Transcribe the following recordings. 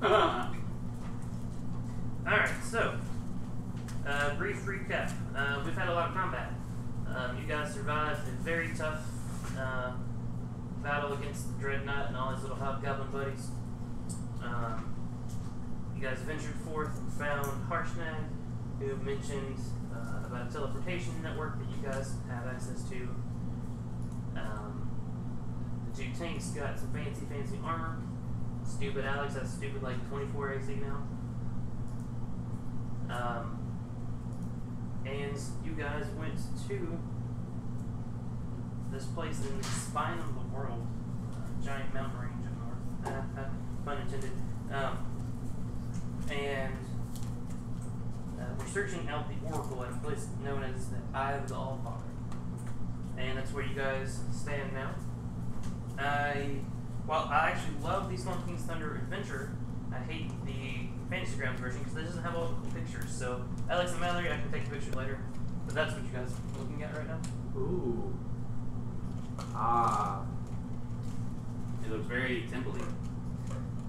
Alright, so, brief recap. We've had a lot of combat. You guys survived a very tough battle against the Dreadnought and all his little hobgoblin buddies. You guys ventured forth and found Harshnag, who mentioned about a teleportation network that you guys have access to. The two tanks got some fancy armor. Stupid Alex has stupid like 24 AC now. And you guys went to this place in the spine of the world, giant mountain range up north, pun intended. And we're searching out the Oracle at a place known as the Eye of the Allfather. And that's where you guys stand now. While I actually love the Swamp King's Thunder adventure, I hate the Fantasy Grounds version because it doesn't have all the cool pictures. So, Alex and Mallory, I can take a picture later. But that's what you guys are looking at right now. Ooh. Ah. It looks very temple-y.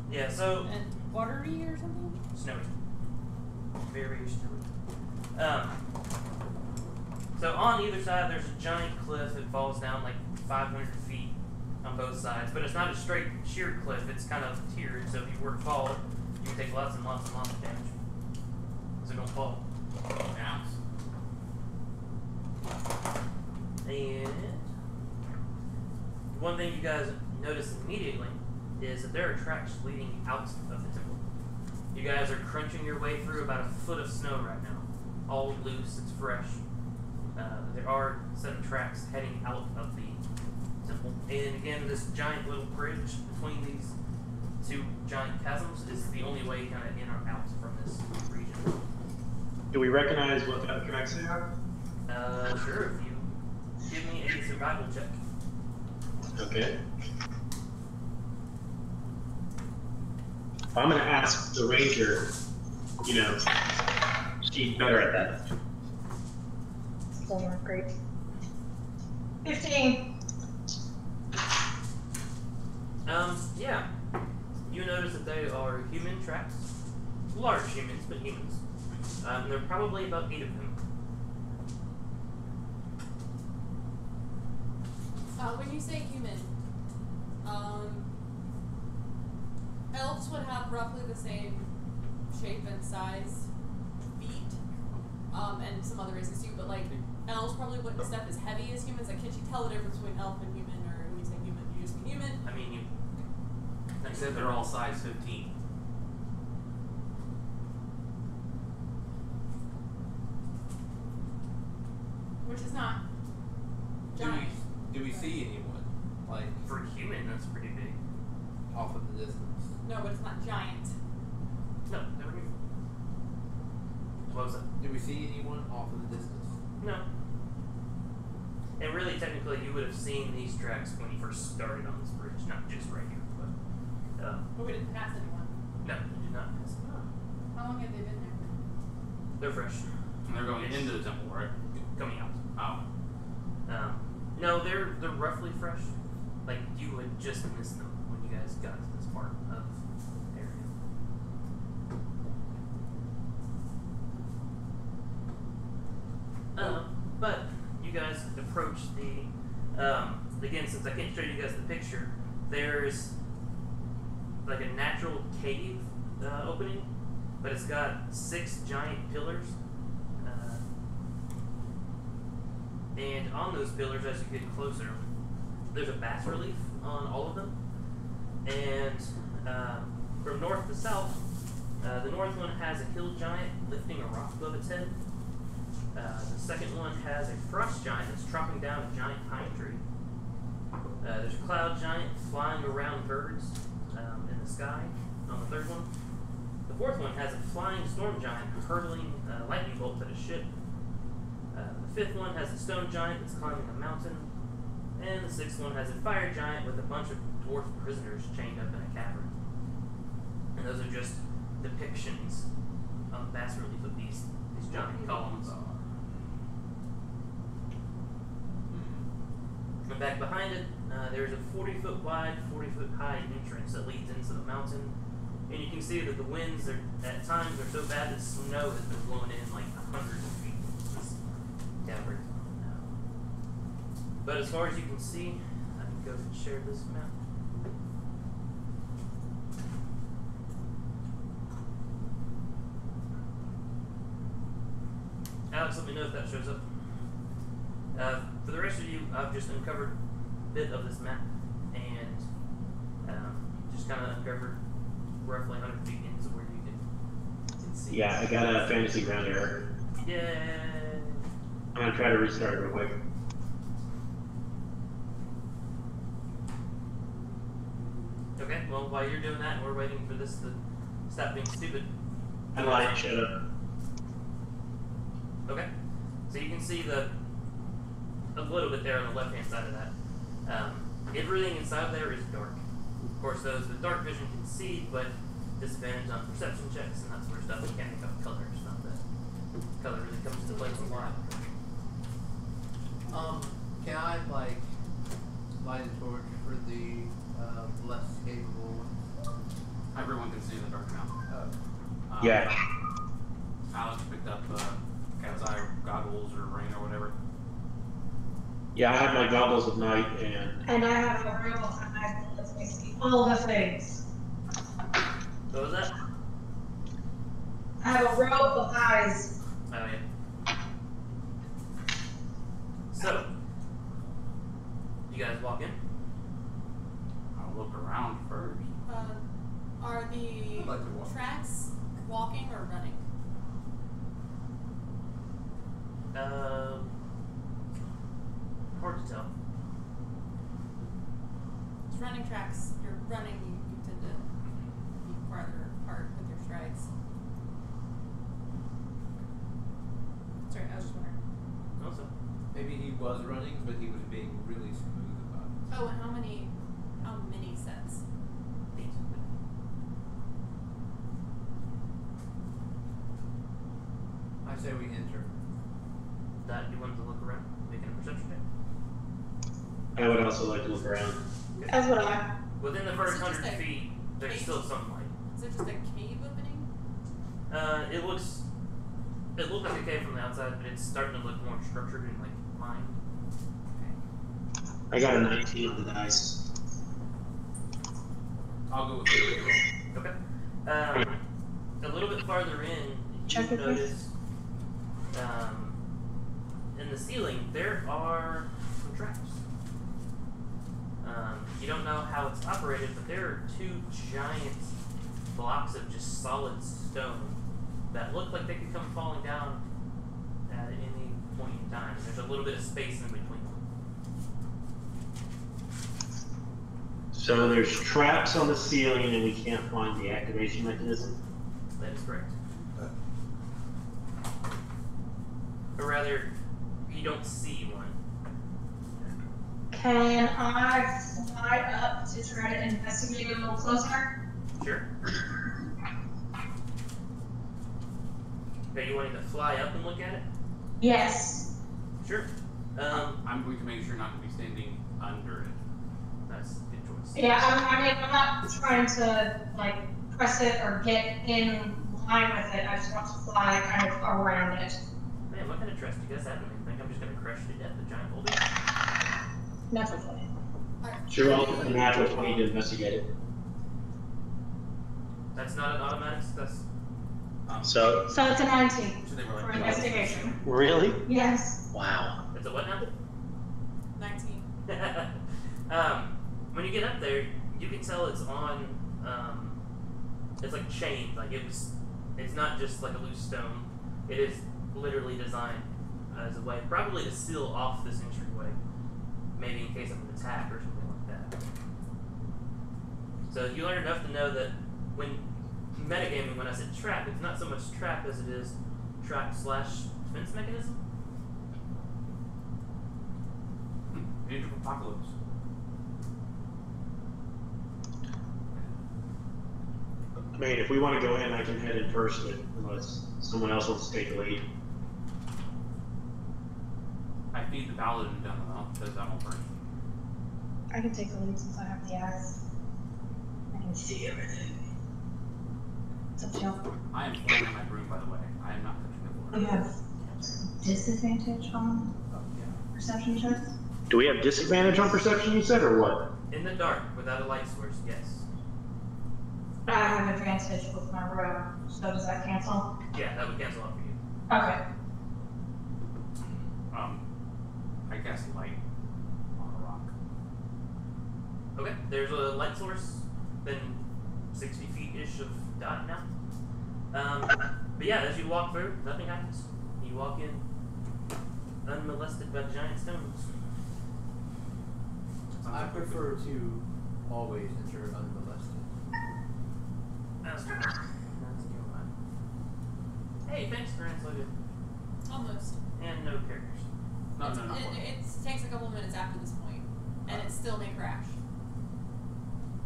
Yeah, so... And watery or something? Snowy. Very snowy. So on either side, there's a giant cliff that falls down like 500 feet on both sides. But it's not a straight sheer cliff, it's kind of tiered. So if you were to fall, you can take lots and lots and lots of damage. So don't fall. Bounce. And one thing you guys notice immediately is that there are tracks leading out of the temple. You guys are crunching your way through about a foot of snow right now. All loose, it's fresh. There are 7 tracks heading out of the temple. And again, this giant little bridge between these 2 giant chasms is the only way kind of in or out from this region. Do we recognize what the other tracks are? Sure, if you give me a survival check. Okay. I'm going to ask the ranger, she's better at that. Still not great. 15. Yeah. You notice that they are human tracks. Large humans, but humans. And there are probably about 8 of them. When you say human, elves would have roughly the same shape and size feet, and some other races too, but like elves probably wouldn't step as heavy as humans. Like, can't you tell the difference between elf and human, or when you say human, you just mean human? I mean, They said they're all size 15. Which is not giant. Do we see anyone? Like, for human, that's pretty big. off in the distance? No, but it's not giant. No, never human. What was that? Do we see anyone off in the distance? No. And really, technically, you would have seen these tracks when you first started on this bridge, not just right here, but... But we didn't pass anyone. no, you did not miss. How long have they been there? They're fresh. And they're going into the temple, right? Coming out. Oh. No, they're roughly fresh. Like, you would just miss them when you guys got to this part of the area. But you guys approach the again, since I can't show you guys the picture, there's like a natural cave opening, but it's got 6 giant pillars. And on those pillars, as you get closer, there's a bas relief on all of them. And from north to south, the north one has a hill giant lifting a rock above its head. The second one has a frost giant that's chopping down a giant pine tree. There's a cloud giant flying around birds in the sky on the third one. The fourth one has a flying storm giant hurtling lightning bolts at a ship. The fifth one has a stone giant that's climbing a mountain. And the sixth one has a fire giant with a bunch of dwarf prisoners chained up in a cavern. And those are just depictions on the bas relief of these giant columns. And back behind it, there's a 40-foot wide, 40-foot high entrance that leads into the mountain. And you can see that the winds are at times are so bad that snow has been blown in like hundreds of feet. This cavern. But as far as you can see, I can go and share this map. Alex, let me know if that shows up. For the rest of you, I've just uncovered a bit of this map and just kind of uncovered roughly 100 feet into where you can see. Yeah, I got a fantasy ground error. Yay! I'm gonna try to restart it real quick. Okay, well, while you're doing that and we're waiting for this to stop being stupid. I'm lying, shut up. Okay, so you can see a little bit there on the left-hand side of that. Everything inside of there is dark. Of course, those with dark vision can see, but disadvantage on perception checks and that sort of stuff. You can't make out colors. Not that color really comes to play a lot. Can I like light a torch for the less capable ones? Everyone can see in the dark now. Yeah. Alex picked up cat's eye goggles or ring or whatever. Yeah, I have my goggles of night and And I have a real time that lets me see all the things. What was that? I have a row of eyes. Oh, yeah. So, you guys walk in? I'll look around first. Are the I'd like to walk. tracks walking or running? Hard to tell. It's running tracks. You're running, you tend to be farther apart with your strides. Sorry, I was just wondering. Also, Maybe he was running, but he was being really smooth about it. Oh, and how many sets? 8. I say we enter. That you wanted to look around, making a perception check. I would also like to look around. Okay. As would I. Within the first Is it just 100 a feet, there's cave? still sunlight. Is it just a cave opening? It looked like a cave from the outside, but it's starting to look more structured and like lined. I got a 19 on the dice. I'll go with the Okay. A little bit farther in, Check you it, notice in the ceiling there are some traps. You don't know how it's operated, but there are 2 giant blocks of just solid stone that look like they could come falling down at any point in time. There's a little bit of space in between them. So there's traps on the ceiling and we can't find the activation mechanism. That is correct. Or rather, you don't see one. Can I fly up to try to investigate a little closer? Sure. Okay, you wanting to fly up and look at it? Yes. Sure. I'm going to make sure not to be standing under it. That's a good choice. Yeah, I mean, I'm not trying to, like, press it or get in line with it. I just want to fly kind of around it. Man, what kind of trust do you guys have in me? Think I'm just gonna crush to death the giant boulder? Natural 20. Alright. Sure, I'll a natural 20 to investigate it. That's not an automatic success. So, So it's a 19 So they were for like, investigation. really? Yes. Wow. It's a what now? 19. When you get up there, you can tell it's on, it's like chained, like it's not just like a loose stone. It is literally designed as a way, probably to seal off this entryway, maybe in case of an attack or something like that. So you learn enough to know that when metagaming, when I said trap, it's not so much trap as it is trap/defense mechanism. Age of Apocalypse. I mean, if we want to go in, I can head in first, but unless someone else wants to take the lead. I feed the paladin down the mountain because I'm a first. I can take the lead since I have the eyes. I can see everything. I am flying on my broom, by the way. I am not touching the floor. You have disadvantage on Oh, yeah. perception checks? Do we have disadvantage on perception, you said, or what? In the dark, without a light source, yes. I have advantage with my robe, so does that cancel? Yeah, that would cancel out for you. Okay. I guess light on a rock. Okay, there's a light source, then 60 feet-ish of dot now. But yeah, as you walk through, nothing happens. You walk in unmolested by giant stones. I prefer to always enter unmolested. That's good. That's good one. Hey, thanks, translated. Almost. And no characters. No. It takes a couple minutes after this point, and it still may crash.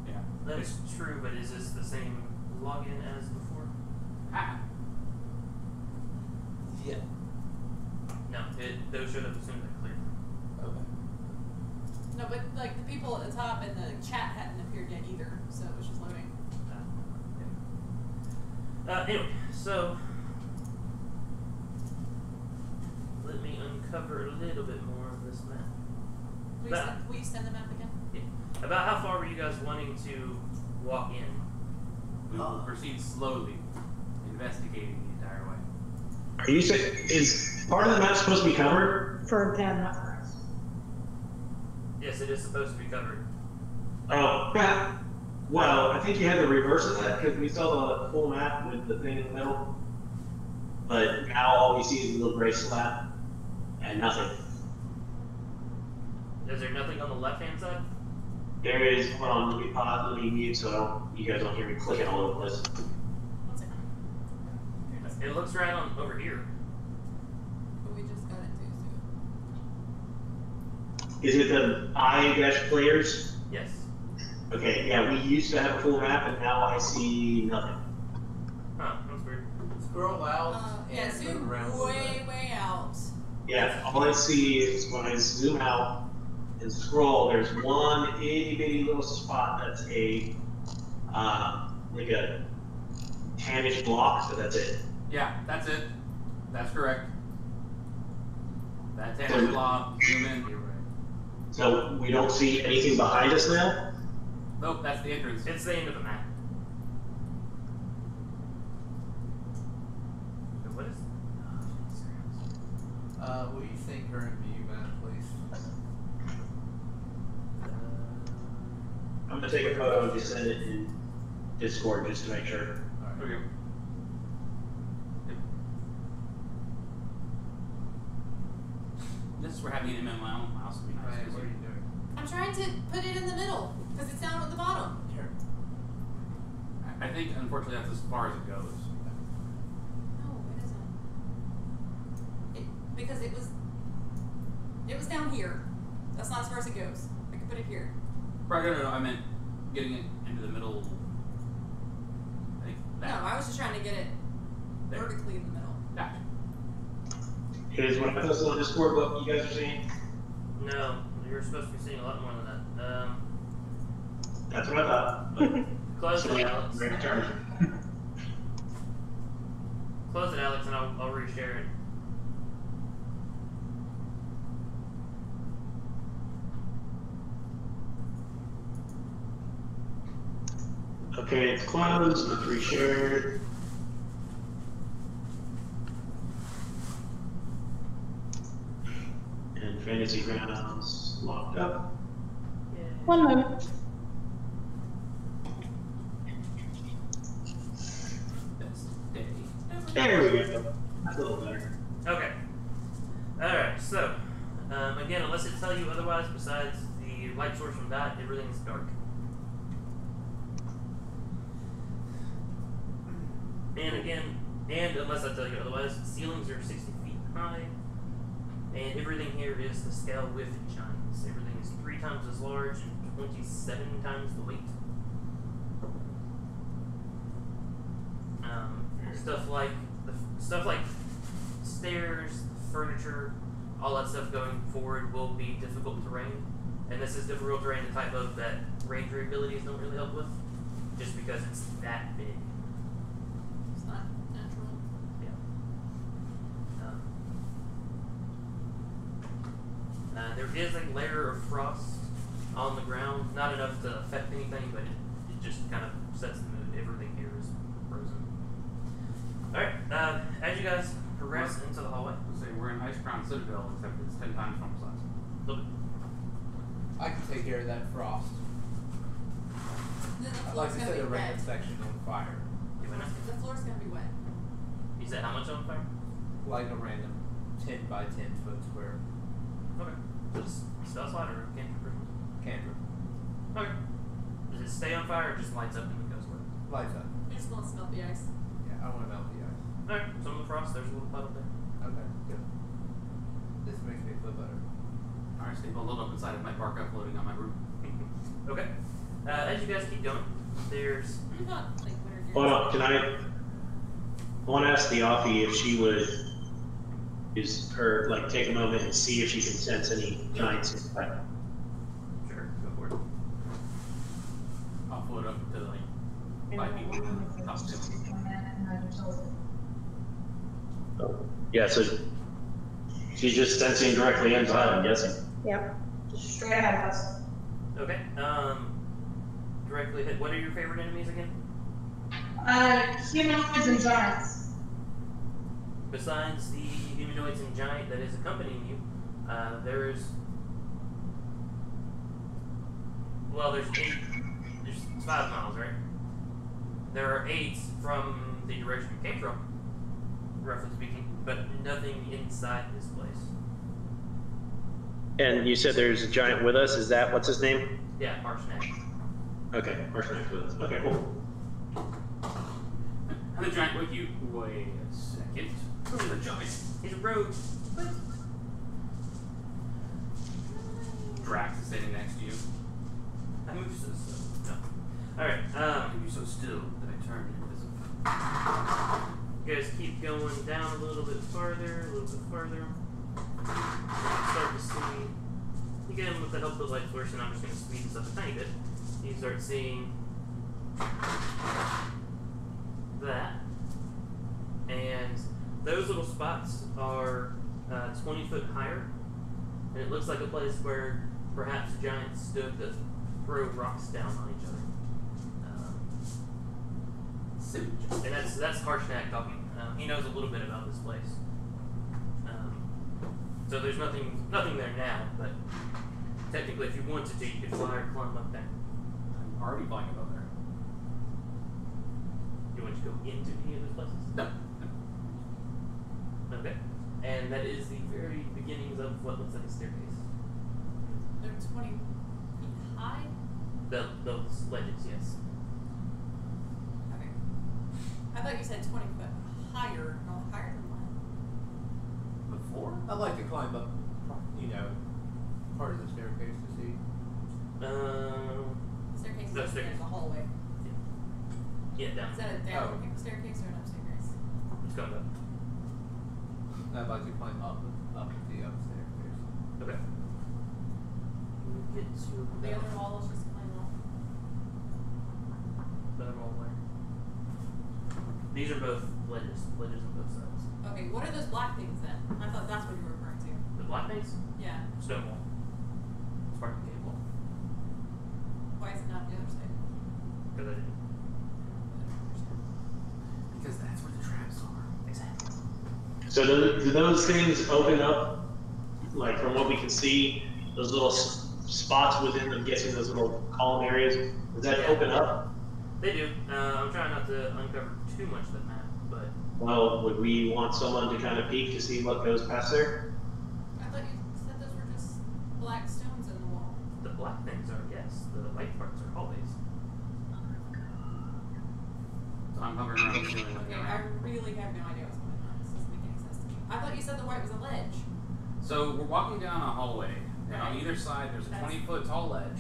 Yeah. That is true, but is this the same login as before? Ah. Yeah. No, those showed up as soon as I cleared. Okay. No, but like the people at the top and the chat hadn't appeared yet either, so it was just loading. Anyway, so let me uncover a little bit more of this map. Will you send the map again? Yeah. About how far were you guys wanting to walk in? We will proceed slowly, investigating the entire way. Are you saying, is part of the map supposed to be covered? For them, not for us. Yes, it is supposed to be covered. Oh, yeah. Well, I think you had the reverse of that, because we saw the full map with the thing in the middle. But now all we see is a little gray slab, and nothing. Is there nothing on the left-hand side? There is, hold on, let me mute so you guys don't hear me clicking all over the place. One second. It looks right on over here. But we just got it too, Is it the I-players? Yes. Okay, yeah, we used to have a full map, and now I see nothing. Huh, that's weird. Scroll out yeah, and zoom move around. way out. Yeah, all I see is when I zoom out and scroll, there's one itty bitty little spot that's a, like a tanish block, so that's it. Yeah, that's it. That's correct. That tannish blob, zoom in. You're right. So we don't see anything behind us now? Nope, that's the entrance. It's the end of the map. What is? Will you think current view map, please? I'm gonna take a photo and just send it in Discord just to make sure. Alright. Okay. Yep. This is where having an MMO mouse would be nice. Ryan, what are you doing? I'm trying to put it in the middle because it's down at the bottom. Here. I think, unfortunately, that's as far as it goes. No, it isn't. Because it was down here. That's not as far as it goes. I can put it here. Right, no, I meant getting it into the middle. I think No, that. I was just trying to get it There. vertically in the middle. Gotcha. Is when I posted on Discord what you guys are seeing? No, you're supposed to be seeing a lot more than that. That's what I thought. But Close so it, Alex. great turn. Close it, Alex, and I'll reshare it. Okay, it's closed, it's reshared. And Fantasy Grounds locked up. One moment. That's day. There we go. That's a little better. Okay. Alright, so, again, unless it tell you otherwise, besides the light source from that, everything's dark. And again, and unless I tell you otherwise, ceilings are 60 feet high, and everything here is the scale with giants. Everything is 3 times as large and 27 times the weight. Stuff like stairs, furniture, all that stuff going forward will be difficult terrain, and this is difficult terrain, the type of that range abilities don't really help with, just because it's that big. It's not natural. Yeah. There is a layer of frost on the ground, not enough to affect anything, but it just kind of sets the mood. Everything here is frozen. Alright, as you guys progress into the hallway. Let's say we're in Ice Crown Citadel, except it's 10 times normal size. I can take care of that frost. Then the I'd floor's like to gonna set be a random wet. section on fire. You went up. The floor's gonna be wet. You said how much on fire? Like a random 10 by 10 foot square Okay. Just spell slot or cantrip? cantrip. Okay. Does it stay on fire or just lights up and it goes away? Lights up. You're just gonna smelt the ice. Yeah, I want to melt the ice. Alright, some of the frost, there's a little puddle there. Okay, good. This makes me feel better. Alright, stay bundled up inside of my parka floating on my roof. Okay. As you guys keep going, there's You're not like winter gear. Hold on, can I want to ask the Offie if she would use her, like, take a moment and see if she can sense any giants inside. sure, go for it. I'll float up to like 5 people in the top 2. Oh. Yeah, so she's just sensing directly inside, I'm guessing. Yep. Just straight ahead of us. Okay. Directly hit. What are your favorite enemies again? Humanoids and giants. Besides the humanoids and giant that is accompanying you, there's 5 miles, right? There are 8 from the direction you came from, roughly speaking, but nothing inside this place. And you said there's a giant with us, is that, what's his name? Yeah, Archneck. Okay, Marshall with us. Okay, cool. And the giant with you. Wait a second. Who's the giant? He's a rogue. What? Drax is sitting next to you. I moved so slow. No. Alright, You're so still that I turned invisible. you guys keep going down a little bit farther, a little bit farther. Start to see, again with the help of light force, and I'm just going to speed this up a tiny bit. You start seeing that, and those little spots are 20 foot higher, and it looks like a place where perhaps giants stood to throw rocks down on each other. And that's Harshnag talking. He knows a little bit about this place. So there's nothing there now, but technically if you wanted to, you could fly or climb up there. I'm already flying above there. You want to go into any of those places? No. Okay. And that is the very beginnings of what looks like a staircase. They're 20 feet high. Those ledges, yes. Okay. I thought you said 20 foot higher. No, higher than mine. Before? I'd like to climb up, part of the staircase to see. The staircase is No, in staircase. the hallway. Yeah, down. Is that a down staircase or an up staircase? It's going up. I'd like to climb up the up staircase. Okay. We get to The other wall is just climb up. the other wall where? These are both ledges on both sides. Okay, what are those black things then? I thought that's what you were referring to. The black things? Yeah. Stone wall. It's part of the cave wall. Why is it not the other side? Because I didn't. Because that's where the traps are. Exactly. So do those things open up, like from what we can see, those little spots within them, guessing those little column areas, does that Yeah. open up? They do. I'm trying not to uncover too much of the map, but Well, would we want someone to kind of peek to see what goes past there? I thought you said those were just black stones in the wall. the black things are, yes. The white parts are hallways. So I'm hovering around the ceiling like Okay, I really have no idea what's going on. This doesn't make any sense to me. I thought you said the white was a ledge. So we're walking down a hallway, and on Right. either side there's a That's- 20-foot tall ledge,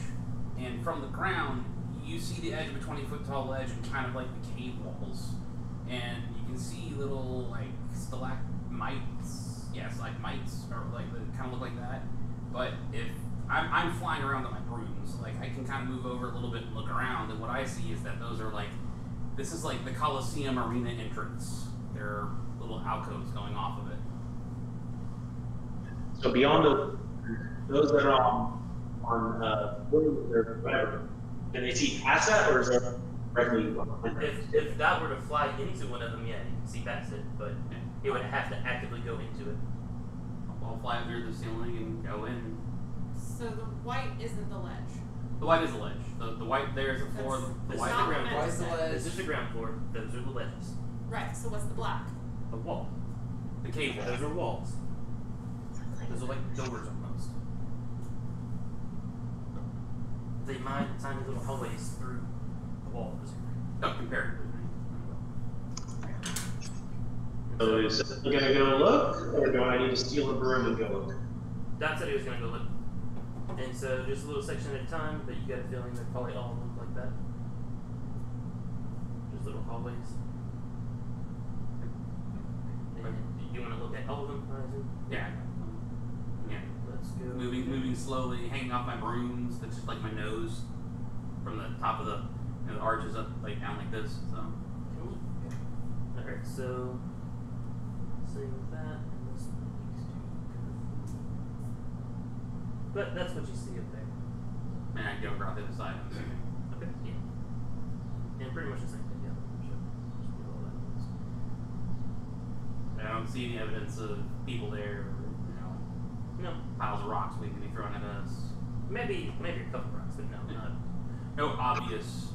and from the ground you see the edge of a 20-foot tall ledge and kind of like the cave walls, and you can see little like stalagmites, stalagmites, or like that kind of look like that. But if I'm flying around on my brooms, like I can kind of move over a little bit and look around, and what I see is that those are like This is like the Coliseum Arena entrance. There are little alcoves going off of it. So beyond those that are on buildings or whatever, can they see past that, or is that directly behind them? If that were to fly into one of them, yeah, you can see past it, but it would have to actively go into it. I'll fly up through the ceiling and go in. So the white isn't the ledge. The white is the ledge. The white there is the floor. That's- The This white is not the ground what I floor. Why is the ledge? This is the ground floor. Those are the ledges. Right. So what's the black? A wall. the cave wall. Those are walls. Those are like doors almost. They mine tiny little hallways through the walls. No, comparatively. So is it gonna go look, or do I need to steal a broom and go look? Dot said he was gonna go look. And so just a little section at a time, but you got a feeling they probably all look like that. Just little hallways. And you want to look at all of them, I assume? Yeah. Yeah. Let's go. Moving slowly, hanging off my brooms. That's just like my nose from the top of the the arches up like down like this. So Cool. Alright, so same with that, and this one needs to but that's what you see up there. and I go across the other side. Okay, yeah. And pretty much the same thing, yeah. Just do all that once. I don't see any evidence of people there. Or, No. piles of rocks waiting to be thrown at us. Maybe a couple rocks, but no, not No obvious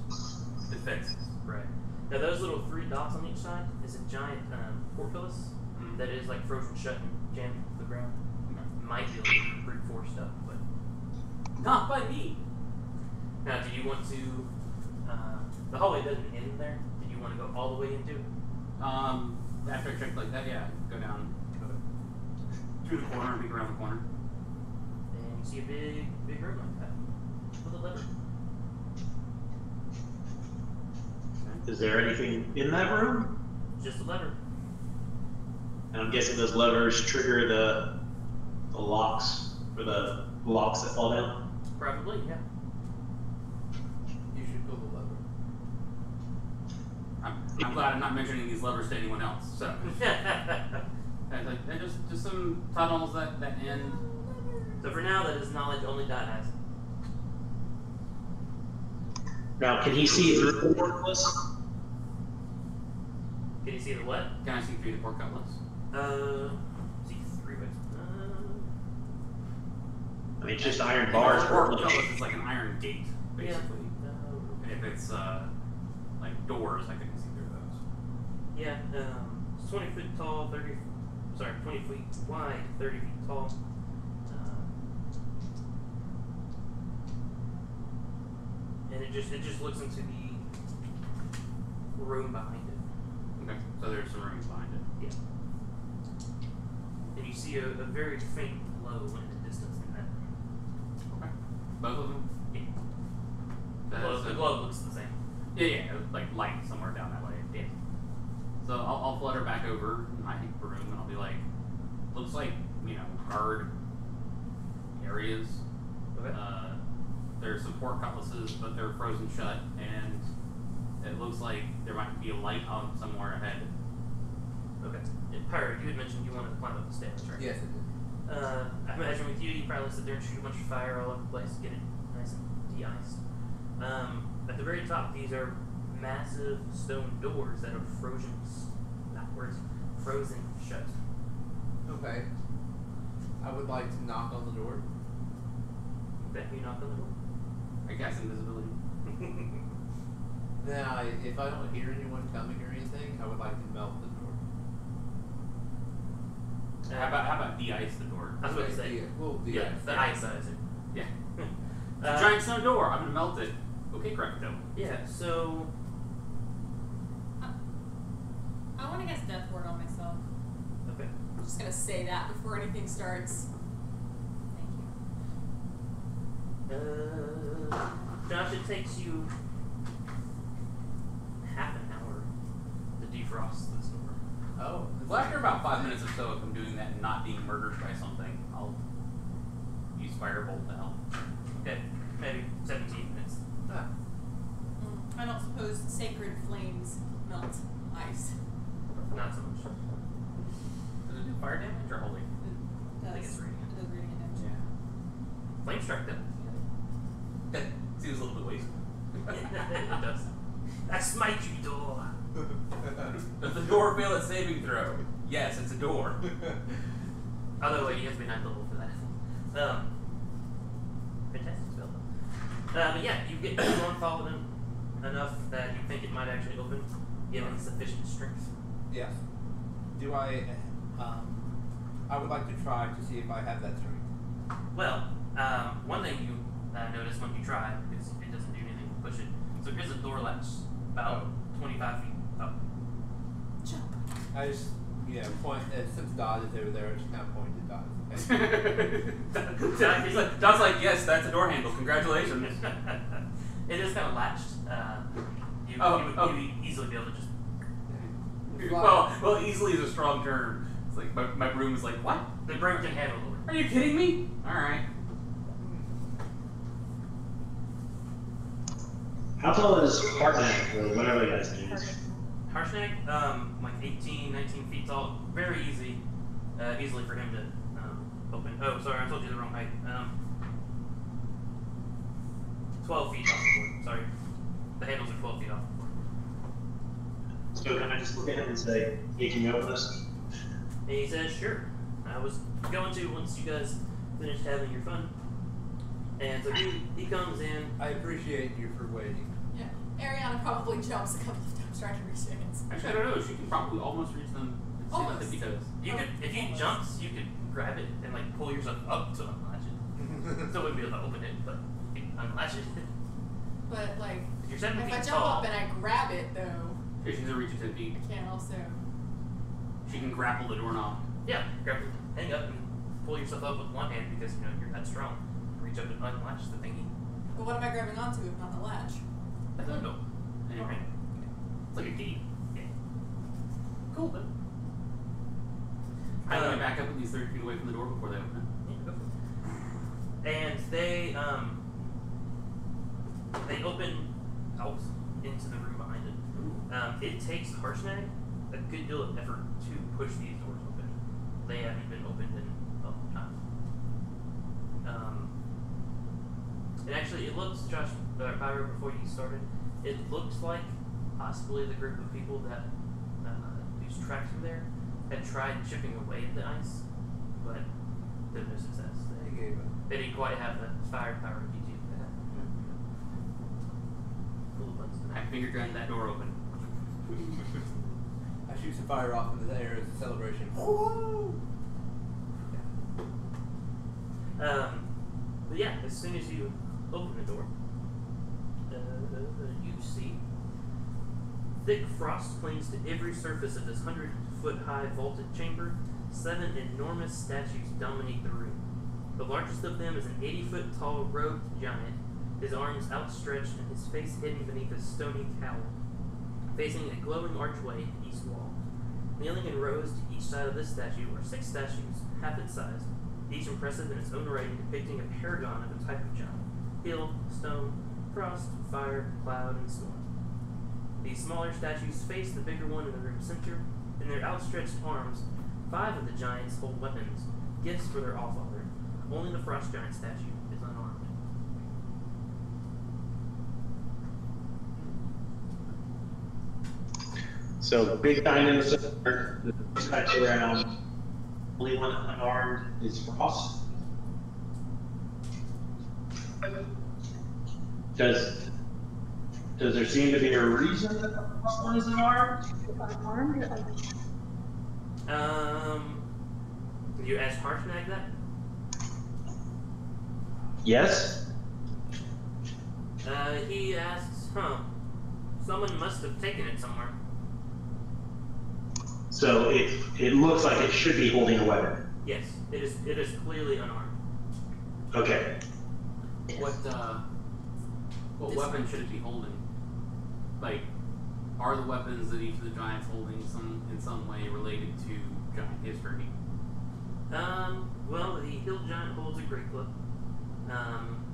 defenses. right. Now those little 3 dots on each side is a giant portcullis that is like frozen shut and jammed into the ground. Might be able to brute force stuff, but Not by me. now do you want to the hallway doesn't end there. Did you want to go all the way into it? After a trick like that, yeah, go down through the corner and peek around the corner. And you see a big room like that. With a lever. Is there anything in that room? Just a lever. And I'm guessing those levers trigger the locks, or the blocks that fall down. Probably, yeah. You should pull the lever. I'm glad I'm not mentioning these levers to anyone else. So and like, they're just some tunnels that end. So for now, that is knowledge only Dot has. Now, can he see through the portcullis? Can you see the what? Can I see through the portcullis? See 3 ways. I mean, it's just iron bars. The portcullis is like an iron gate, basically. Yeah. And if it's like doors, I can see through those. Yeah, it's 20 feet tall, 20 feet wide, 30 feet tall. And it just looks into the room behind it. Okay, so there's some rooms behind it. Yeah. And you see a very faint glow in the distance in that room. Okay. Both of them? Yeah. That's The glow looks the same. Yeah, like light somewhere down that way. Yeah. So I'll flutter back over my room and I'll be like, looks like, guard areas. Okay. There's some portcullises, but they're frozen shut, and it looks like there might be a light on somewhere ahead. Okay. And Pyro, you had mentioned you wanted to climb up the stairs, right? Yes, it did. I imagine with you probably sit there and shoot a bunch of fire all over the place, get it nice and de-iced. At the very top, these are massive stone doors that are frozen shut. Okay. I would like to knock on the door. Okay, you knock on the door. I guess invisibility. Now, if I don't hear anyone coming or anything, I would like to melt the door. How about de-ice the door? I was about to say. Yeah, well, the Yeah, the ice size. Yeah. It's a giant stone door. I'm gonna melt it. Okay, correct though. Yeah, so I want to guess death ward on myself. okay. I'm just gonna say that before anything starts. Thank you. Josh, it takes you half an hour to defrost this door. Oh. Well, after about 5 minutes or so, if I'm doing that and not being murdered by something, I'll use firebolt to help. Okay, maybe 17 minutes. Ah. I don't suppose self-imposed sacred flames melt ice. Not so much. Does it do fire damage or holy? I think it's radiant. It does radiant damage. Yeah. Flame strike them. That seems a little bit wasted. It does. I smite you, door. Does the door fail a saving throw? Yes, it's a door. Although wait, you have to be 9th level for that. Fantastic spell though. But yeah, you get one fall with him enough that you think it might actually open, given sufficient strength. Yes. Do I? I would like to try to see if I have that strength. Well, one thing you notice when you try, because it doesn't do anything to push it, so here's a door latch about 25 feet up. Jump. I just point. Since Dot is over there, I just kind of point to Dot. Don's like, yes, that's a door handle. Congratulations. It is kind of latched. You would easily be able to just. Well, easily is a strong term. It's like my broom is like, what? The broom can handle it. Are you kidding me? All right. How tall is Hartnett, or whatever the guy's name is? Harshnag, like 18, 19 feet tall. Very easily for him to open. Oh, sorry, I told you the wrong height. 12 feet off the board. Sorry. The handles are 12 feet off the board. So can I just look at him and say, hey, can you open this? And he says, sure. I was going to once you guys finished having your fun. And so he comes in. I appreciate you for waiting. Yeah. Ariana probably jumps a couple of times trying to reach Higgins. Actually, I don't know. She can probably almost reach them. Almost. Because You could, if you jumps, you could grab it and like pull yourself up to unlatch it. Still wouldn't be able to open it, but you can unlatch it. But like, If you're 7 if feet I jump tall, up and I grab it though, she can reach it 10 feet. I can also. She can grapple the doorknob. yeah, grab it, hang up, and pull yourself up with one hand because you know you're that strong. Reach up and unlatch the thingy. But what am I grabbing onto if not the latch? The handle. Anyway. It's like a gate. Yeah. Cool, but I'm going to back up at least 30 feet away from the door before they open it. Yeah, go for it. And they open out into the room behind it. It takes Harshnag a good deal of effort to push these doors open. They haven't been opened in a long time. And actually, it looks, Josh, Byron, before you started, it looks like possibly the group of people that these tracks were there had tried chipping away at the ice, but to no success. They gave up. They didn't quite have the firepower to do that. Cool buns I tonight. finger dragged that door open. I shoot some fire off into the air as a celebration. Woo! But yeah, as soon as you open the door, you see thick frost clings to every surface of this 100-foot-high vaulted chamber. 7 enormous statues dominate the room. The largest of them is an 80-foot-tall robed giant, his arms outstretched and his face hidden beneath a stony cowl, facing a glowing archway in the east wall. Kneeling in rows to each side of this statue are 6 statues, half its size, each impressive in its own right, depicting a paragon of a type of giant: hill, stone, frost, fire, cloud, and storm. These smaller statues face the bigger one in the room's center. In their outstretched arms, 5 of the giants hold weapons, gifts for their allfather. Only the frost giant statue is unarmed. So big giant in the center, the statue around. Only one unarmed is Frost. Does there seem to be a reason that the Frost one is unarmed? You asked Harshnag that? Yes. He asks, someone must have taken it somewhere. So it looks like it should be holding a weapon. Yes, it is clearly unarmed. Okay. What weapon should it be holding? Like, are the weapons that each of the giants holding in some way related to giant history? Well, the hill giant holds a great club.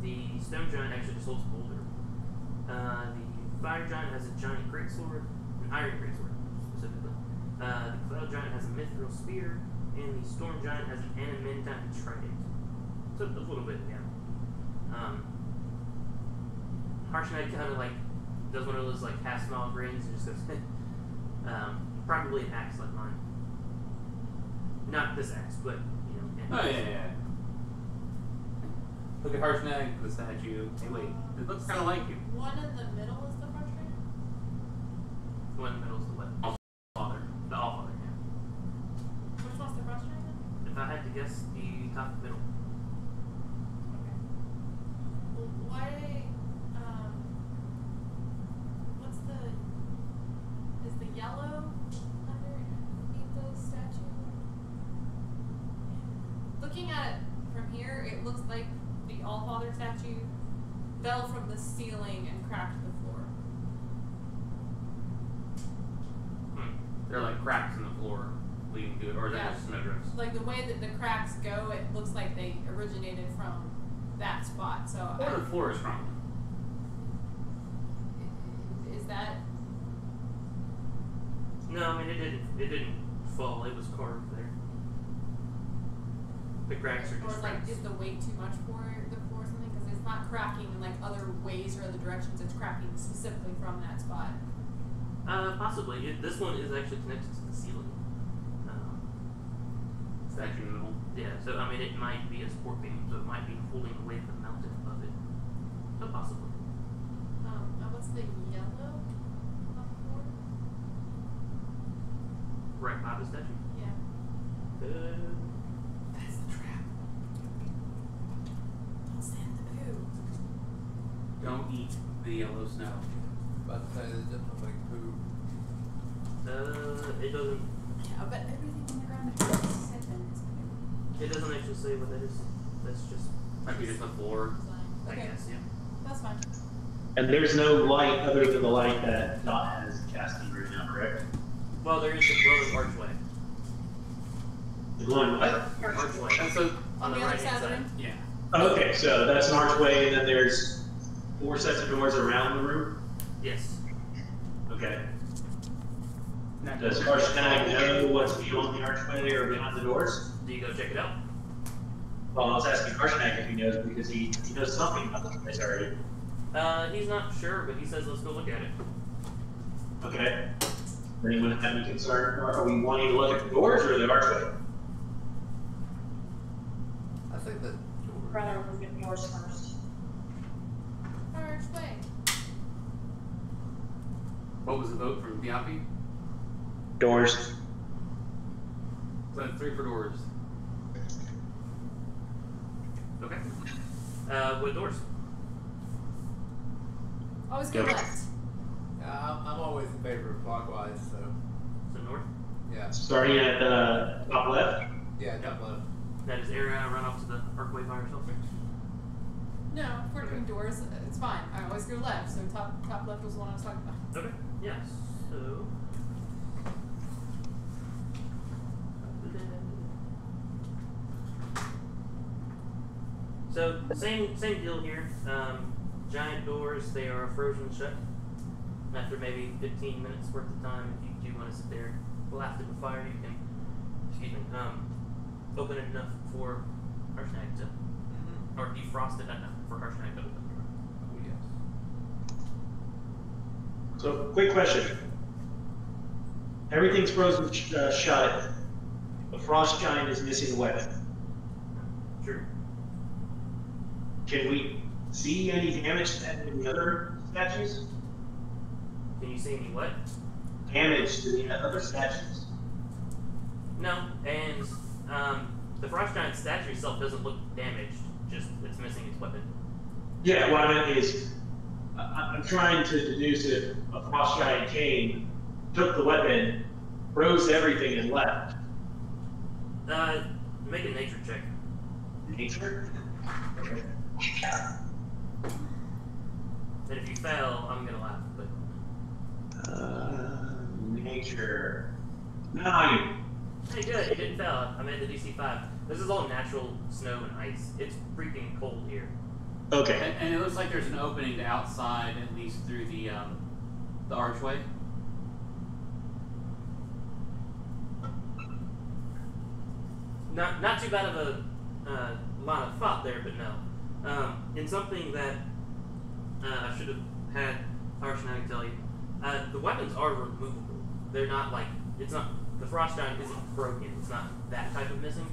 The stone giant actually just holds a boulder. The Fire Giant has a giant greatsword, an iron greatsword specifically. The Cloud Giant has a mithril spear, and the Storm Giant has an adamantine trident. So a little bit, yeah. Harshnag kind of like does one of those like half smile grins and just goes, probably an axe like mine. Not this axe, but you know. Oh yeah. Look at Harshnag, the statue. Hey, wait, it looks kind of like you. One in the middle is the frustrator? The one in the middle is the what? Allfather. The Allfather, yeah. Which one's the frustrator? If I had to guess, the top middle. Okay. Well, why, what's the, is the yellow underneath those statues? Looking at it from here, it looks like the Allfather statue fell from the ceiling and cracked the floor. There are like cracks in the floor leading to it, or is that just snowdrifts? Like the way that the cracks go, it looks like they originated from that spot. So Where the floor is from? is that No, I mean it didn't fall. It was carved there. The cracks are or just like cracks. is the weight too much for the floor or something? Because it's not cracking in like other ways or other directions. It's cracking specifically from that spot. Possibly. This one is actually connected to the ceiling. Statue in the middle. Yeah, so I mean it might be a support beam, so it might be holding the weight of the mountain above it. So possibly. And what's the yellow on the floor? Right by the statue. Yeah. That's the trap. Don't stand in the poo. Don't eat the yellow snow. About to say that it doesn't look like poo. It doesn't. Yeah, but everything on the ground is said that it's poo. It doesn't actually say what that is. That's just. Might be just the floor. I Okay, guess, yeah. that's fine. And there's no light other than the light that Dot has casting right now, correct? Well, there is a glowing archway. The glowing what? Archway. And so, On the other right-hand side of the room? yeah. Okay, so that's an archway, and then there's 4 sets of doors around the room. Yes. Okay. Now, Does Harshnag know what's beyond the archway or behind the doors? Do you go check it out? Well, I was asking Harshnag if he knows because he knows something about this place already. He's not sure, but he says let's go look at it. Okay. Anyone have any concern? Are we wanting to look at the doors or the archway? I think that Rather look at yours first. Archway. what was the vote from Diapi? Doors. So that's 3 for doors. Okay. What doors? Always go Yep. left. I'm always in favor of clockwise, so So north. yeah. Starting at the top left. Yeah, top left. Now does Ariana run off to the archway by herself first? No, if we're doing doors, it's fine. I always go left, so top left was the one I was talking about. Okay. Yeah. So. So same deal here. Giant doors. They are frozen shut. After maybe 15 minutes worth of time, if you do want to sit there blasted with fire, you can. Excuse me. Open it enough for Harshnag to, or defrost it enough for Harshnag to open. Oh yes. So, quick question. Everything's frozen shut. The frost giant is missing a weapon. Sure. Can we see any damage to any of the other statues? Can you see any what? Damage to the other statues? No, and the frost giant statue itself doesn't look damaged. Just it's missing its weapon. Yeah, what I meant is, I'm trying to deduce if a frost giant came, took the weapon, froze everything, and left. Make a nature check. Nature? Okay. And if you fail, I'm gonna laugh. But Nature. 9. hey, good, you didn't fail. I made the DC 5. This is all natural snow and ice. It's freaking cold here. Okay. And it looks like there's an opening to outside, at least through the The archway. Not too bad of a line of thought there, but no. In something that I should have had Harshnag tell you, the weapons are removable. They're not like, it's not, the Frost Giant isn't broken. It's not that type of missing.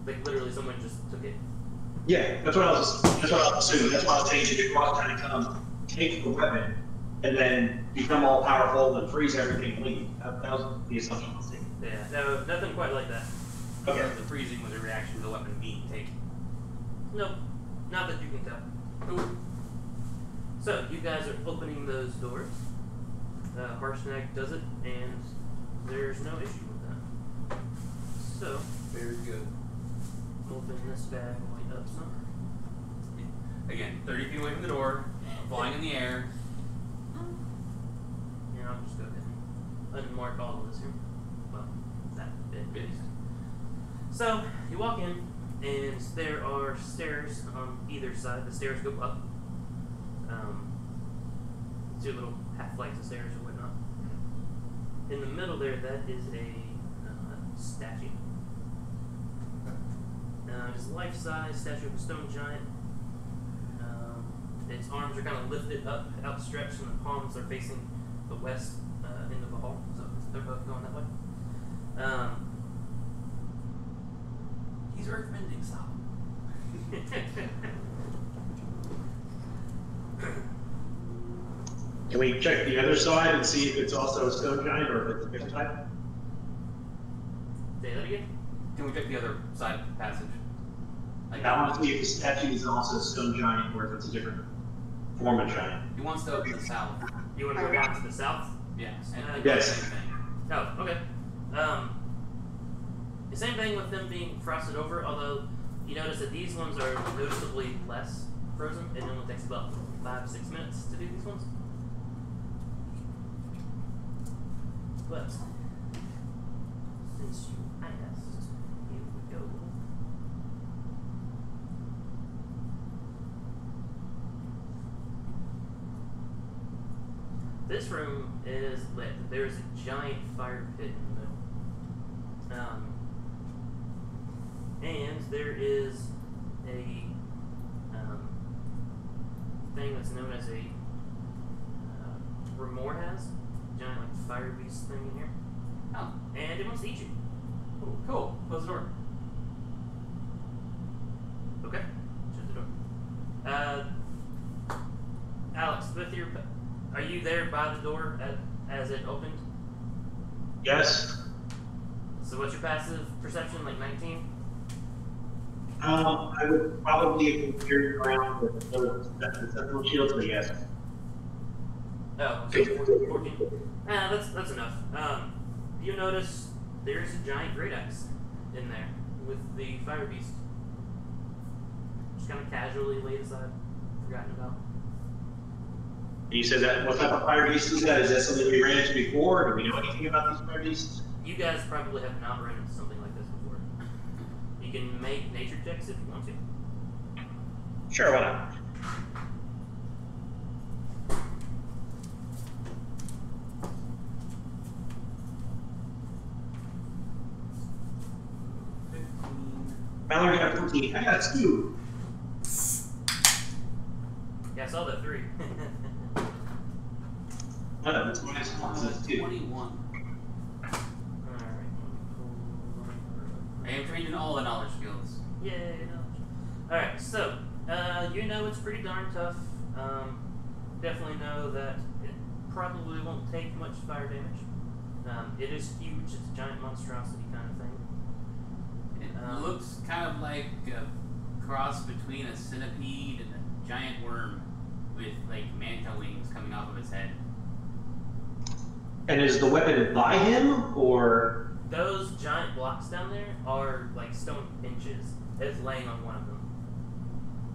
Like literally someone just took it. Yeah, that's what I was assuming. That's why I was saying the Frost Giant come, take the weapon, and then become all powerful and freeze everything and leave. That was the assumption I was taking. Yeah, no, nothing quite like that. Okay. The freezing was a reaction to the weapon being taken. Nope, not that you can tell. Cool. So, you guys are opening those doors. Harshnag does it, and there's no issue with that. So, Very good. open this bad boy up some. Again, 30 feet away from the door, flying in the air. And I'll just go ahead and unmark all of this here. Well, that bit. Bit. So, you walk in, and there are stairs on either side. The stairs go up. Two little half flights of stairs or whatnot. In the middle there, that is a statue. It's a life-size statue of a stone giant. Its arms are kind of lifted up, outstretched, and the palms are facing the west end of the hall. So they're both going that way. He's earthbending style. Can we check the other side and see if it's also a stone giant or if it's a different type? Say that again? Can we check the other side of the passage? Like, I want to see if the statue is also a stone giant or if it's a different form of giant. he wants to open the south. You want to go down to the south? Yes. Yes. Same thing. Oh, okay. The same thing with them being frosted over, although you notice that these ones are noticeably less frozen. It only takes about 5-6 minutes to do these ones. But since you asked, here we go. This room is lit. There's a giant fire pit in the middle. And there is a thing that's known as a remor has. Giant like fire beast thing in here. Oh, And it wants to eat you. cool. Close the door. Okay. Shut the door. Alex, with your, are you there by the door as it opened? Yes. So what's your passive perception, like 19? I would probably have been carried around with those sentinel shields, but yes. Oh, so 14. That's enough. You notice there's a giant great axe in there with the fire beast. Just kind of casually laid aside, forgotten about. You said that, what type of fire beast is that? Is that something we ran into before? Do we know anything about these fire beasts? You guys probably have not run into something like this before. You can make nature checks if you want to. Sure, why not? Mallory got 14. I got 2. Yeah, I saw that 3. That's minus 1, so that's 2. 21. Alright. I am trained in all the knowledge skills. Yay, knowledge. Alright, so, you know it's pretty darn tough. Definitely know that it probably won't take much fire damage. It is huge, it's a giant monstrosity kind of thing. It looks kind of like a cross between a centipede and a giant worm with like manta wings coming off of its head. And is the weapon by him, or? Those giant blocks down there are like stone benches. It's laying on one of them.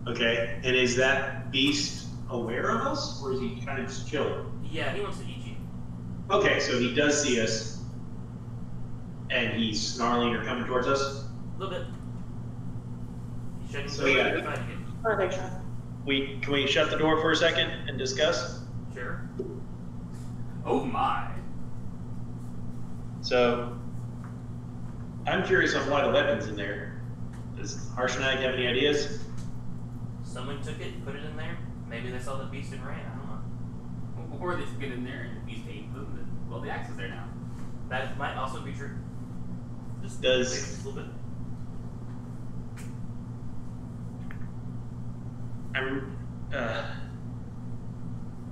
Okay, and is that beast aware of us, or is he kind of just chilling? Yeah, he wants to eat you. Okay, so he does see us, and he's snarling or coming towards us. A little bit. He's shutting So, the door yeah. and fighting it. Can we shut the door for a second and discuss? Sure. Oh my. So, I'm curious on why the weapon's in there. Does Harshnag have any ideas? Someone took it, put it in there. Maybe they saw the beast and ran. I don't know. Or they took it in there and the beast ate them. Well, the axe is there now. That might also be true. Just Does- a little bit.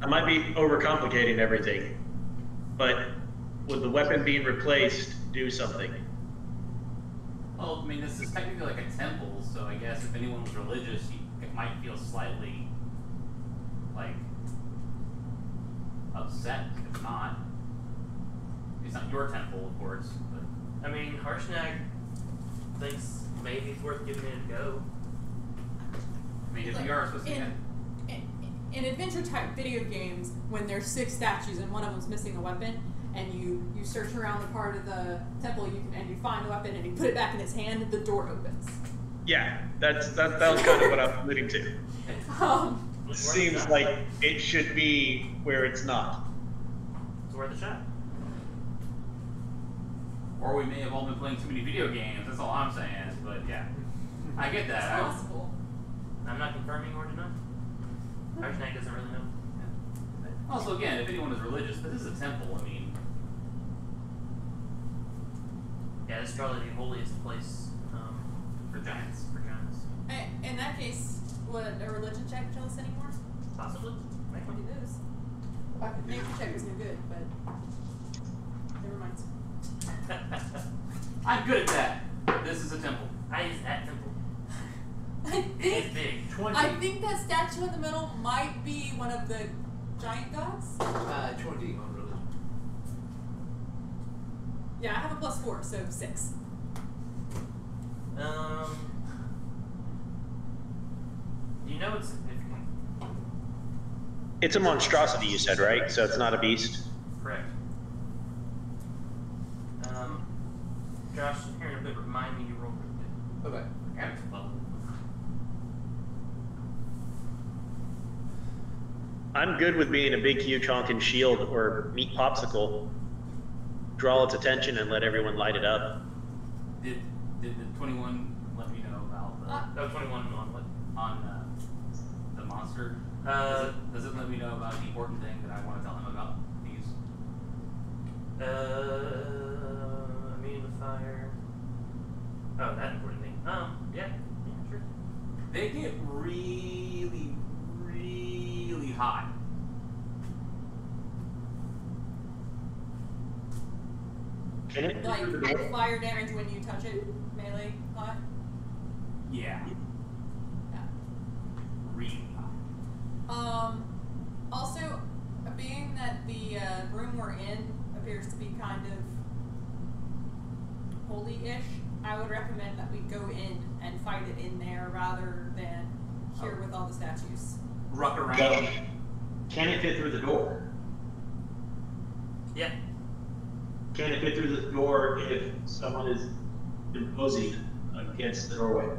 I might be overcomplicating everything, but would the weapon being replaced do something? Well, I mean, this is technically like a temple, so I guess if anyone was religious, it might feel slightly, like, upset if not. It's not your temple, of course, but... I mean, Harshnag thinks maybe it's worth giving it a go. I mean, if Like, you are supposed to get... in adventure type video games, when there's 6 statues and one of them's missing a weapon, and you search around the part of the temple, and you find the weapon and you put it back in its hand, the door opens. Yeah, that was kind of what I was alluding to. It's Seems worth a shot. like it should be where it's not. It's worth a shot. Or we may have all been playing too many video games, that's all I'm saying, but yeah. I get It's that. possible. I'm not confirming or denying. Harshnag doesn't really know. Also, again, if anyone is religious, this is a temple, I mean... Yeah, this is probably the holiest place For giants. for giants. In that case, would a religion check kill us anymore? Possibly. Make Maybe one. it is. Nature check is no good, but never mind. I'm good at that. This is a temple. I use that temple. I It is think big. 20. I think that statue in the middle might be one of the giant gods. 20 on religion. Yeah, I have a +4, so 6. You know it's significant. It's a monstrosity, you said, right? So it's not a beast? Correct. Josh, here in a bit, remind me you roll really good. Okay. I got it to level. I'm good with being a big, huge honking shield or meat popsicle. Draw its attention and let everyone light it up. Did the 21 let me know about Oh, 21 on what? the monster? Does it let me know about the important thing that I want to tell him about these? Immune to fire. Oh, that important thing. Yeah, sure. They get really, really hot. Can it Like through the door? fire damage when you touch it, melee hot. Yeah, Yeah. really hot. Also, being that the room we're in appears to be kind of holy-ish, I would recommend that we go in and fight it in there rather than here with all the statues. Ruck around. Go. Can it fit through the door? Yeah. Can it fit through the door if someone is imposing against the doorway?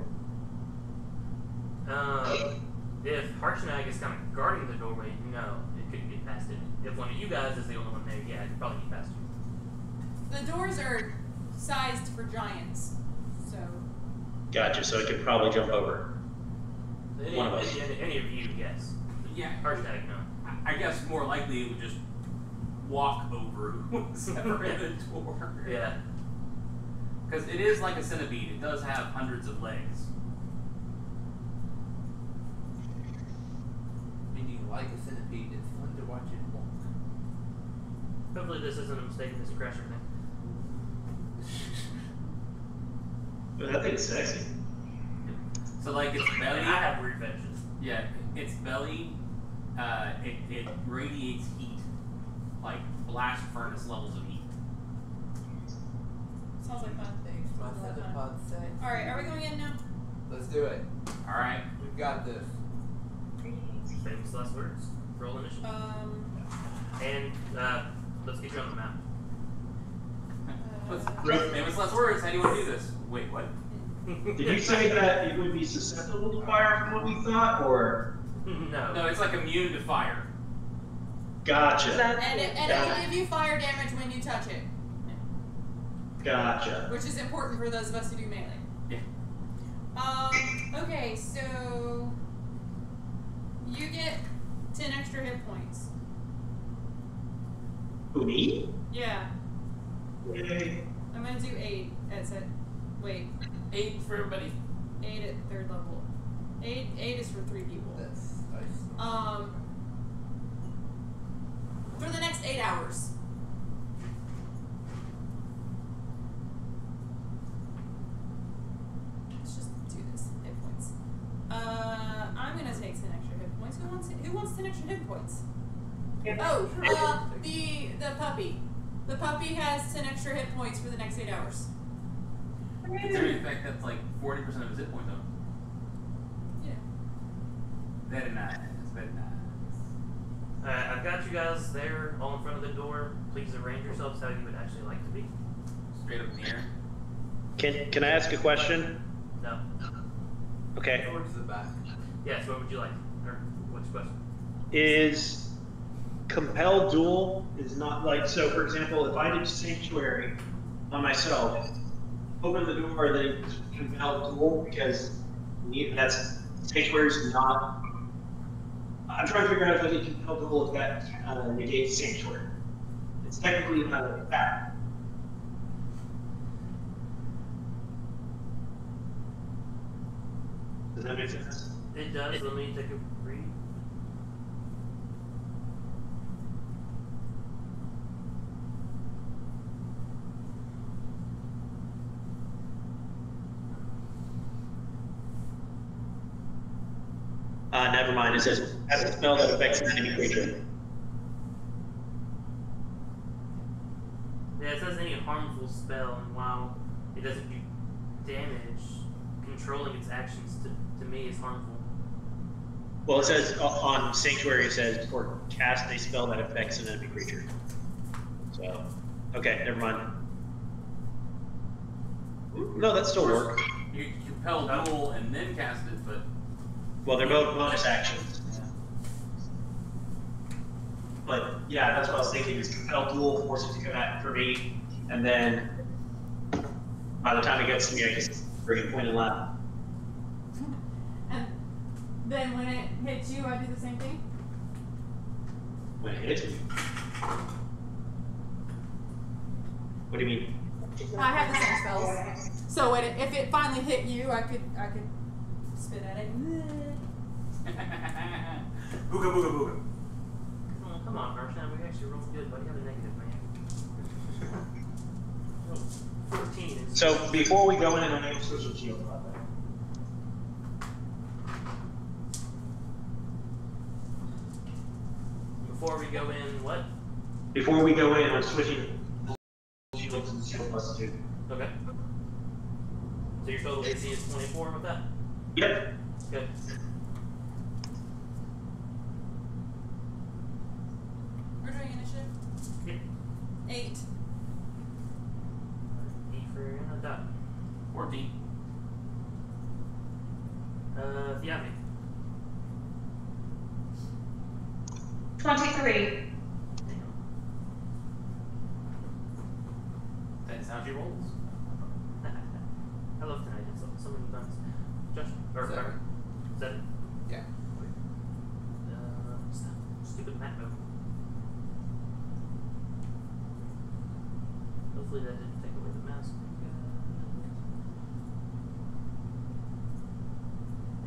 If Harshnag is kind of guarding the doorway, no, it couldn't get past it. If one of you guys is the only one there, yeah, it could probably get past you. The doors are sized for giants, so Gotcha, so it could probably jump over. One of us. Any of you, yes. Yeah, Harshnag, no. I guess more likely it would just walk over who's ever in the door. Yeah. Because it is like a centipede. It does have hundreds of legs. When you like a centipede, it's fun to watch it walk. Hopefully this isn't a mistake and this is a crasher thing. But that thing's sexy. So like its I belly. have weird fetishes. Yeah, its belly. It radiates heat, like blast furnace levels of heat. sounds like fun. Thanks, my Sounds like fun. centipod say. Alright, are we going in now? Let's do it. All right. We've got this. Famous last words. Roll initiative. And let's get you on the map. Famous last words. How do you want to do this? Wait, what? Did you say that it would be susceptible to fire from what we thought, or? No. No, it's like immune to fire. Gotcha. And it will give you fire damage when you touch it, Gotcha. which is important for those of us who do melee. Yeah. Okay, so you get 10 extra hit points. Who, me? Yeah, Yay. I'm gonna do 8 at set. Wait, 8 for everybody. 8 at 3rd level. 8 is for 3 people. That's nice. For the next 8 hours. Let's just do this. Hit points. I'm gonna take 10 extra hit points. Who wants 10 extra hit points? Oh, the puppy. The puppy has 10 extra hit points for the next 8 hours. In fact, that's like 40% of his hit point, though. Yeah. Very nice. Very nice. Alright, I've got you guys there, all in front of the door. Please arrange yourselves how you would actually like to be. Straight up in the air. Can I ask a question? No. Okay. Towards the back. Yes, what would you like? Or what's your question? Is compel duel is not like, so for example, if I did sanctuary on myself, open the door, then compel duel, because that's sanctuary is not. I'm trying to figure out if I can compel duel if that negates sanctuary. It's technically not an attack. Does that make sense? It does. Let me take a read. Never mind. It says has a spell that affects an enemy creature. Yeah, it says any harmful spell, and while it doesn't do damage, controlling its actions to me is harmful. Well, it says on Sanctuary, it says, or cast a spell that affects an enemy creature. So, okay, never mind. No, that still works. You can compel duel and then cast it, but Well, they're both bonus actions. But yeah, that's what I was thinking, is compel duel, force it to come at for me, and then by the time it gets to me, I just bring it point and left. And then when it hits you, I do the same thing? When it hits me. What do you mean? I have the same spells. So when if it finally hit you, I could spit at it. booga booga booga. Oh, come on, Marshawn, we actually rolled good, buddy. Have a negative, man. Oh, 14. So before we go in, I need to switch the shield about that. Before we go in, what? Before we go in, I'm switching shield to the shield plus 2. Okay. So your total AC is 24 with that? Yep. Good. We're doing initiative? Yep. 8. 8 for a dot. 14. Fiamme. 23. That's how she rolls. I love tonight. It's so many times. Josh, or Seven. Trevor. 7. Yeah. Stupid map mode. Hopefully that didn't take away the mask.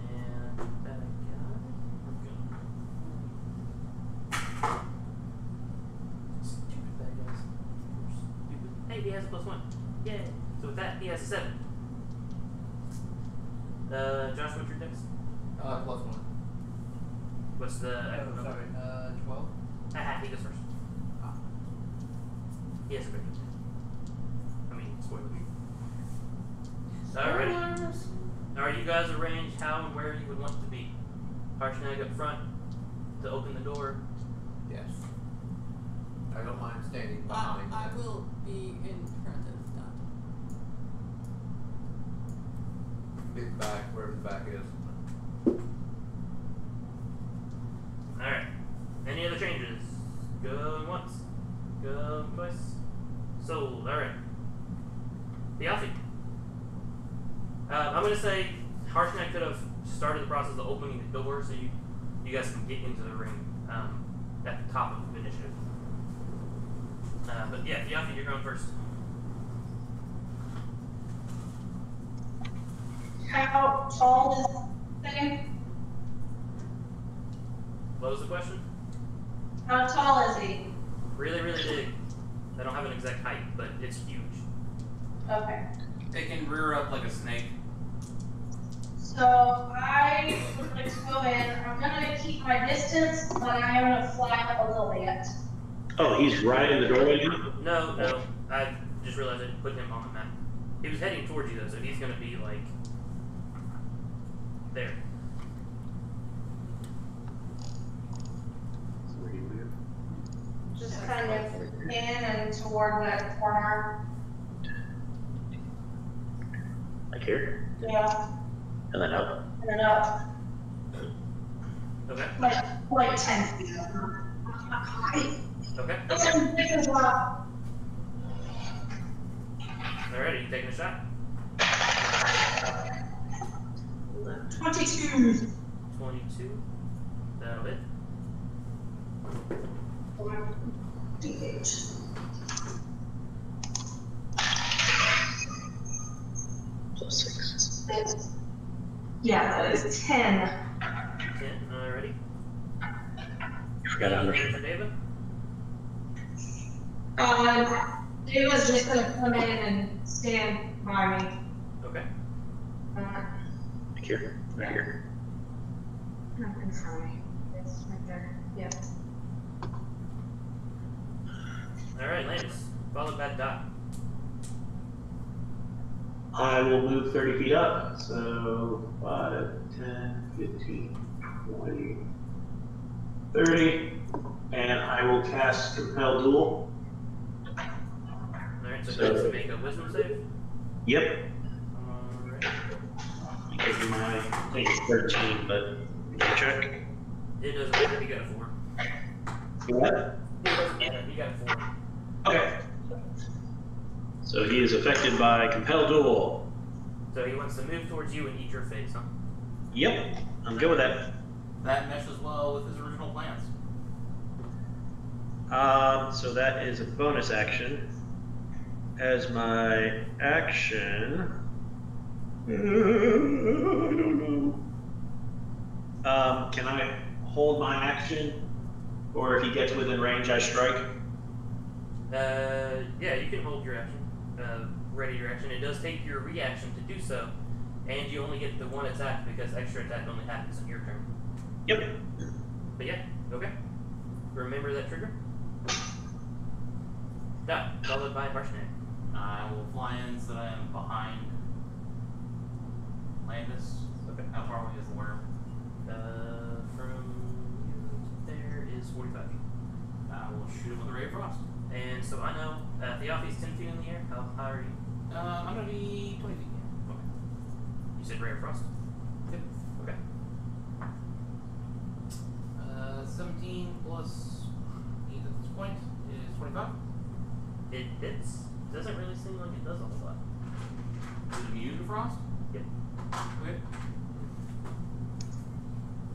And that guy. Stupid bad guys. Stupid. Hey, he has a +1. Yay. So with that, he has a 7. Josh, what's your dex? +1. What's the actual number? Sorry, 12. He goes first. Ah. He has a good dex. I mean, spoilers. Alright. Are you guys arranged how and where you would want to be? Harshnag up front to open the door. Yes. I don't mind standing behind. I will be in front of Dante. Big back, wherever the back is. Alright. Any other changes? Biafi. I'm going to say Harshnag could have started the process of opening the door so you guys can get into the ring at the top of the initiative. But yeah, Biafi, you're going first. How tall is this thing? What was the question? How tall is he? Really, really big. I don't have an exact height, but it's huge. Okay. It can rear up like a snake. So I would like to go in. I'm gonna keep my distance, but I am gonna fly up a little bit. Oh, he's right in the doorway now? No. I just realized I didn't put him on the map. He was heading towards you though, so he's going to be like there. Just kind of in and toward that corner. Like here? Yeah. And then up. And then up. Okay. Like 10 feet up. Not high. Okay. And because, Alright, are you taking a shot? 22. 22. That'll hit. D8. +6. Yeah, that is 10. 10. Alrighty. You forgot how much. For David? It was just gonna come in and stand by me. Okay. Like here? Right here. Not in front of me. It's right there. Yep. Alright, Landis. Followed by Dot. I will move 30 feet up, so 5, 10, 15, 20, 30, and I will cast Compel Duel. Alright, so go ahead and make a wisdom save. Yep. Alright. Because I think it's 13, but you can check. It doesn't matter, you got a 4. What? It doesn't matter, you got a 4. Okay. So he is affected by Compel Duel. So he wants to move towards you and eat your face, huh? Yep, I'm good with that. That meshes well with his original plans. So that is a bonus action. As my action, I don't know. Can I hold my action, or if he gets within range, I strike? Yeah, you can hold your action. Ready your action. It does take your reaction to do so, and you only get the one attack because extra attack only happens on your turn. Yep. But yeah, okay. Remember that trigger. Dot, followed by Harshnag. I will fly in so that I am behind Landis. Okay. How far away is the worm? From you to there is 45 feet. I will shoot him with a ray of frost. And so I know Theophil's 10 feet in the air. How high are you? I'm gonna be 20 feet. Okay. You said Ray of Frost? Yep. Okay. 17 plus 8 at this point is 25. It hits. Doesn't really seem like it does a whole lot. Is it immune to frost? Yep. Okay.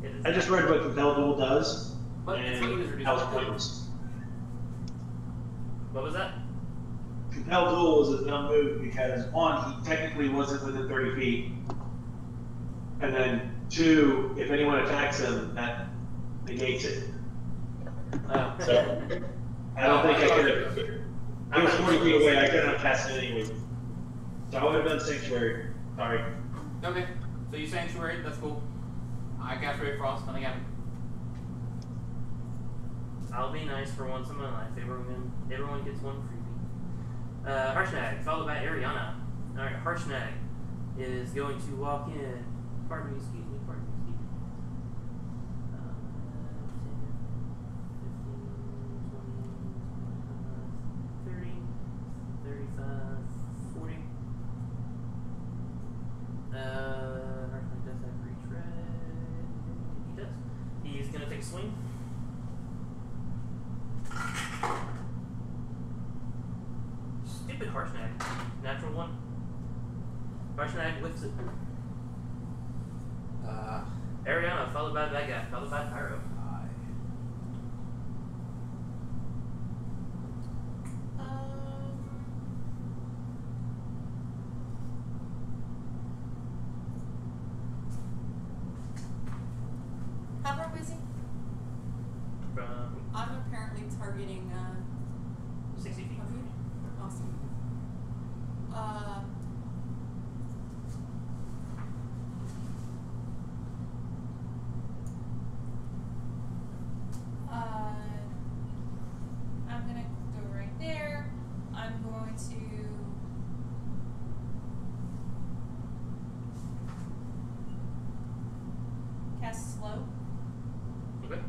It is. I just read what Compel Duel does, But it's not even and reduced that was by pointless. What was that? Compel Duel was a dumb move because, one, he technically wasn't within 30 feet, and then 2, if anyone attacks him, that negates it. Oh. So, I don't think I could have. He was 40 feet away, I couldn't have cast it anyway. So I would have done Sanctuary. Sorry. Okay. So you sanctuary, that's cool. I cast ray of frost, nothing happened. I'll be nice for once in my life. Everyone gets one freebie. Harshnag, followed by Ariana. Alright, Harshnag is going to walk in. Pardon me, excuse me. 10, 15, 20, 25, 30, 35, 40. Harshnag does have reach red. He does. He's going to take a swing. Stupid Harshnag. Natural 1. Martian Ag whips it. Uh, Ariana, followed by that guy, followed by Pyro. How far away is he? From I'm apparently targeting 60 feet. Puppy. Awesome. I'm gonna go right there. I'm going to cast slow. Okay.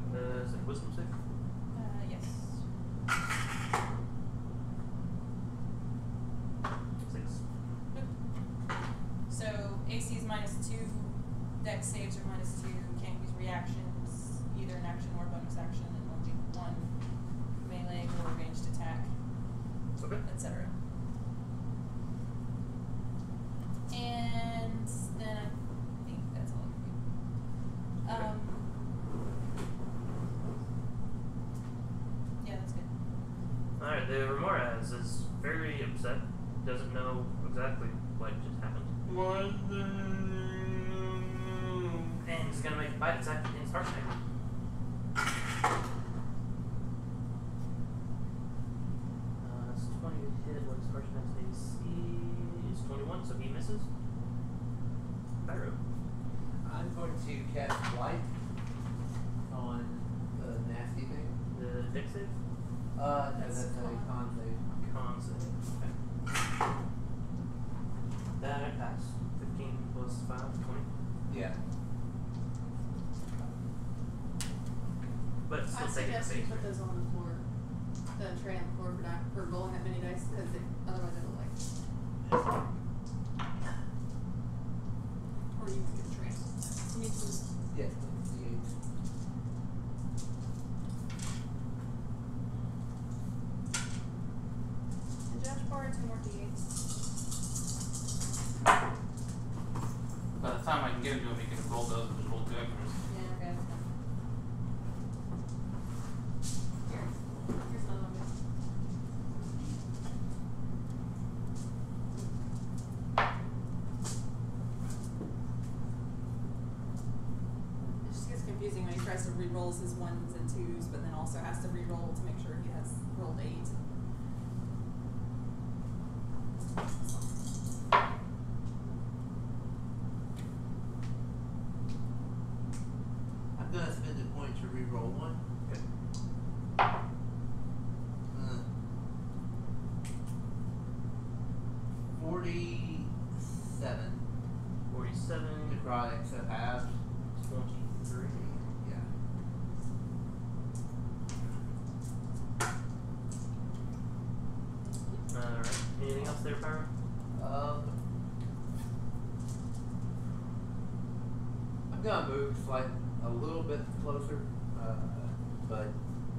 Is it a wisdom save? Yes. 6. So AC is -2, Dex saves are -2, can't use reactions, either an action or bonus action, and only one melee or ranged attack, Okay. etc. And then I think that's all I can do. Yeah, that's good. Alright, the Ramirez is very upset. Doesn't know exactly what just happened. And he's gonna make a bite attack against Harshnag. It's 20 to hit. What's Harshnag's AC? Is 21, so he misses. Pyro. I'm going to cast Light on the nasty thing. The dex save? No, that's a con save. Con save. Okay. That I pass. 15 plus 5, 20. Yeah. But I still taking the suggest you face. put those on the floor, the tray on the floor for rolling that many dice, because otherwise it'll like. Or you can get trained. You need some. Yeah. D8. Did Josh borrow 2 more D8s? By the time I can get into him, he can roll those and just roll 2 extras. Yeah, okay, that's fine. Here. Here's another one. It just gets confusing when he tries to re-rolls his 1s and 2s, but then also has to re-roll to make sure he has rolled 8. I'm gonna spend a point to re-roll one. Okay. 47. 47. Necrotics have halved. 23. Yeah. Alright. Anything else there, Pyro? I'm gonna move a little bit closer, but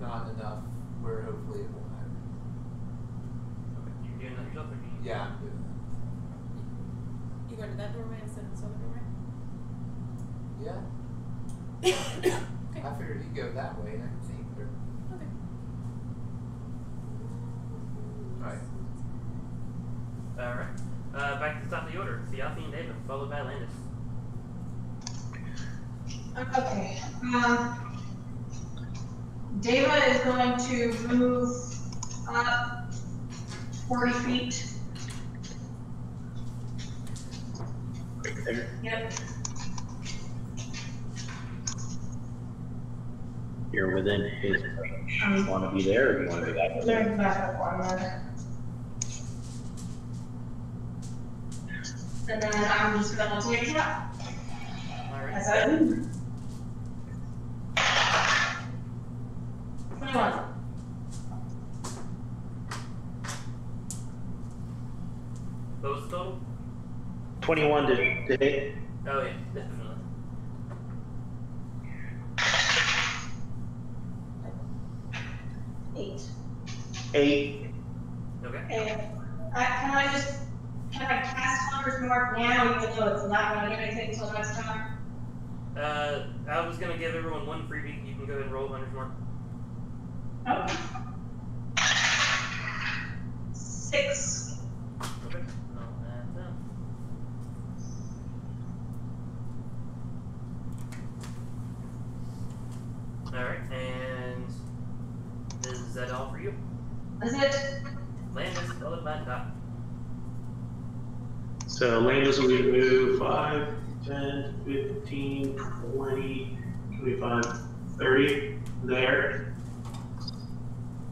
not enough where hopefully it won't matter. Okay. You're doing that yourself, or do you? Yeah, I'm doing You go to that doorway instead of this other doorway? that. Yeah. Okay. I figured he'd go that way and I can see him there. Okay. Alright. Alright. Back to the top of the order. Theophany and David, followed by Landis. Okay. Deva is going to move up 40 feet. There. Yep. You're within his range. You want to be there, or you want to be back Let there? me back up one minute. And then I'm just gonna take it up. Alright. As I do. 21. What was the total? 21 to hit. Oh, yeah, definitely. Eight. 8. Okay. And can I cast one Hunter's Mark now, even though it's not going to get anything until next time? I was gonna give everyone one freebie. You can go ahead and roll Hunter's Mark. Okay. 6. Okay. I'll add that. Alright, and is that all for you? Is it? Landis, followed by Doc. So Landis will move 5, 10, 15, 20, 25, 30 there.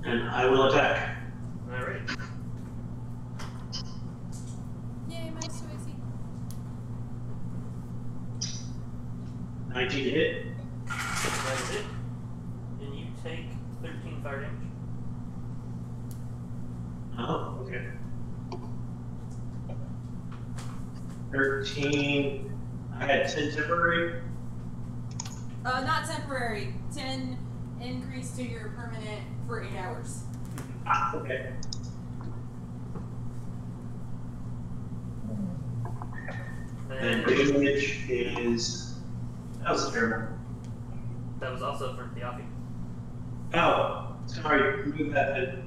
And I will attack. Alright. Yay, minus 2 AC. 19 to hit. That's it. And you take 13 fire damage. Oh, okay. 13. I had 10 temporary. Not temporary. 10 increase to your permanent for 8 hours. Ah, okay. And damage is. That was terrible. That was also for Theophany. Oh, sorry. Move that. Let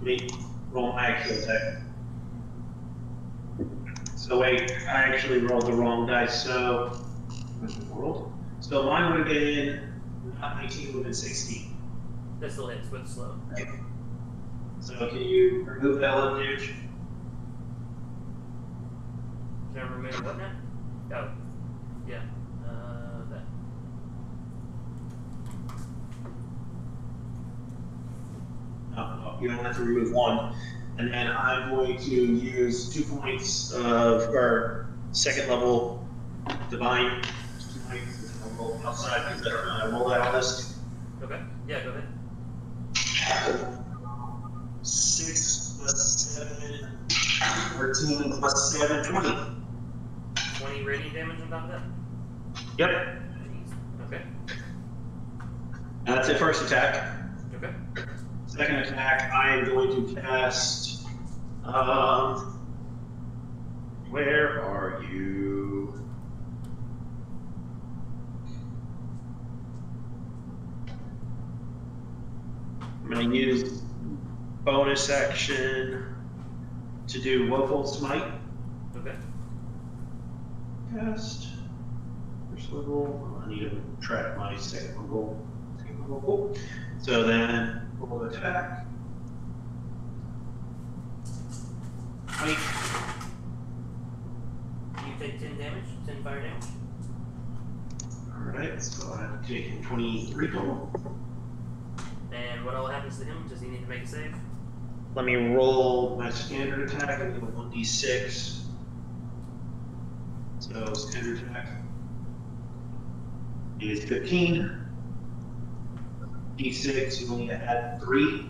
me roll my actual attack. So wait, I actually rolled the wrong dice. So, so mine would have been not 19, would have been 16. That still hits with slow. Okay. So can you remove that 11 damage? Can I remove what now? Oh, yeah. That. No, you don't have to remove 1. And then I'm going to use 2 points of our second level divine. 2 points outside because I roll that on this. Okay. Yeah, go ahead. 6 plus 7, 13 plus 7, 20. 20 radiant damage on top of that? Yep. Jeez. Okay. That's it, first attack. Okay. Second attack, I am going to cast. Where are you? I'm going to use bonus action to do Woeful Smite. Okay. Cast. First level. I need to track my second level. Cool. So then, roll attack. 20. You take 10 damage, 10 fire damage. Alright, so I'm taking 23 total. And what all happens to him? Does he need to make a save? Let me roll my standard attack and do a 1d6. So standard attack is 15. D6, you only add 3.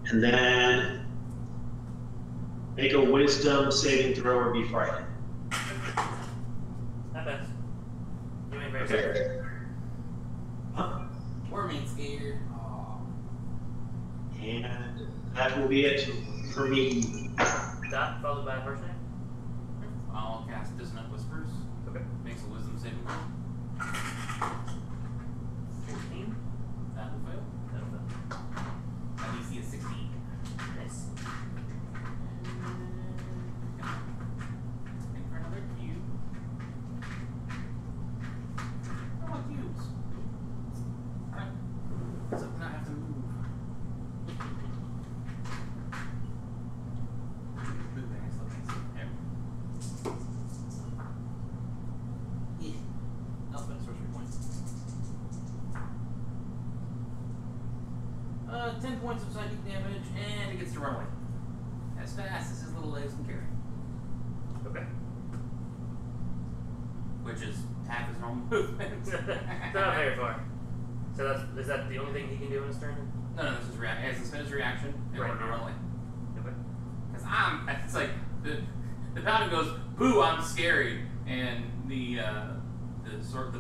And then make a wisdom saving throw or be frightened. Not bad. You ain't very Okay. scared. Huh? Or mean scared. Aw. And that will be it for me. Dot, followed by first name. I'll cast Dissonant Whispers. Okay. Makes a wisdom saving throw. 14. That will fail. That'll fail. My DC is 16. Nice. Think for another cube. I want cubes. Alright. So now I have to move. Move there, so there. Yeah. Oh, that's sorcery point. 10 points of psychic damage, and it gets to run away. As fast as his little legs can carry. Okay. Which is half his normal movement. Not very far. So is that the only thing he can do in his turn? No, this is reaction. He has to spend his reaction in Right. order to run away. Okay. Because it's like, the paladin goes, boo, I'm scary. And the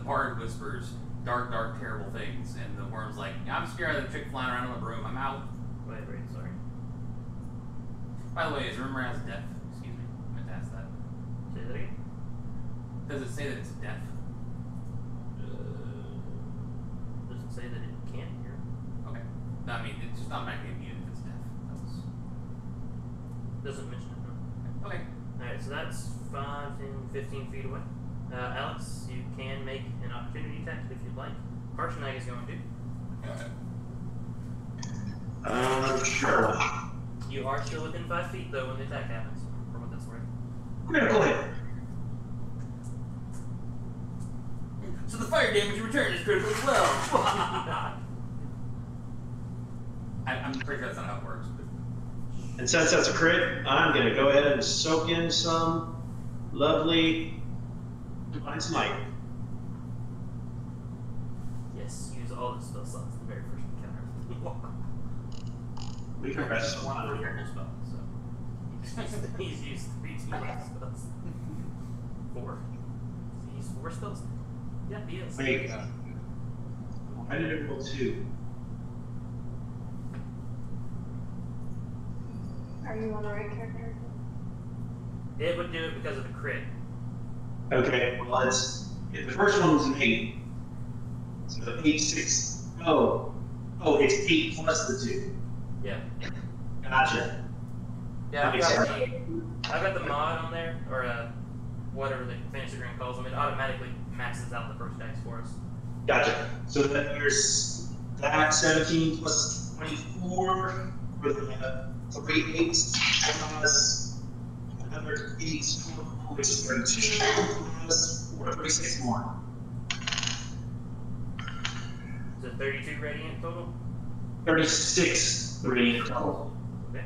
bard whispers dark, dark, terrible things. And the worm's like, yeah, I'm scared of the chick flying around on the broom. I'm out. Wait, sorry. By the way, is rumor has deaf? Excuse me. I meant to ask that. Say that again. Does it say that it's deaf? Does it say that it can't hear? Okay. No, I mean, it's just automatically muted if it's deaf. That was... Doesn't mention it. No. Okay. Alright, so that's 5, 10, 15 feet away. Alex, you can make an opportunity attack if you'd like. Harshnag is going to. Sure. You are still within 5 feet, though, when the attack happens, for what that's worth. Critical hit. So the fire damage in return is critical as well. I'm pretty sure that's not how it works. But... And since that's a crit, I'm going to go ahead and soak in some lovely Divine Smite. Yes, use all the spell slots in the very first encounter. We can rest one one of on the here. spell, so. He's used 3 2 spells. 4. He's used 4 spells? Yeah, he is. Wait, why did it roll 2? Are you on the right character? It would do it because of the crit. Okay, well, the first one was an 8. So 8, 6. Oh, it's 8 plus the 2. Yeah. Gotcha. Yeah, That makes sense. I've got the mod on there, or whatever the fantasy ground calls them. It automatically maxes out the first dice for us. Gotcha. So then there's that 17 plus 24 for the 3 8s plus another 8 total, which is 32 plus 4, 36 more. Is it 32 radiant total? 36 radiant total. Okay.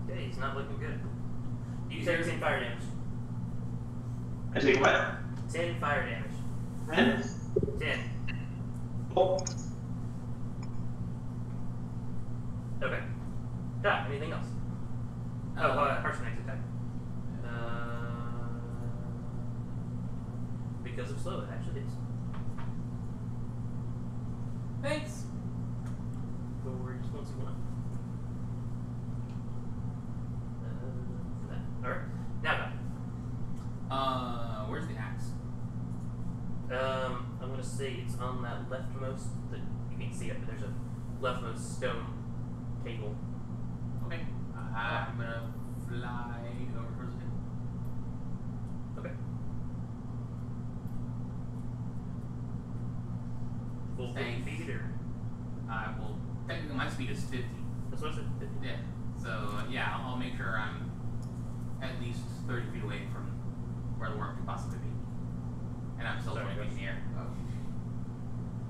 Okay, he's not looking good. You take 10 fire damage. I take what? 10 fire damage. 10? 10. Oh, Okay. Yeah, anything else? Harshnag's attack. Because of slow, it actually hits. Thanks. For just once you want. For that. Alright. Now go. Where's the axe? I'm gonna say it's on that leftmost, you can't see it, but there's a leftmost stone table. Okay. I'm gonna fly over towards him. Okay. Full 50 Thanks. feet or? Well, technically my speed is 50. That's what I said, 50. Yeah. So, yeah, I'll make sure I'm at least 30 feet away from where the worm could possibly be. And I'm still 20 feet in the air.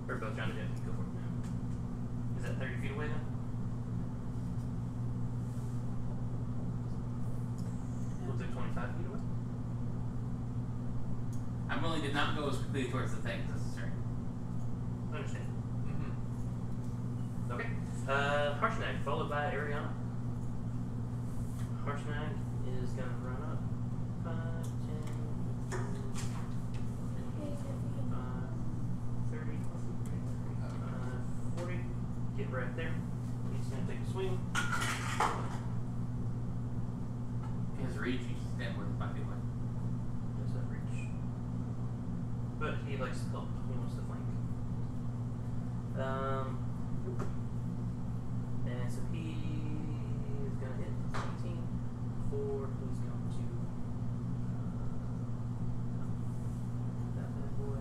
We're both trying to do it. Go for it. Is that 30 feet away then? Was it 25 feet away? I'm willing to not go as quickly towards the thing as necessary. I understand. Okay. Harshnag, followed by Ariana. Harshnag is gonna run up. 5, 10, 30, 40. Get right there. He's gonna take a swing. He has reach, he's stand where the 5 feet away. Does that reach? But he likes to help. He wants to flank. And so he is gonna hit 17. 4. He's going to that bad boy.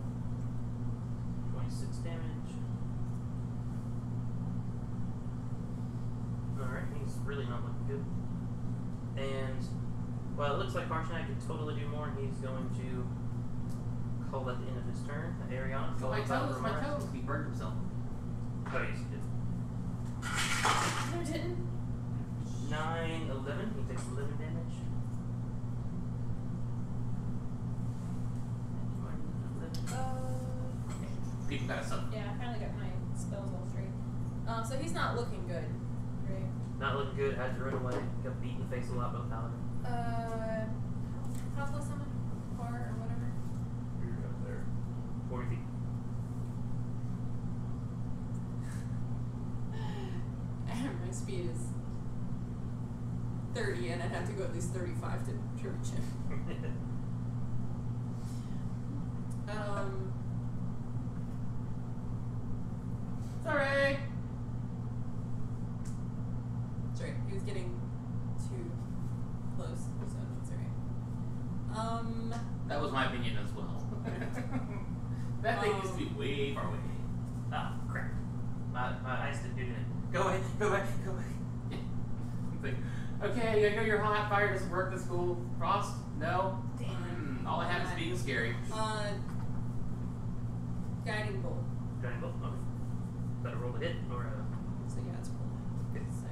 26 damage. Alright, he's really not looking good. And well, it looks like Harshnag could totally do more, and he's going to call that the end of his turn. Ariana, Oh, my followed by toes, my Ramara. toes. He burned himself. Oh, yes, he did. No, didn't. 9, 11. He takes 11 damage. People got a sub. Yeah, I finally got my spells all straight. So he's not looking good, right? Not looking good. Had to run away. Got beat in the face a lot by the paladin. How close am I? 4 or whatever? You're up there. 40 feet. My speed is 30, and I'd have to go at least 35 to reach him. Sorry. Sorry, he was getting too close, so that's alright. That was my opinion as well. That thing used to be way far away. Ah, crap. My eyes didn't do it. Go away, go away, go away. It's like, okay, I know your hot fire doesn't work this school. Frost? No? Damn. All I have is being scary. Guiding bolt. Guiding bolt? Okay. Better roll the hit, or So yeah, it's rolled. Okay. So.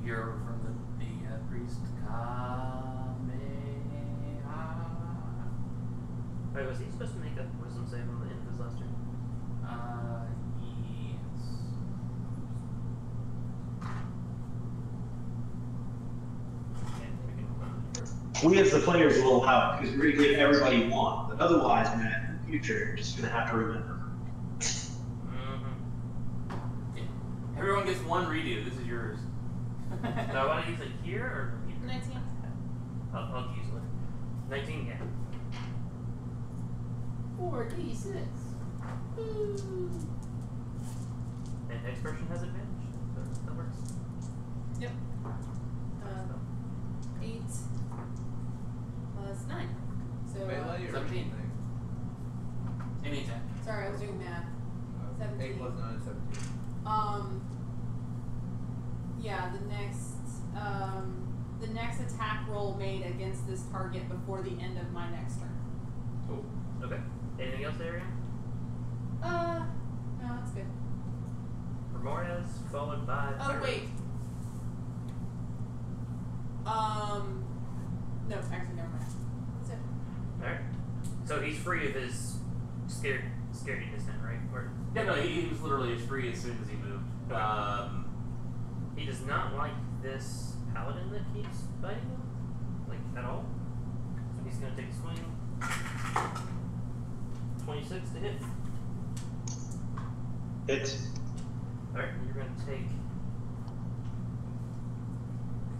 You're from the priest Kamehameha. Wait, was he supposed to make a wisdom save on the end of his last turn? Yes. We as the players will allow it because we're going to give everybody one. But otherwise, Matt, in the future, you're just going to have to remember. Mm-hmm. Everyone gets one redo. This is yours. Do I want to use it here or here? 19. I'll use it. 19, yeah. 4d6. And next person has advantage. So that works. Yep. 8 plus 9. So Melee or 17. anything? Any attack. sorry, I was doing math. 17. 8 plus 9 is 17. Yeah, the next attack roll made against this target before the end of my next turn. Cool. Okay. Anything else there, Ariane? No, that's good. Ramores, followed by. Oh Pyro. wait. No, actually, never mind. That's it. Alright. So he's free of his scarediness then, right? Or, Yeah, no, he was literally as free as soon as he moved. Okay. He does not like this paladin that keeps biting him, like at all. So he's gonna take a swing. 26 to hit. It's Alright, you're gonna take.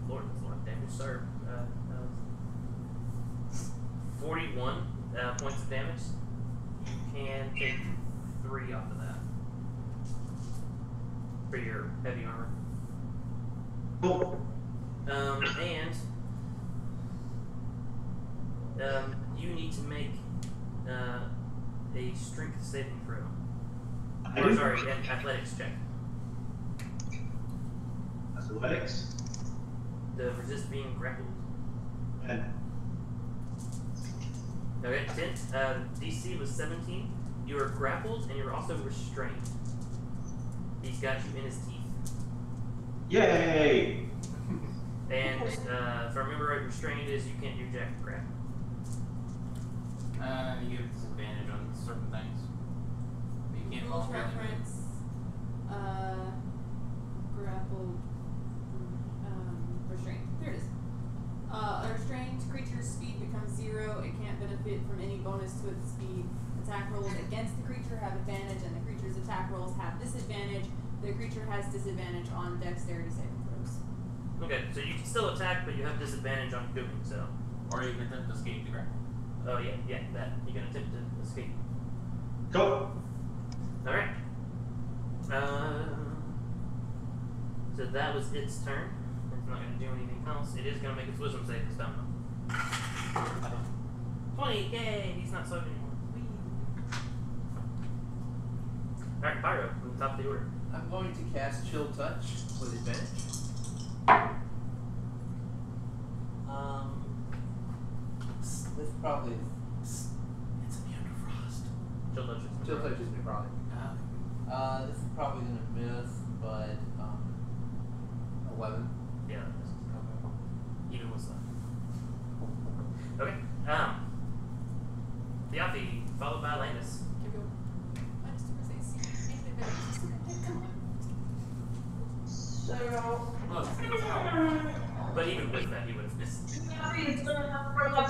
Lord, that's a lot of damage. Sorry. 41 points of damage. You can take 3 off of that for your heavy armor. cool. You need to make a strength saving throw. I Or do. sorry, an athletics check. Athletics. To resist being grappled. And Okay, 10. DC was 17. You were grappled and you were also restrained. He's got you in his teeth. yay! And if I remember right, restrained is you can't do jack crap. You get disadvantage on certain things. You can't Rules voluntarily move. reference. Grappled. Restrained. There it is. A restrained creature's speed becomes 0. It can't benefit from any bonus to its speed. Attack rolls against the creature have advantage, and the creature's attack rolls have disadvantage. The creature has disadvantage on dexterity saving throws. Okay, so you can still attack, but you have disadvantage on doing so. Or you can attempt to escape the grapple. Oh yeah, that. You can attempt to escape. Go. Alright. So that was its turn. It's not going to do anything else. It is going to make its wisdom save this time though. 20! Yay! He's not soaked anymore. Whee. Alright, Pyro, on the top of the order. I'm going to cast Chill Touch with advantage. This probably It's immune to frost. Chill touch is Chill Touch is necrotic. This is probably gonna miss, but 11. Yeah, that misses. Even with that. Okay. Biafi, followed by Landis. Keep going. Minus 2 AC. Ain't it better? Come on. So, Look, it's out. But even with that, he would have missed. It's gonna bring up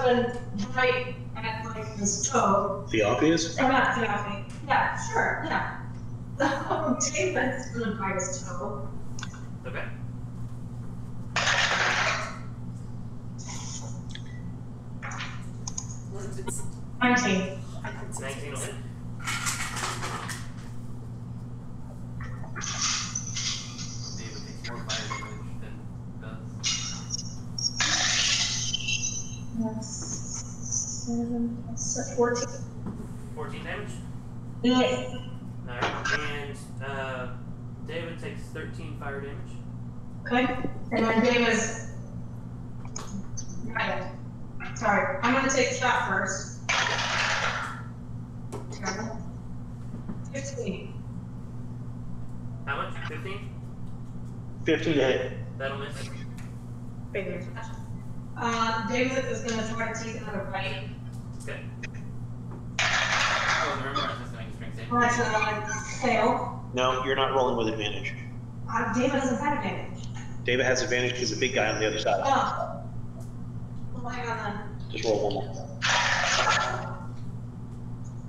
right at like his toe. The obvious? Or not Theophany. Yeah, sure, yeah. The whole David's gonna bite his toe. Okay. What is it? 19. 19 will hit. David takes more fire damage than does. That's 7 plus 14. 14 damage. Yeah. Alright, and David takes 13 fire damage. Okay. And then David's. Right. Sorry, I'm gonna take a shot first. 15. How much? 15? 15 to hit. That'll miss. David is gonna try to take another bite. Okay. Oh, remember, I was just making strength saving. That's a fail. No, you're not rolling with advantage. David doesn't have advantage. David has advantage because the big guy on the other side. Oh. Well, hang on then. Just roll one more.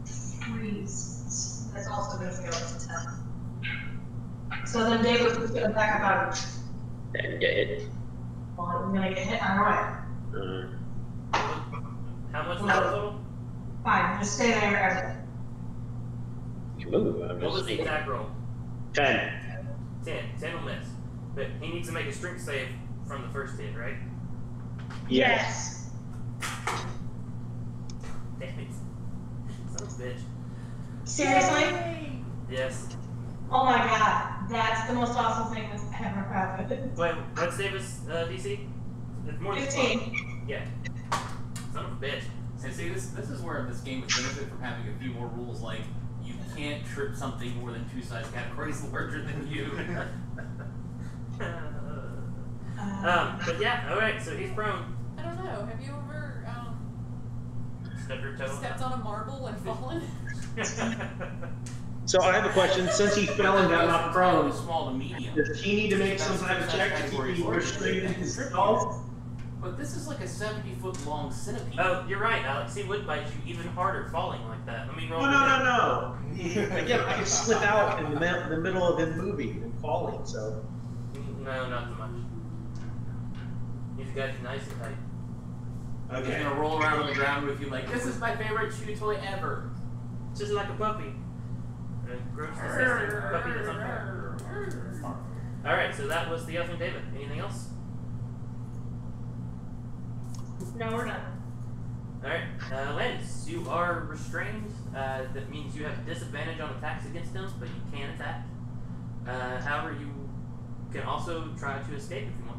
3. That's also gonna fail. It's a 10. So then David was gonna back up out. And get hit. Well, I'm gonna get hit. Alright. How much was that total? Fine, just stay there. You can move. I'm What was just... the attack roll? 10. 10. 10 will miss. But he needs to make a strength save from the first hit, right? Yes. Damn it. Son of a bitch. Seriously? Yes. Oh my god, that's the most awesome thing that's ever happened. Wait, what's Davis DC? It's more than 15. Yeah. Son of a bitch. And see, this is where this game would benefit from having a few more rules, like you can't trip something more than 2 size categories larger than you. But yeah, alright, so he's prone. I don't know. Have you ever Step your toe. stepped on a marble and fallen? So I have a question. Since he fell and got knocked prone, Small to medium. does he need to make some type of check to keep you restrained in his stall? But this is like a 70-foot long centipede. Oh, you're right, Alex. He would bite you even harder falling like that. Let me roll. No. Again, I can slip out in the middle of him moving and falling, so. No, not so much. He's got you nice and tight. He's Okay. gonna roll around on the ground with you like, this is my favorite chew toy ever. Just like a puppy. A gross, disgusting puppy that's on fire. Alright, so that was the Elfin David. Anything else? No, we're done. Alright, Landis, you are restrained. That means you have disadvantage on attacks against him, but you can attack. However, you can also try to escape if you want.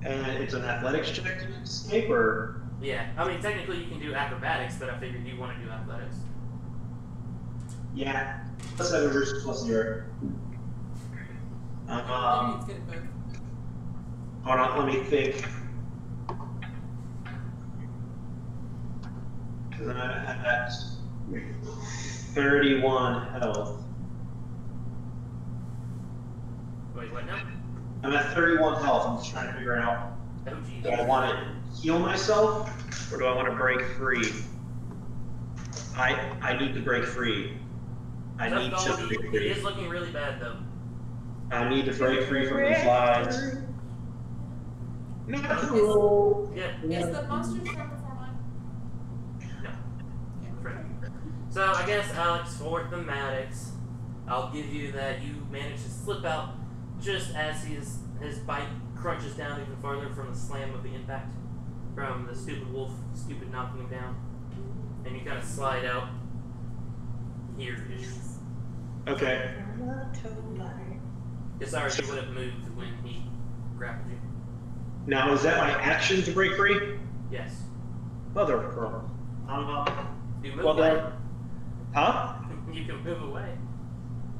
And it's an athletics check to escape, or? Yeah, I mean, technically you can do acrobatics, but I figured you want to do athletics. Yeah. Plus 7 versus plus 0. Maybe it's good at both. Hold on, let me think. Because I'm at 31 health. Wait, what now? I'm at 31 health. I'm just trying to figure out, Oh, geez. do I want to heal myself or do I want to break free? I need to break free. I need to break It free. is looking really bad, though. I need to break free from the flies. No. Yeah. Is the monster turn before mine? No. Right. So I guess, Alex, for thematics, I'll give you that you managed to slip out just as his bite crunches down even farther from the slam of the impact from the stupid wolf, stupid knocking him down, and you kind of slide out here-ish. Okay. Sorry, you would have moved when he grappled you. Now, is that my action to break free? Yes. Mother of pearl. You move Well away. done. Huh? You can move away.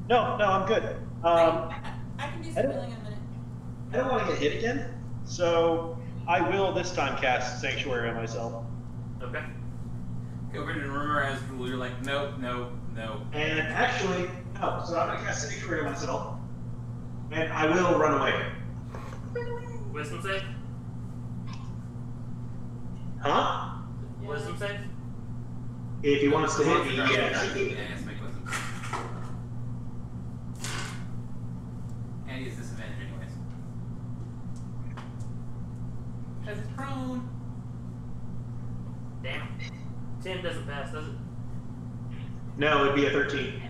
No, I'm good. I can do I some don't- healing in a minute. I don't want to get hit again, so I will this time cast Sanctuary on myself. Okay. Over and remember as a rule, you're like, no. And actually, no, so I'm going to cast Sanctuary on myself, and I will run away. Wisdom save? Huh? Yeah. Wisdom save? If he wants to hit me, Yeah, yes. he has to make wisdom. And he has disadvantage anyways. Because it's prone. Damn. 10 doesn't pass, does it? No, it'd be a 13.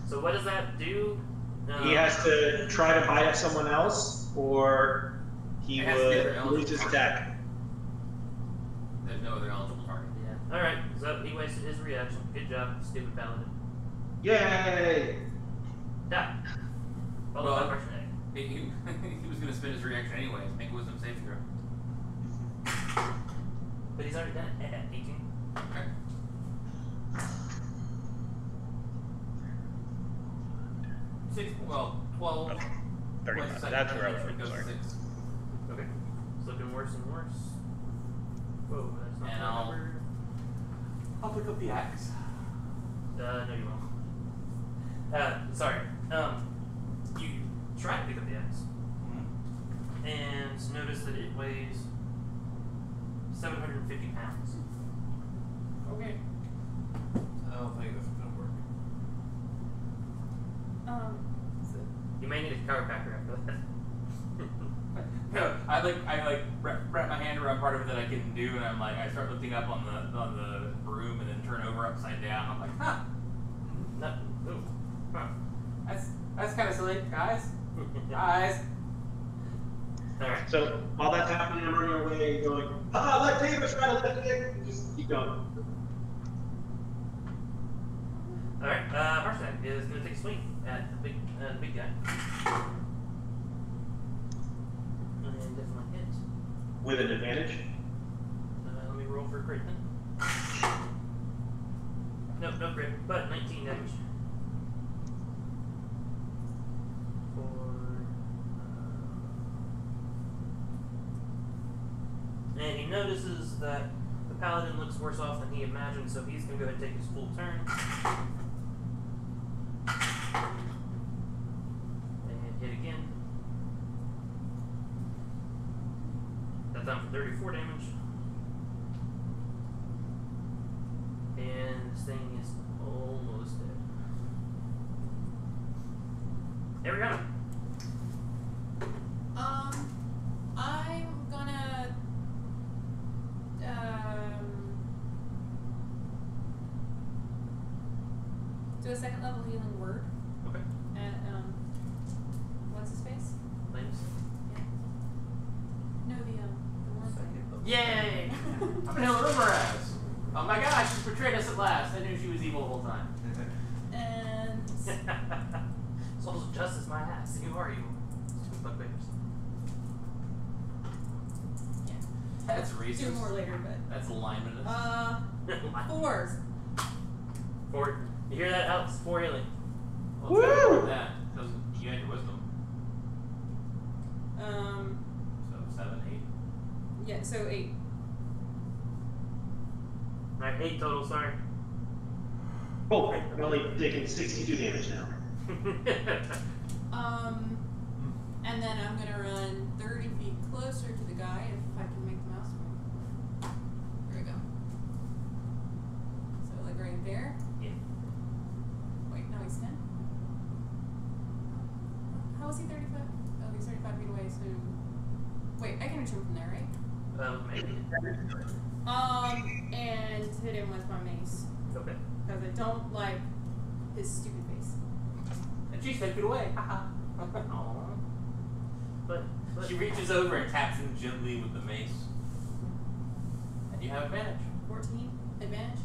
So what does that do? He has to try to bite at someone else, or he It has to be would eligible lose his target. attack. There's no other eligible target. Yeah. Alright, so he wasted his reaction. Good job, stupid paladin. Yay! Die. Follow Well, by Martinet. He was going to spend his reaction anyways. Make a wisdom saving throw. But he's already done it at 18. Okay. Six, well, 12. Okay. plus 35. second That's where I damage, was it goes to looking. 6. Okay. It's looking worse and worse. Whoa, that's not And the number. I'll pick up the axe. No, you won't. Sorry. You try to pick up the axe and notice that it weighs 750 pounds. Okay. I don't think that's gonna work. So, You may need a chiropractor after that. No, I wrap my hand around part of it that I can do, and I start lifting up on the broom, and then turn over upside down. I'm like, huh, No. Ooh. Huh. that's kind of silly, guys. Guys. Alright. So while that's happening, I'm running away going, let David try to lift it. Just keep going. Alright, Harshnag is going to take a swing at the big guy. And definitely hit. With an advantage. Let me roll for a crit then. Nope, no crit, but 19 damage. And he notices that the paladin looks worse off than he imagined, so he's going to go ahead and take his full turn. And hit again. That time for 34 damage. And this thing is almost dead. There we go. I'm gonna do a second level healing word Okay. at what's his face? Flames. Yeah. No, the one thing. Yay! I'm gonna heal River ass. Oh my gosh, she's betrayed us at last. I knew she was evil the whole time. And Souls of justice, my ass. You are evil. Stupid bugbears. yeah, That's racist. do more later, but That's alignment. 4s. 4. You hear that, Alex? 4 healing. Well, it's better than that, because you had your wisdom. So 7, 8. Yeah, so 8. Alright, 8 total, sorry. Oh, I'm only taking 62 damage now. And then I'm gonna run 30 feet closer to the guy if I can make the mouse move. There we go. So like right there. Yeah. Wait, no, he's 10. How is he 35? Oh, he's 35 feet away. So wait, I can reach him from there, right? Maybe. And hit him with my mace Okay. because I don't like his stupid face. And she's 10 feet away. Haha. Aww. But She reaches over and taps him gently with the mace. And you have advantage. 14 advantage.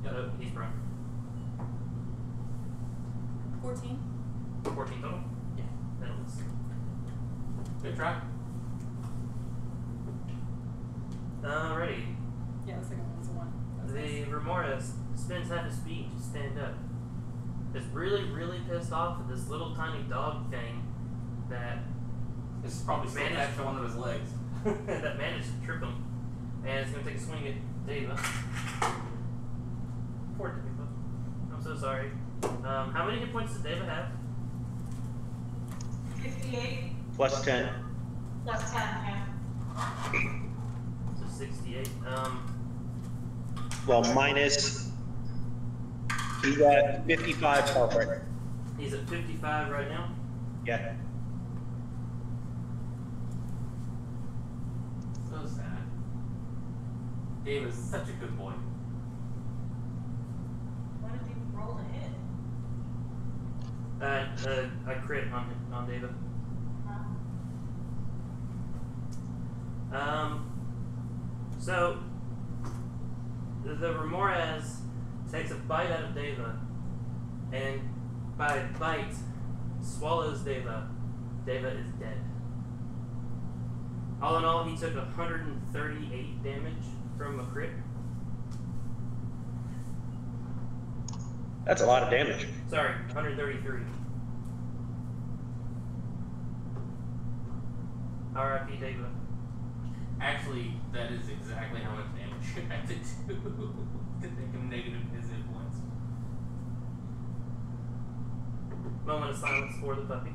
no, he's prone. 14. 14 total? Yeah. That was. Good try. Alrighty. Yeah, the second one was a 1. That was The nice. Remora spends half his speed to stand up. Is really, really pissed off at this little tiny dog thing that This is probably still Managed- attached to one of his legs. that managed to trip him. And it's gonna take a swing at Deva. Poor Deva. I'm so sorry. How many hit points does Deva have? 58 Plus 10. plus 10, yeah. So 68. Well, minus. He's at 55 health right now. He's at 55 right now. Yeah. So sad. Dave is such a good boy. What did you roll to hit? I crit on David. So the Remorez takes a bite out of Deva, and by bite swallows Deva. Deva is dead. All in all, he took 138 damage from a crit. That's a lot of damage. Sorry, 133. R.I.P. Deva. Actually, that is exactly how much damage you have to do to make him negative his hit points. Moment of silence for the puppy.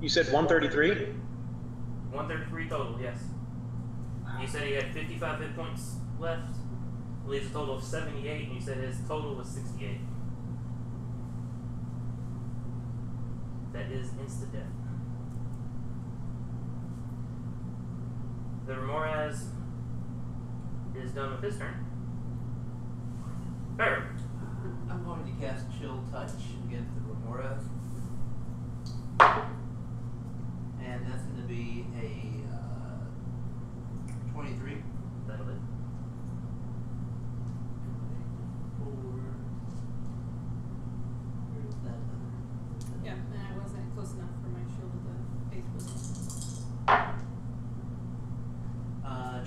You said 133? 133 total, yes. You said he had 55 hit points left. Leaves a total of 78, and you said his total was 68. That is insta-death. The Remorez is done with his turn. Barrett. I'm going to cast Chill Touch against the Remorez. And that's going to be a 23. That'll hit. Where's that other? Yeah, and I wasn't close enough for my shield of the faith wisdom.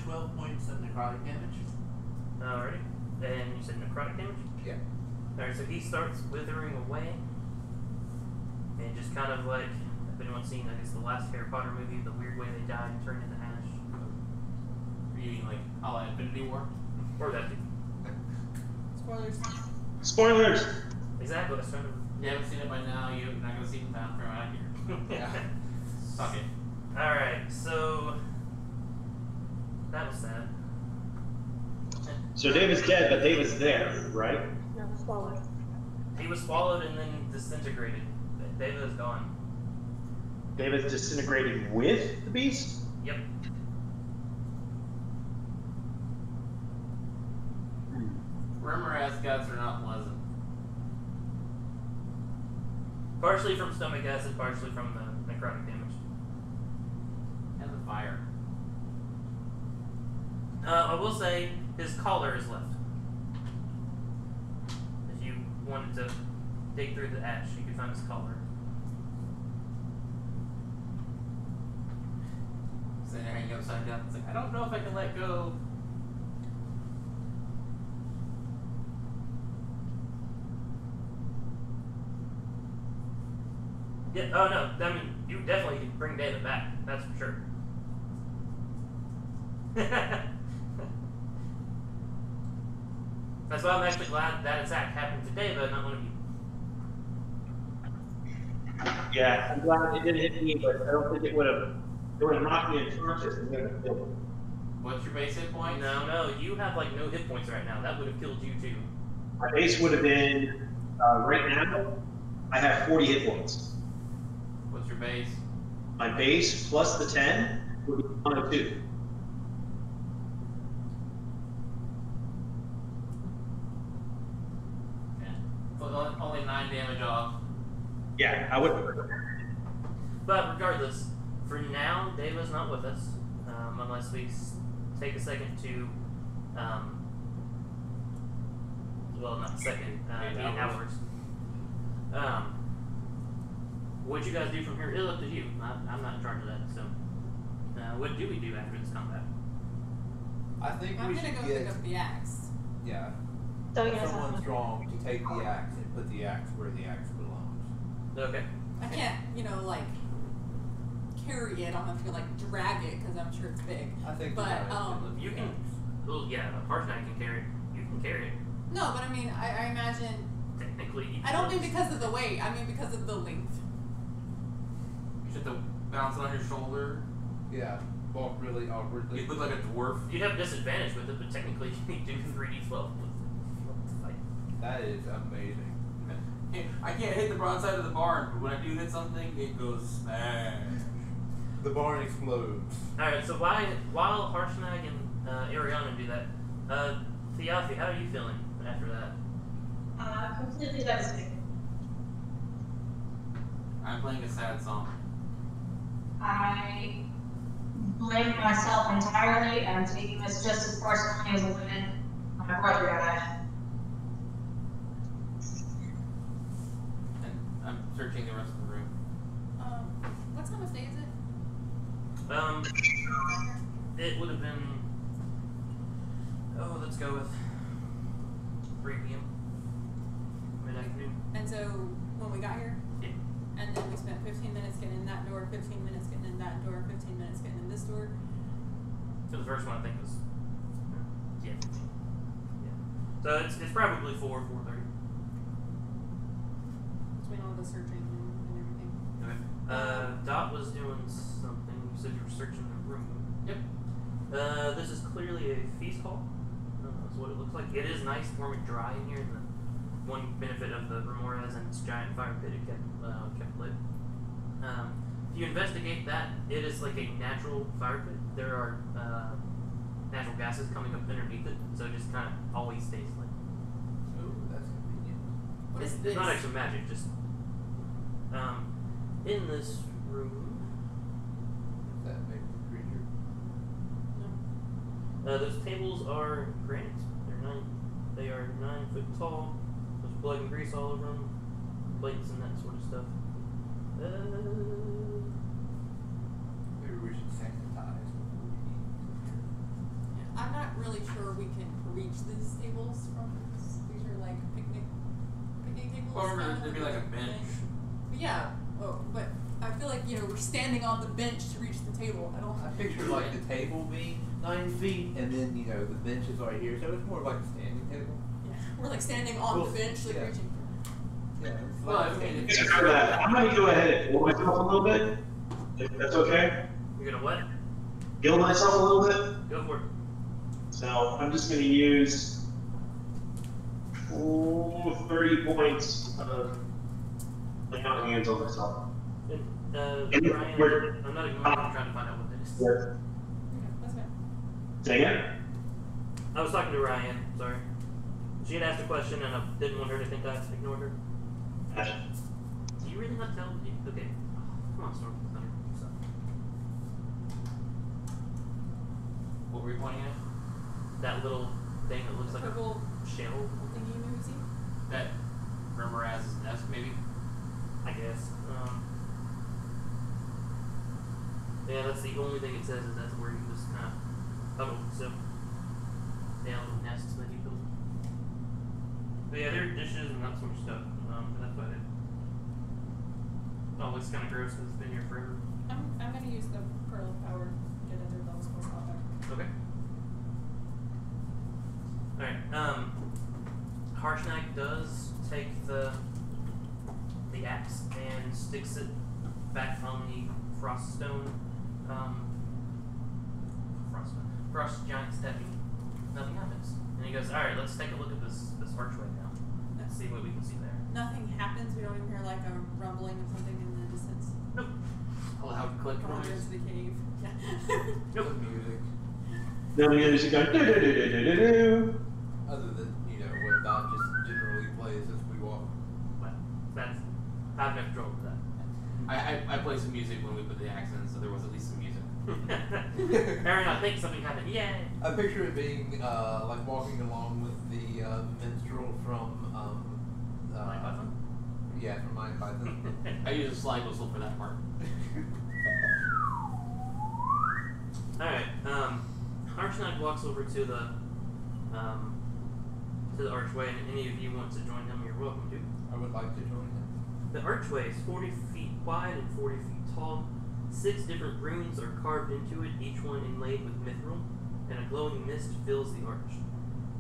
12 points of necrotic damage. Alrighty. And you said necrotic damage? Yeah. Alright, so he starts withering away. And just kind of like, if anyone's seen, I guess, the last Harry Potter movie, the weird way they die and turn into ash. Reading like a la Infinity War. Or that too. Spoilers. Spoilers! Exactly, that's trying to. If you haven't seen it by now, you're not gonna see it from around here. Yeah. Suck it. Alright, so. That was sad. So David's dead, but David's there, right? No, swallow. He was swallowed and then disintegrated. David is gone. David's disintegrating with the beast? Yep. Remorez guts are not pleasant. Partially from stomach acid, partially from the necrotic damage. And the fire. I will say his collar is left. If you wanted to dig through the ash, you could find his collar. Sitting there hanging upside down. It's like, I don't know if I can let go. Yeah, oh no, I mean, you definitely can bring David back, that's for sure. That's why I'm actually glad that attack happened to David, not one of you. Yeah, I'm glad it didn't hit me, but I don't think it would have knocked me unconscious and then killed me. What's your base hit point? No, you have like no hit points right now. That would have killed you too. My base would have been, right now, I have 40 hit points. What's your base? My base plus the 10 would be 102. Okay. So only 9 damage off. Yeah, I would. But regardless, for now, Deva's not with us, unless we take a second to, well, not a second, 8 hours. What you guys do from here, it's up to you. I'm not in charge of that, so. What do we do after this combat? I think I'm we gonna should go get pick up the axe. yeah So yes, someone strong to take the axe and put the axe where the axe belongs. Okay. I can't, like, carry it. I don't have to, like, drag it because I'm sure it's big. I think But, the guy can lift You the can, axe. well, yeah, a harsh knight can carry it. You can carry it. No, but I mean, I imagine. Technically, you I don't can. mean because of the weight. I mean because of the length. You should have to bounce it on your shoulder. Yeah. walk really awkwardly. You look like a dwarf. You'd have disadvantage with it, but technically you do 3d12 with it if you want to fight. That is amazing. I can't hit the broadside of the barn, but when I do hit something, it goes smash. The barn explodes. Alright, so while Harshnag and Ariana do that, Theofi, how are you feeling after that? Completely devastated. I'm playing a sad song. I blame myself entirely, and I'm taking this just as personally as a woman. My brother died. And I'm searching the rest of the room. What time of day is it? It would have been. Oh, let's go with 3 p.m. mid-afternoon. And so when we got here, Yeah. and then we spent 15 minutes getting in that door, 15 minutes getting in that door, 15 minutes getting in this door. So the first one I think was 15. Yeah. So it's probably 4:30. Between all the searching and everything. Okay. Dot was doing something. You said you were searching the room. Yep. This is clearly a feast hall. That's what it looks like. It is nice, warm and dry in here. And the one benefit of the Remora is in its giant fire pit, it kept lit. If you investigate that, it is like a natural fire pit. There are natural gases coming up underneath it, so it just kind of always stays lit. Oh, that's convenient. What is It's this? not actually magic, just in this room. Does that make the creature? Those tables are granite. They are 9 foot tall. There's blood and grease all over them, plates and that sort of stuff. Maybe we should sanitize before we eat. I'm not really sure we can reach these tables from this. These are like picnic tables. Well, remember, kind of there'd be like a bench. But yeah. Oh, but I feel like we're standing on the bench to reach the table. I don't. I picture like the table being 9 feet, and then the bench is right here, so it's more like a standing table. Yeah, we're like standing on Well, the bench, like yeah. reaching. Yeah. It's Well, like I a mean, standing if table. For that, I'm gonna go ahead and heal myself a little bit, if that's okay. You're gonna what? Heal myself a little bit. Go for it. So I'm just gonna use 30 points of laying on hands on myself. And, And Ryan, we're- I'm not ignoring you, I'm trying to find out what that is. Yeah. Okay, that's fine. Say again? I was talking to Ryan, sorry. She had asked a question and I didn't want her to think I ignored her. Gotcha. Do you really not tell me? Okay. Come on, Storm Thunder. Stop. What were you pointing at? That little thing that looks The like purple a shell, thingy movie. That Remoraz's nest, maybe? I guess. Yeah, that's the only thing it says is that's where he was kind of huddled, so. Yeah, little nests that he built. But yeah, there are dishes and that sort of stuff. That's about it. Oh, it's kind of gross because it's been here forever. I'm gonna use the pearl of power to get other levels more spot back. Okay. Alright, Harshnag does take the axe and sticks it back on the frost giant statue. Nothing happens. And he goes, alright, let's take a look at this archway now. Let's see what we can see there. Nothing happens. We don't even hear like a rumbling of something in the distance. Nope. A loud click Wander noise. into the cave. Yeah. Nope. The music. No music going do-do-do-do-do-do. Other than, what Dot just generally plays as we walk. Well, that's, I have no control over that. I play some music when we put the axe in, so there was at least some music. Aaron, I think something happened. Yay! I picture it being like walking along with the minstrel from Monty Python? Yeah, from Monty Python. I use a slide whistle for that part. Alright, Harshnag walks over to the archway, and any of you want to join him, you're welcome to. I would like to join him. The archway is 40 feet wide and 40 feet tall. 6 different runes are carved into it, each one inlaid with mithril, and a glowing mist fills the arch.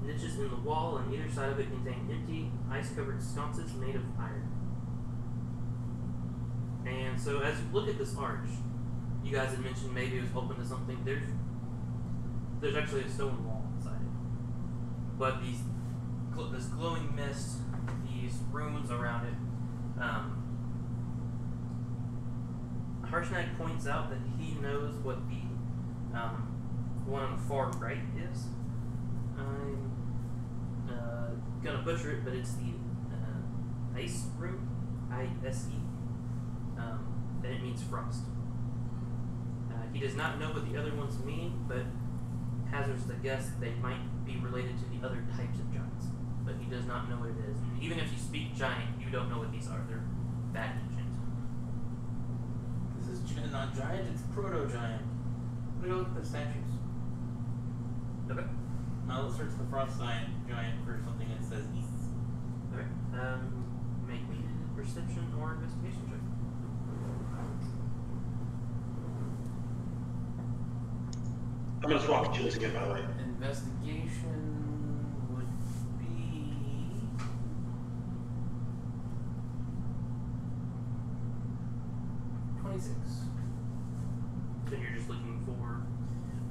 Niches in the wall on either side of it contain empty, ice-covered sconces made of iron. And so as you look at this arch, you guys had mentioned maybe it was open to something. There's actually a stone wall inside it, but this glowing mist, these runes around it. Harshnag points out that he knows what the one on the far right is. I'm gonna butcher it, but it's the ice rune, I-S-E, and it means frost. He does not know what the other ones mean, but hazards the guess that they might be related to the other types of giants. But he does not know what it is. And even if you speak giant, you don't know what these are. They're that ancient. This is not giant, it's proto-giant. Let me look at the statues. Okay. Now let's search the frost giant for something that says east. Okay. Make me a perception or investigation check. I'm gonna swap shields again, by the way. Investigation would be 26. So you're just looking for.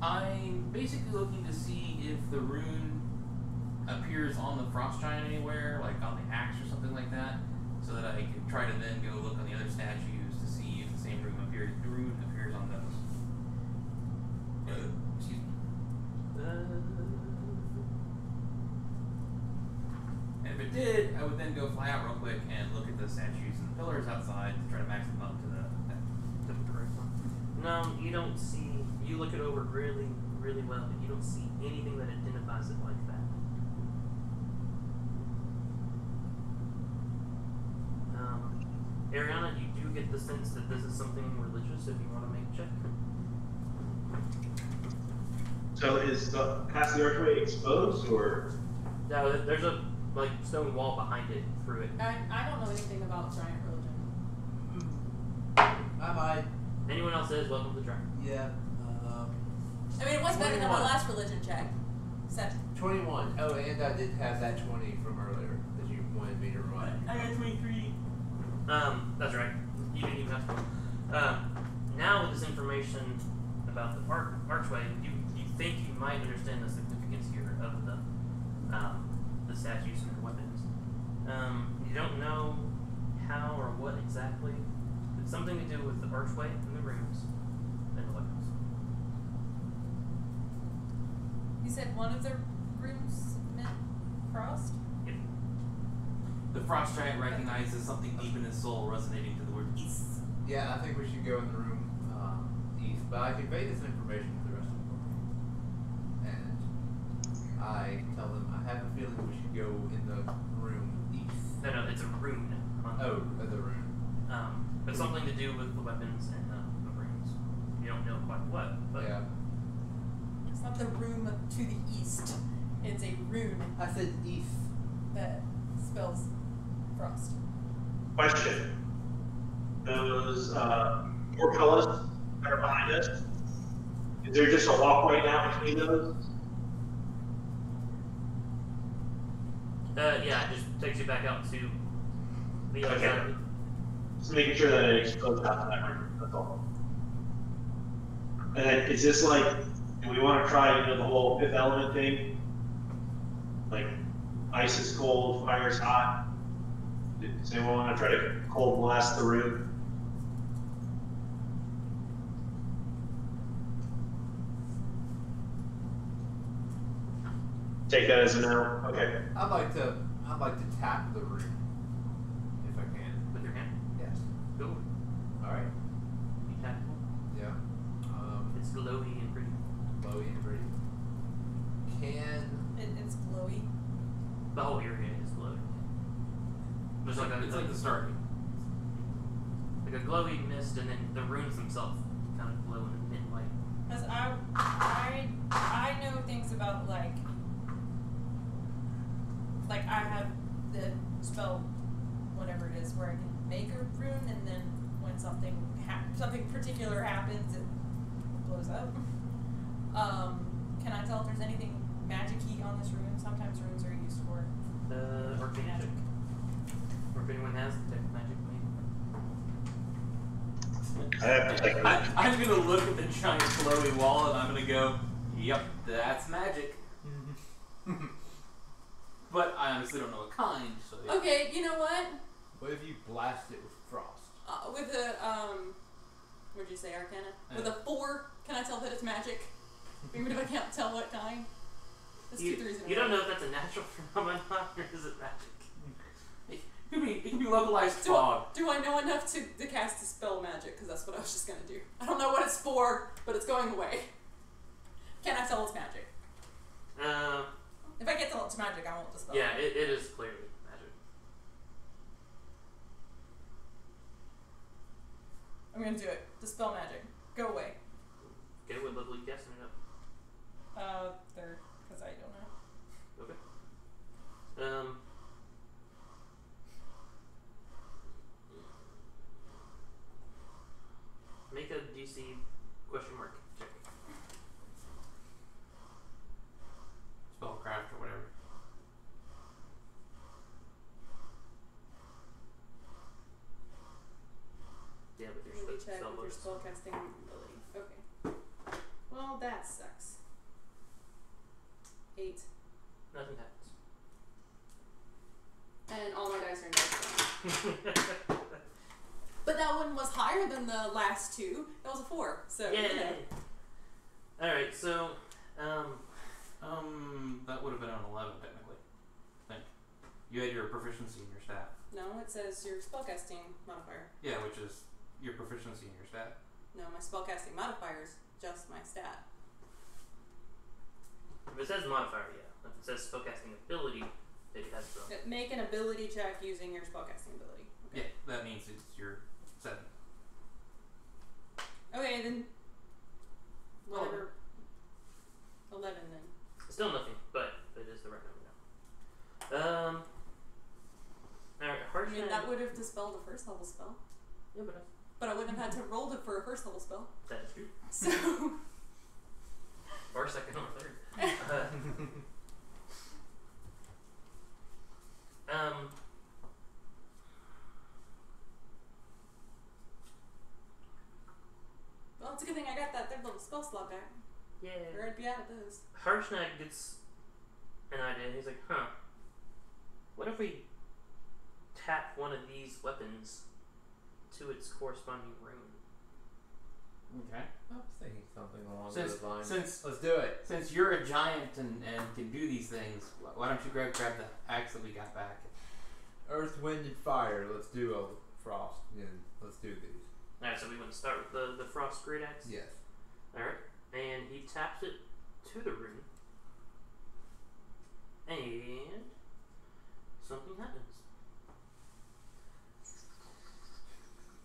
I'm basically looking to see if the rune appears on the frost giant anywhere, like on the axe or something like that, so that I could try to then go look on the other statues to see if the same rune appears on those. Excuse me. And if it did, I would then go fly out real quick and look at the statues and the pillars outside to try to match them up to the correct one. No, you don't see. You look it over really, really well, but you don't see anything that identifies it like that. Ariana, you do get the sense that this is something religious if you want to make a check. So is the past the archway exposed, or? No, there's a stone wall behind it through it. I don't know anything about giant religion. I might. Anyone else is welcome to try. Yeah. I mean, it was better than my 21. last religion check. 21. Oh, and I did have that 20 from earlier that you wanted me to remind you. I got 23. That's right. You didn't even have to. Now with this information about the archway, you think you might understand the significance here of the statues and the weapons. You don't know how or what exactly. It's something to do with the archway and the runes and the weapons. You said one of the rooms meant frost? Yep. The frost giant recognizes something deep in his soul resonating to the word east. Yeah, I think we should go in the room east, but I convey this information to the rest of the party. And I tell them I have a feeling we should go in the room east. No, it's a rune. Oh, the room. But something to do with the weapons and the runes. You don't know quite what, but Yeah. It's not the room to the east. It's a rune I said east. that spells frost. Question. Those portcullis that are behind us, is there just a walkway now between those? yeah, it just takes you back out to the other Okay. side of it. Just making sure that it explodes out of that room, that's all. And then, is this like, do we want to try, the whole fifth element thing? Like, ice is cold, fire is hot? Does anyone want to try to cold blast the room? Take that as a no? Okay. I'd like to tap the room if I can. With your hand. Yes. Cool. All right. You tap it. Yeah. It's glowy and pretty. Chloe and Brady. It's glowy. The whole area is glowy. There's It's like the start. like a glowy mist, and then the runes themselves kind of glow in a mint light. Because I know things about like I have the spell, whatever it is, where I can make a rune, and then when something particular happens, it blows up. Can I tell if there's anything magic-y on this rune? Sometimes runes are used for Arcane magic. check. Or if anyone has the type of magic, maybe. I have to take I'm gonna look at the giant glowy wall and I'm gonna go, yep, that's magic. But I honestly don't know what kind, so yeah. Okay, you know what? What if you blast it with frost? With a what'd you say, Arcana? With a 4, can I tell that it's magic? Even if I can't tell what kind. That's 2 3s in a You row. don't know if that's a natural phenomenon or is it magic? It can be localized fog. Do I know enough to cast a spell magic? Because that's what I was just gonna do. I don't know what it's for, but it's going away. Can I tell it's magic? If I can't tell it's magic, I won't dispel. Yeah, it is clearly magic. I'm gonna do it. Dispel magic. Go away. Get what level you guessing it up? 3rd, because I don't know. Okay. Make a DC question mark check. Spellcraft or whatever. Yeah, with your Ability check spell with your books. spellcasting ability. Okay. Well, that sucks. 8. Nothing happens. And all my dice are in dice. But that one was higher than the last 2. That was a 4. So Yeah. you know. Alright, so that would have been an 11 technically. I think. You had your proficiency in your stat. No, it says your spellcasting modifier. Yeah, which is your proficiency in your stat. No, my spellcasting modifier is just my stat. if it says modifier, yeah. If it says spellcasting ability, it has the Make an ability check using your spellcasting ability. Yeah, that means it's your 7. Okay, then. Whatever. 11 then. still nothing, but it is the right number now. Alright, I harsh mean, that would have dispelled a first level spell. Yeah, but But I wouldn't have had to roll it for a first level spell. that is true. So. Or second or third. Well, it's a good thing I got that 3rd level spell slot back. Yeah. Or I'd be out of those. Harshnag gets an idea. He's like, what if we tap one of these weapons to its corresponding rune? Okay. I was thinking something along Since- those lines. since- Let's do it. Since you're a giant and can do these things, why don't you grab the axe that we got back? Earth, wind, and fire. Let's do a frost. And let's do these. Alright, so we want to start with the Frost Great Axe. Yes. Alright, and he taps it to the rune. And something happens.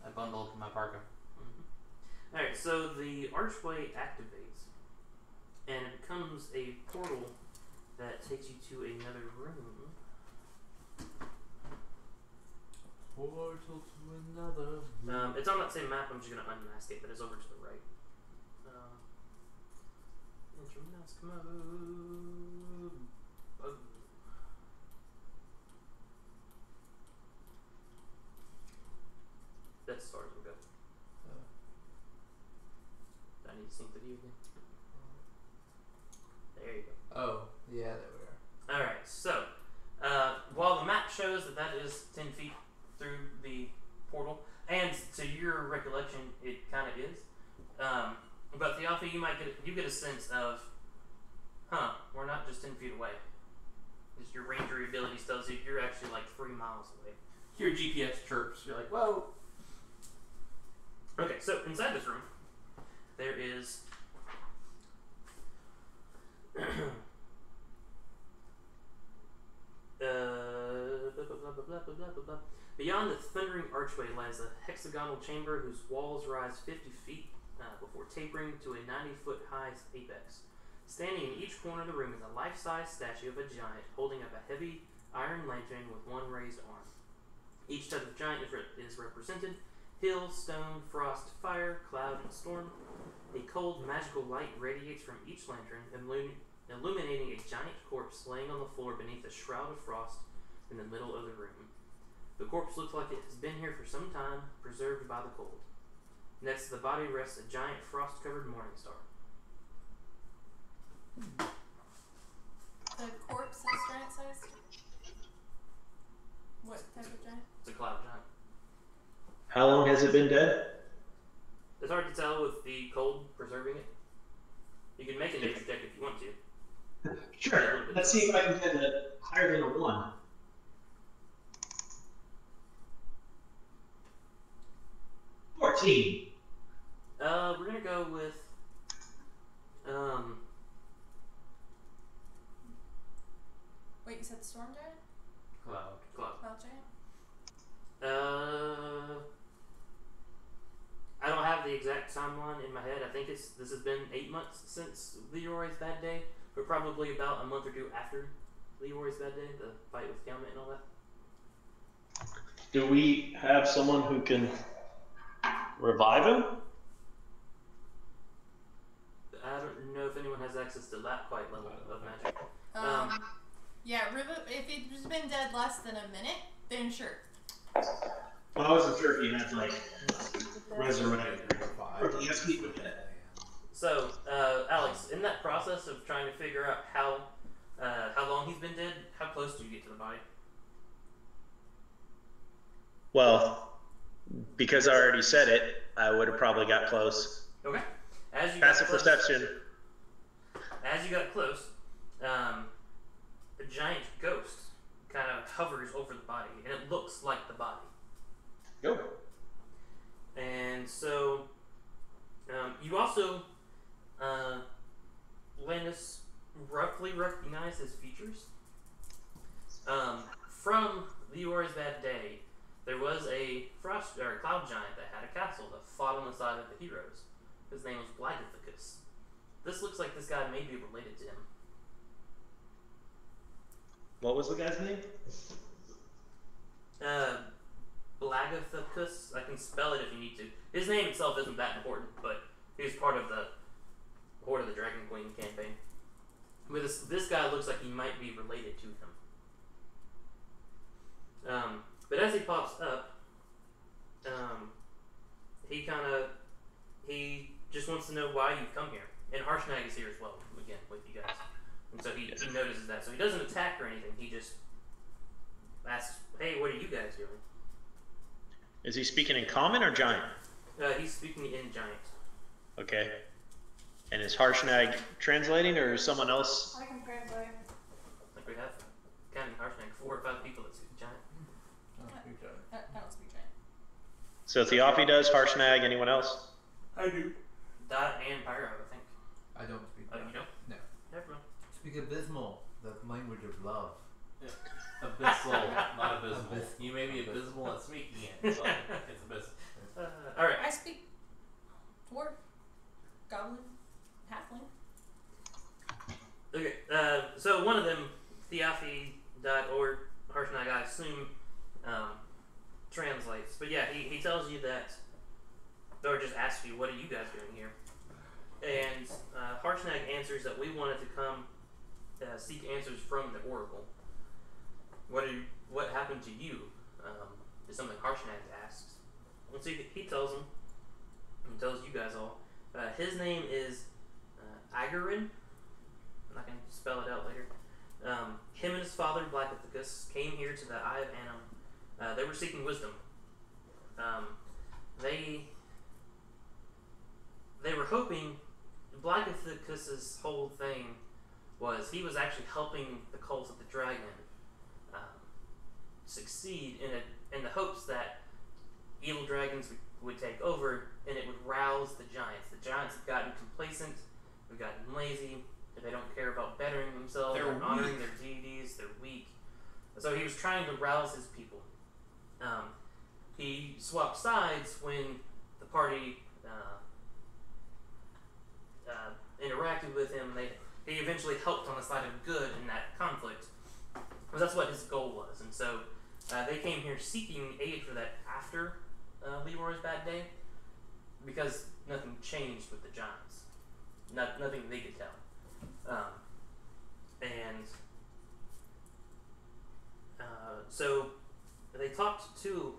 I bundle up in my parka. Alright, so the archway activates, and it becomes a portal that takes you to another room. Portal to another. It's on that same map. I'm just going to unmask it, but it's over to the right. Enter mask mode. Oh. That's as far as we'll go. Do I need to sync the view again? There you go. Oh, yeah, there we are. Alright, so while the map shows that is 10 feet through the portal, and to your recollection, it kind of is. But Theophany, you get a sense of, we're not just 10 feet away. Just your ranger abilities tells you you're actually like 3 miles away. Your GPS chirps. You're like, whoa. Okay, so inside this room, there is beyond the thundering archway lies a hexagonal chamber whose walls rise 50 feet before tapering to a 90-foot high apex. Standing in each corner of the room is a life-size statue of a giant holding up a heavy iron lantern with one raised arm. Each type of giant is represented: hill, stone, frost, fire, cloud, and storm. A cold, magical light radiates from each lantern, illuminating a giant corpse laying on the floor beneath a shroud of frost in the middle of the room. The corpse looks like it has been here for some time, preserved by the cold. Next to the body rests a giant frost-covered morning star. The corpse is giant sized? What type of giant? It's a cloud giant. How long has it been dead? It's hard to tell with the cold preserving it. You can make a nature check if you want to. Sure. Let's see if I can get a higher than a 1. 14. We're gonna go with Wait, you said storm giant? Cloud. cloud. Cloud giant? I don't have the exact timeline in my head. I think this has been 8 months since Leroy's bad day, but probably about a month or two after Leroy's bad day, the fight with Kelmet and all that. Do we have someone who can revive him? I don't know if anyone has access to that quite level of magic. Yeah, if it's been dead less than a minute, then sure. Well, I wasn't sure if he had like resurrect or the SP with that. So, Alex, in that process of trying to figure out how long he's been dead, how close do you get to the body? Well, because I already said it, I would have probably got close. Okay. As you Passive got close, perception. As you got close, a giant ghost kind of hovers over the body, and it looks like the body. Go. And so, you also, Landis, roughly recognize his features. From Leor's bad day, there was a cloud giant that had a castle that fought on the side of the heroes. His name was Blagathicus. This looks like this guy may be related to him. What was the guy's name? Blagathicus. I can spell it if you need to. His name itself isn't that important, but he was part of the Horde of the Dragon Queen campaign. But this guy looks like he might be related to him. But as he pops up, he just wants to know why you've come here. And Harshnag is here as well, again, with you guys. And so he notices that. So he doesn't attack or anything, he just asks, hey, what are you guys doing? Is he speaking in common or giant? He's speaking in giant. Okay. And is Harshnag translating or is someone else? I can translate. I think we have, counting Harshnag, 4 or 5 people that speak giant. I don't speak giant. So Theophany does, Harshnag, anyone else? I do. Dot and Pyro, I think. I don't speak. Oh, you don't? No. Never mind. Speak abysmal, the language of love. Abyssal, not abysmal. You may be abysmal at speaking it, but it's abyssal. Alright. I speak dwarf, goblin, halfling. Okay, so one of them, Theophy.org, Harshnag, I assume, translates. But yeah, he tells you that, or just asks you, what are you guys doing here? And Harshnag answers that we wanted to come seek answers from the Oracle. What happened to you? Is something Harshnag asks. And so he tells him, and tells you guys all. His name is Agarin. I'm not going to spell it out later. Him and his father, Blagathicus, came here to the Eye of Annam. They were seeking wisdom. They were hoping. Blagathicus's whole thing was he was actually helping the cult of the dragon succeed in the hopes that evil dragons would take over and it would rouse the giants. The giants have gotten complacent, they've gotten lazy, they don't care about bettering themselves or honoring their deities, they're weak. So he was trying to rouse his people. He swapped sides when the party interacted with him. He eventually helped on the side of good in that conflict. Because that's what his goal was. And so they came here seeking aid for that after Leroy's bad day, because nothing changed with the giants. Nothing they could tell. So they talked to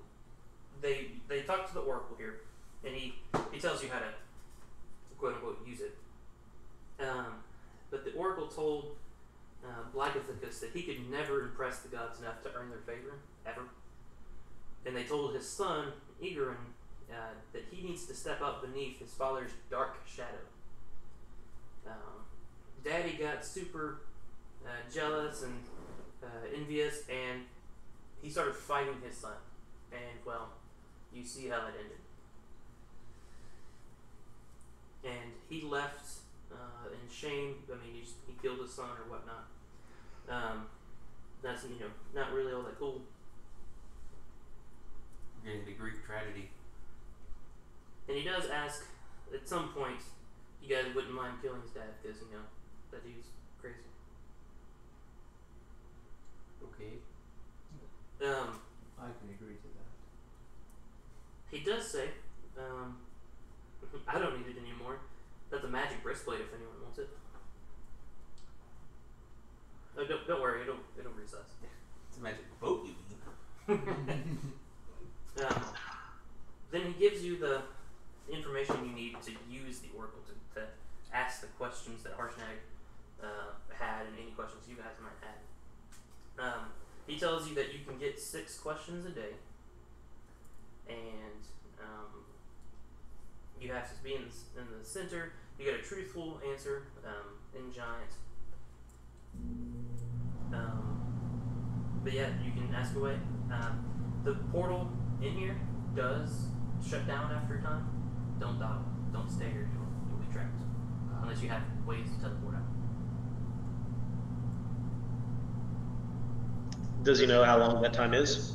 the Oracle here, and he tells you how to quote unquote use it. But the oracle told Blagathicus that he could never impress the gods enough to earn their favor, ever. And they told his son, Egerin, that he needs to step up beneath his father's dark shadow. Daddy got super jealous and envious, and he started fighting his son. And, well, you see how it ended. And he left in shame. I mean, he killed his son or whatnot. That's, not really all that cool. Getting the Greek tragedy. And he does ask, at some point, you guys wouldn't mind killing his dad, because, that dude's crazy. Okay. I can agree to that. He does say, I don't need it anymore. That's a magic breastplate if anyone wants it. Oh, don't worry, it'll recess. It's a magic boat, you mean? Then he gives you the information you need to use the oracle to ask the questions that Harshnag had, and any questions you guys might have. He tells you that you can get 6 questions a day, and you have to be in the center. You get a truthful answer in Giant. But yeah, you can ask away. The portal in here does shut down after a time. Don't dawdle. Don't stay here. You'll be trapped. Unless you have ways to teleport out. Does he know how long that time is?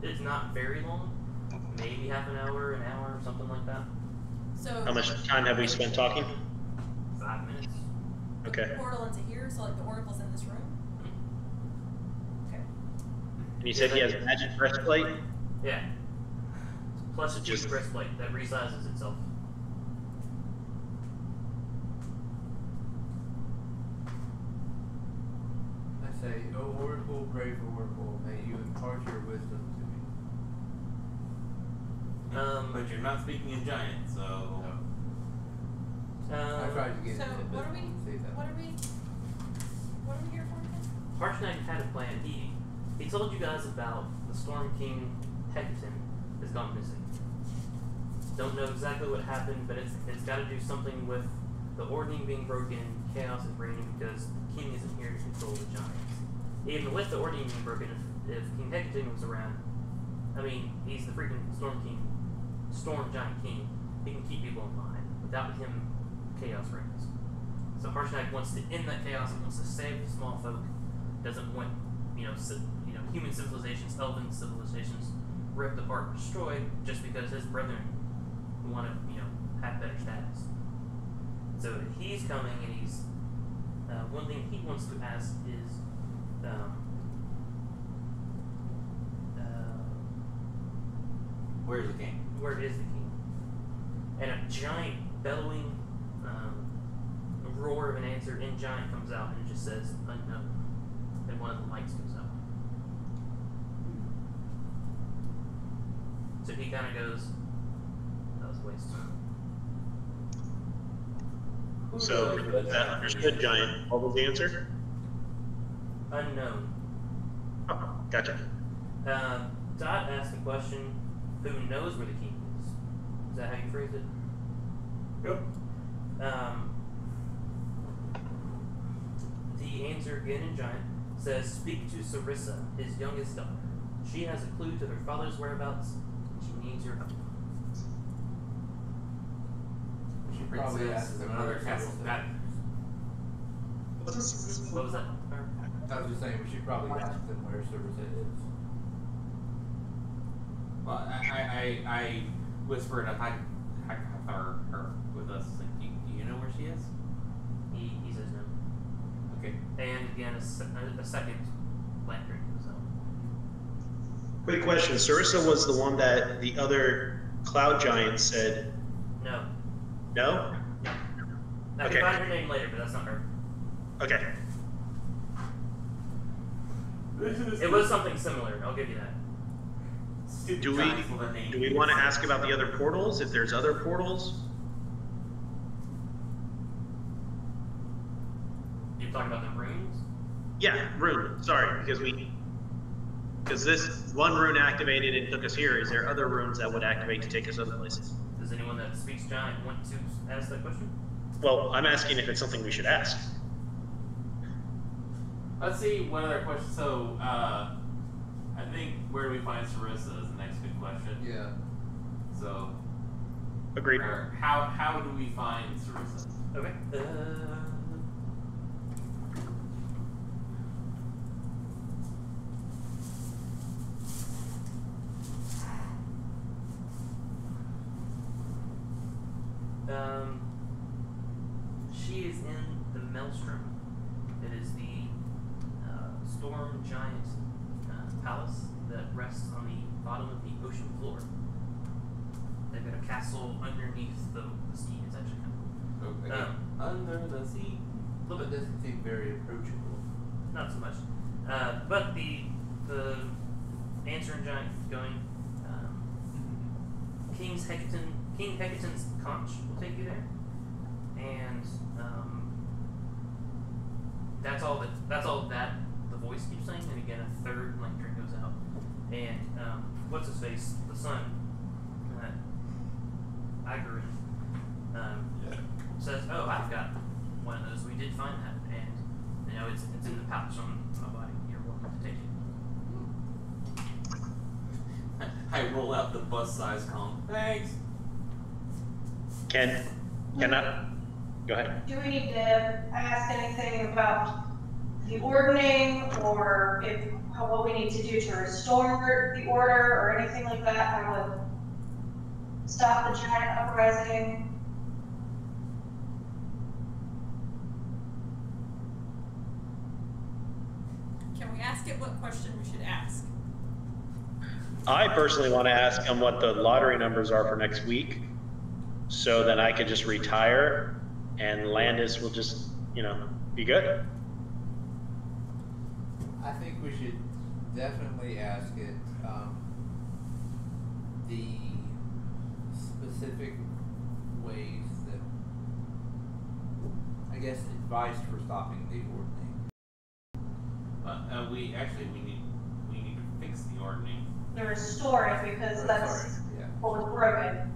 It's not very long. Maybe half an hour, something like that. So How much time have we spent talking? 5 minutes. Okay. portal into here, so like the oracle's in this room. Okay. And you said he has a magic breastplate? Yeah. Plus a Just- cheap breastplate that resizes itself. I say, O Oracle, brave Oracle, may you impart your wisdom to me. But you're not speaking in giant, so. No. I tried to get So it, but what are we say that. what are we here for again? Harshnag had a plan. He told you guys about the Storm King Hecaton has gone missing. Don't know exactly what happened, but it's got to do something with the ordning being broken, chaos is reigning because the king isn't here to control the giants. Even with the ordning being broken, if King Hecaton was around, I mean, he's the freaking Storm King, Storm Giant King. He can keep people in line. Without him, chaos reigns. So Harshnag wants to end that chaos. He wants to save the small folk. Doesn't want human civilizations, elven civilizations ripped apart, destroyed just because his brethren want to have better status. So he's coming, and he's one thing he wants to ask is Where's the king? where is the king? And a giant bellowing roar of an answer in giant comes out, and it just says unknown. And one of the lights goes out. So he kind of goes, that was a waste. So, that understood giant. What was the answer? Unknown. Oh, gotcha. Dot asked the question, who knows where the king is? Is that how you phrased it? Yep. The answer again in giant says, speak to Sarissa, his youngest daughter. She has a clue to her father's whereabouts. She needs your help. We should probably Princess ask of them another where castle. Sarissa Got it. What was that? I was just saying, we should probably ask them where Sarissa is. Well, I whispered a her with us. Like, do you know where she is? He says no. Okay. And again, a second lantern goes out. Quick question. Sarissa was the one that the other cloud giant said No. no? I Okay. can find her name later, but that's not her. Okay. It was something similar, I'll give you that. Stupid Do giants with a name. we want to ask about the other portals? If there's other portals? You're talking about the runes? Yeah, rune. Sorry, because this one rune activated and took us here. Is there other runes that would activate to take us other places? Does anyone that speaks giant want to ask that question? Well, I'm asking if it's something we should ask. Let's see, one other question. So, I think where do we find Sarissa is the next good question. Yeah. So, Agreed. or how do we find Sarissa? Okay. She is in the Maelstrom. It is the storm giant palace that rests on the bottom of the ocean floor. They've got a castle underneath the sea. It's actually kind of cool. Okay. Under the sea. A little It bit, doesn't seem very approachable. not so much. But the answering giant going. King Hecaton's conch will take you there, and that's all that the voice keeps saying. And again, a third drink goes out, and what's his face, the son, Igarin, says, "Oh, I've got one of those. We did find that, and it's in the pouch on my body. You're welcome to take it." I roll out the bus size column. Thanks. Can I? Go ahead. Do we need to ask anything about the ordning or what we need to do to restore the order or anything like that that would stop the giant uprising? Can we ask it what question we should ask? I personally want to ask him what the lottery numbers are for next week, so then I could just retire, and Landis will just, be good. I think we should definitely ask it the specific ways that, I guess, advice for stopping the ordning. We need to fix the ordning. To restore it because that's Yeah. what was broken.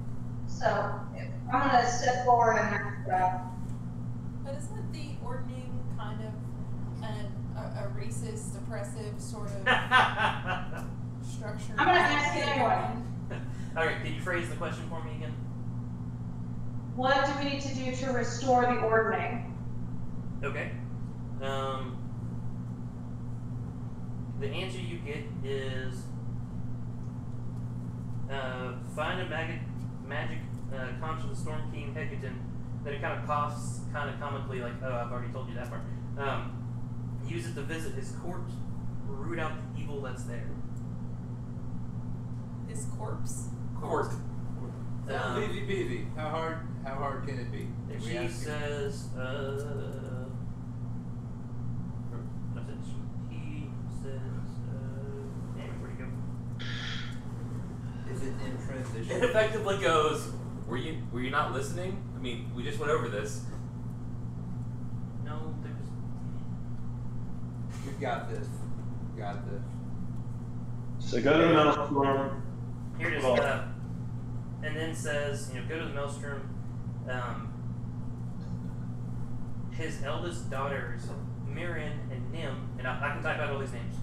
So I'm gonna step forward and ask that. But isn't the ordning kind of a racist, oppressive sort of structure? I'm gonna ask it anyway. Alright, can you phrase the question for me again? What do we need to do to restore the ordning? Okay. The answer you get is find a magic conch of the Storm King Hecaton. Then it kind of coughs, kind of comically, like, "Oh, I've already told you that part." Use it to visit his court, root out the evil that's there. His corpse? Court. Easy peasy. How hard can it be? Can we She ask it? says, what's it? He says, damn it, where'd he go? Is it in transition? It effectively goes, were you not listening? I mean, we just went over this. No, there's. We've got this. We got this. So go to the Maelstrom. Here it is. Well- And then says, go to the Maelstrom. His eldest daughters, Mirren and Nim, and I can type out all these names.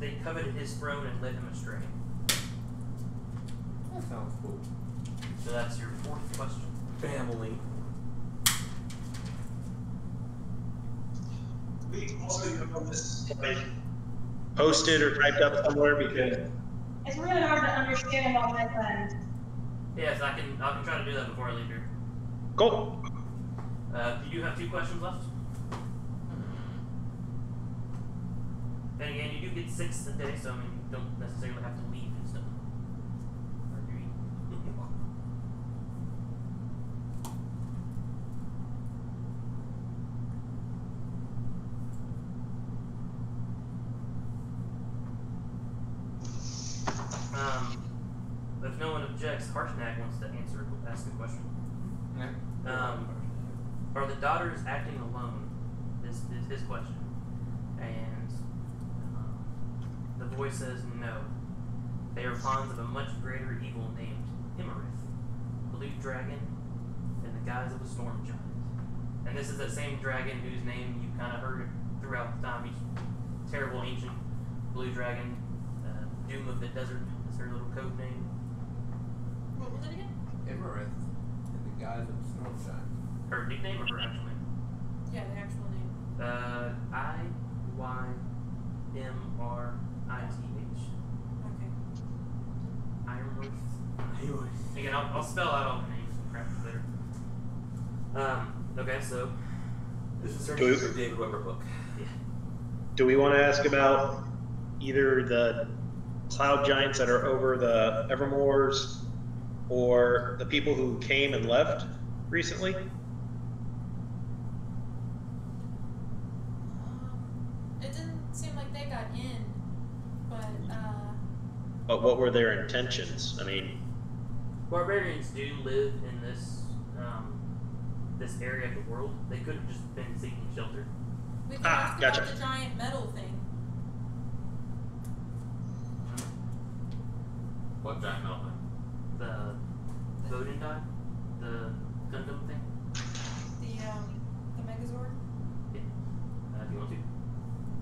They coveted his throne and led him astray. That sounds cool. So that's your fourth question. Family. We also have this posted or typed up somewhere because It's really hard to understand on this end. Yes, I can try to do that before I leave here. cool. Do you have 2 questions left? Then again, you do get 6 a day, so I mean, you don't necessarily have to leave instantly. Or do you? if no one objects, Harshnag wants to ask a question. Yeah. Are the daughters acting alone? Is his question. And the voice says no. They are pawns of a much greater evil named Himmerith, blue dragon, in the guise of a storm giant. And this is that same dragon whose name you kind of heard throughout the time. He's terrible ancient blue dragon, Doom of the Desert is her little code name. What was it again? Emerith, in the guise of Storm Giant. Her nickname or her actual name? Yeah, the actual name. Iymrith. Okay. Ironworth. Again, I'll spell out all the names and crap later. Okay, so This is Do turning we- into a David Weber book. Do we want to ask about either the cloud giants that are over the Evermoors or the people who came and left recently? It didn't seem like they got in, but But what were their intentions? I mean, barbarians do live in this this area of the world. They could have just been seeking shelter. we could Ah, ask gotcha. about the giant metal thing. What giant metal thing? The Vodun die, the Gundam thing. The Megazord. If you want to.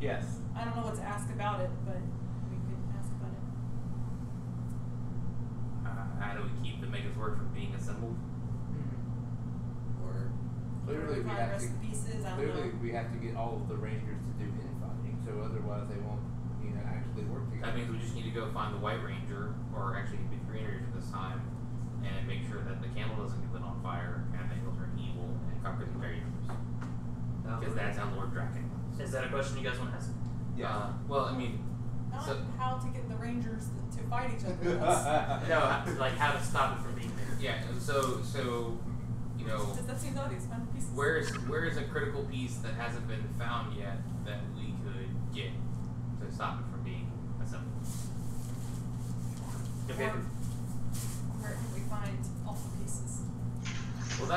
Yes. I don't know what to ask about it, but we could ask about it. How do we keep the Megazord from being assembled? Or Clearly, we find the have rest to. of the pieces. I don't Clearly, know. we have to get all of the Rangers to do infighting, so otherwise they won't, actually work together. That means we just need to go find the White Ranger, or actually it'd be 3 Rangers at this time, and make sure that the candle doesn't get lit on fire, and they are evil, and conquer the Rangers. Because that's how Lord Draken was. Is that a question you guys want to ask? Yeah. Well, I mean, Not so how to get the Rangers to fight each other. That's, No, like how to stop it from being there. yeah. So you know, because that seems obvious. Find the pieces. where is a critical piece that hasn't been found yet that we could get to stop it from being assembled? Okay. Or where can we find all the pieces? Well,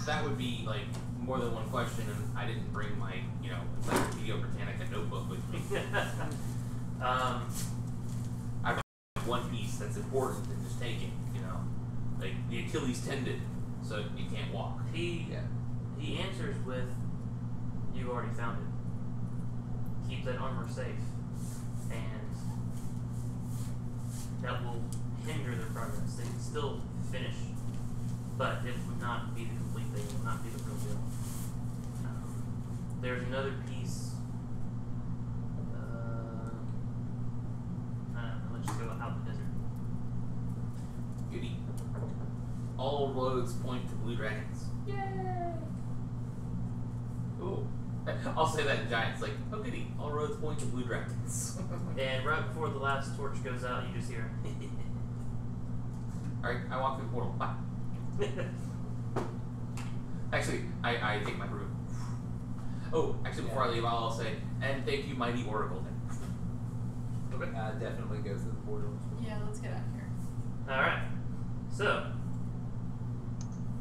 that would be like more than one question, and I didn't bring my Encyclopedia Britannica notebook with me. I've got one piece that's important and just take it, like the Achilles tendon, so you can't walk. He answers with, "You've already found it. Keep that armor safe, and that will hinder their progress. They can still finish, but it would not be the complete thing. It would not be the real deal." There's another piece. I don't know. Let's just go out the desert. Goody. All roads point to blue dragons. Yay! Ooh. I'll say that in Giants, like, oh goody, all roads point to blue dragons. And right before the last torch goes out, you just hear. Alright, I walk through the portal. Bye. Actually, I take my broom. Oh, actually, before I leave, I'll say, and thank you, mighty Oracle. Okay. Definitely go through the portal. Yeah, let's get out of here. All right. So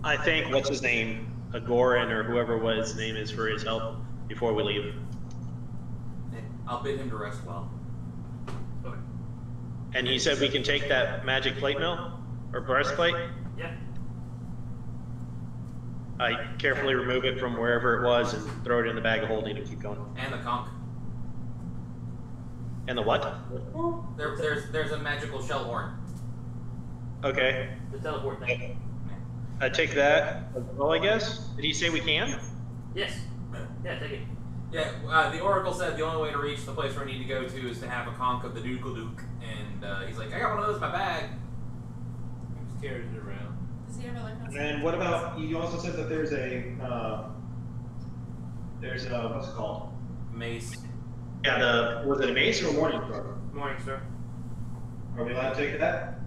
I think, what's his name? Agoran or whoever what his name is for his help before we leave. I'll bid him to rest well. okay. And he said we can take that magic plate mill or breastplate. Yeah. I carefully remove it from wherever it was and throw it in the bag of holding and keep going. And the conch. And the what? There's a magical shell horn. Okay. The teleport thing. I take that as well, I guess. Did he say we can? Yes. Yeah. Take it. Yeah, the Oracle said the only way to reach the place where we need to go to is to have a conch of the Doodle Duke, and he's like, I got one of those in my bag. He just carries it around. Does he have other kinds of- And what about? You also said that there's a what's it called? Mace. Yeah. Was it a mace or a warning star? Morning, sir. Are we allowed to take that?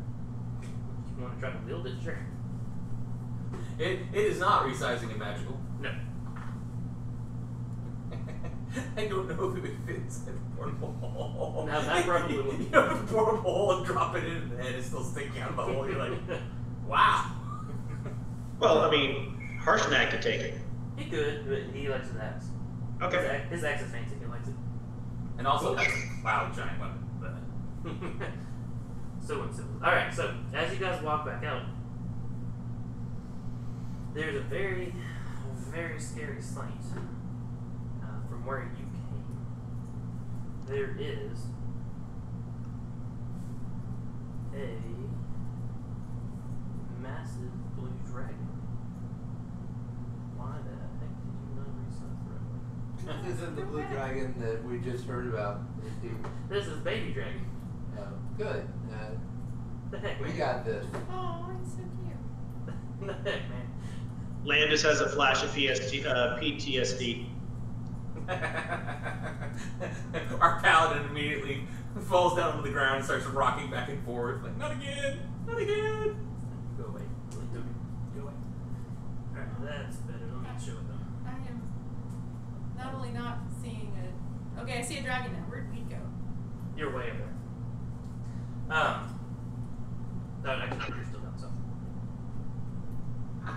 You want to try to wield it? Sure. It is not resizing and magical. No. I don't know if it would fit inside the portable hole. No, that probably would. You open the portable hole and drop it in, and the head is still sticking out of the hole. You're like, wow. Well, I mean, Harshnag could take it. He could, but he likes his axe. Okay. His axe is fancy. He likes it. And also, that's a cloud giant weapon. But So and so. All right. So as you guys walk back out, there's a very, very scary sight from where you came. There is a massive blue dragon. Why the heck did you not reset through? This isn't the blue dragon that we just heard about. This is baby dragon. Good. The heck, We man. got this. Oh, he's so cute. The heck, man. Landis has a flash of PTSD. Our paladin immediately falls down onto the ground and starts rocking back and forth. Like, not again! Not again! Go away. Go away. Alright, that's better. Let me show it though. I am not only not seeing it. Okay, I see a dragon now. Where'd we go? You're way up there. No, I can you're still down south.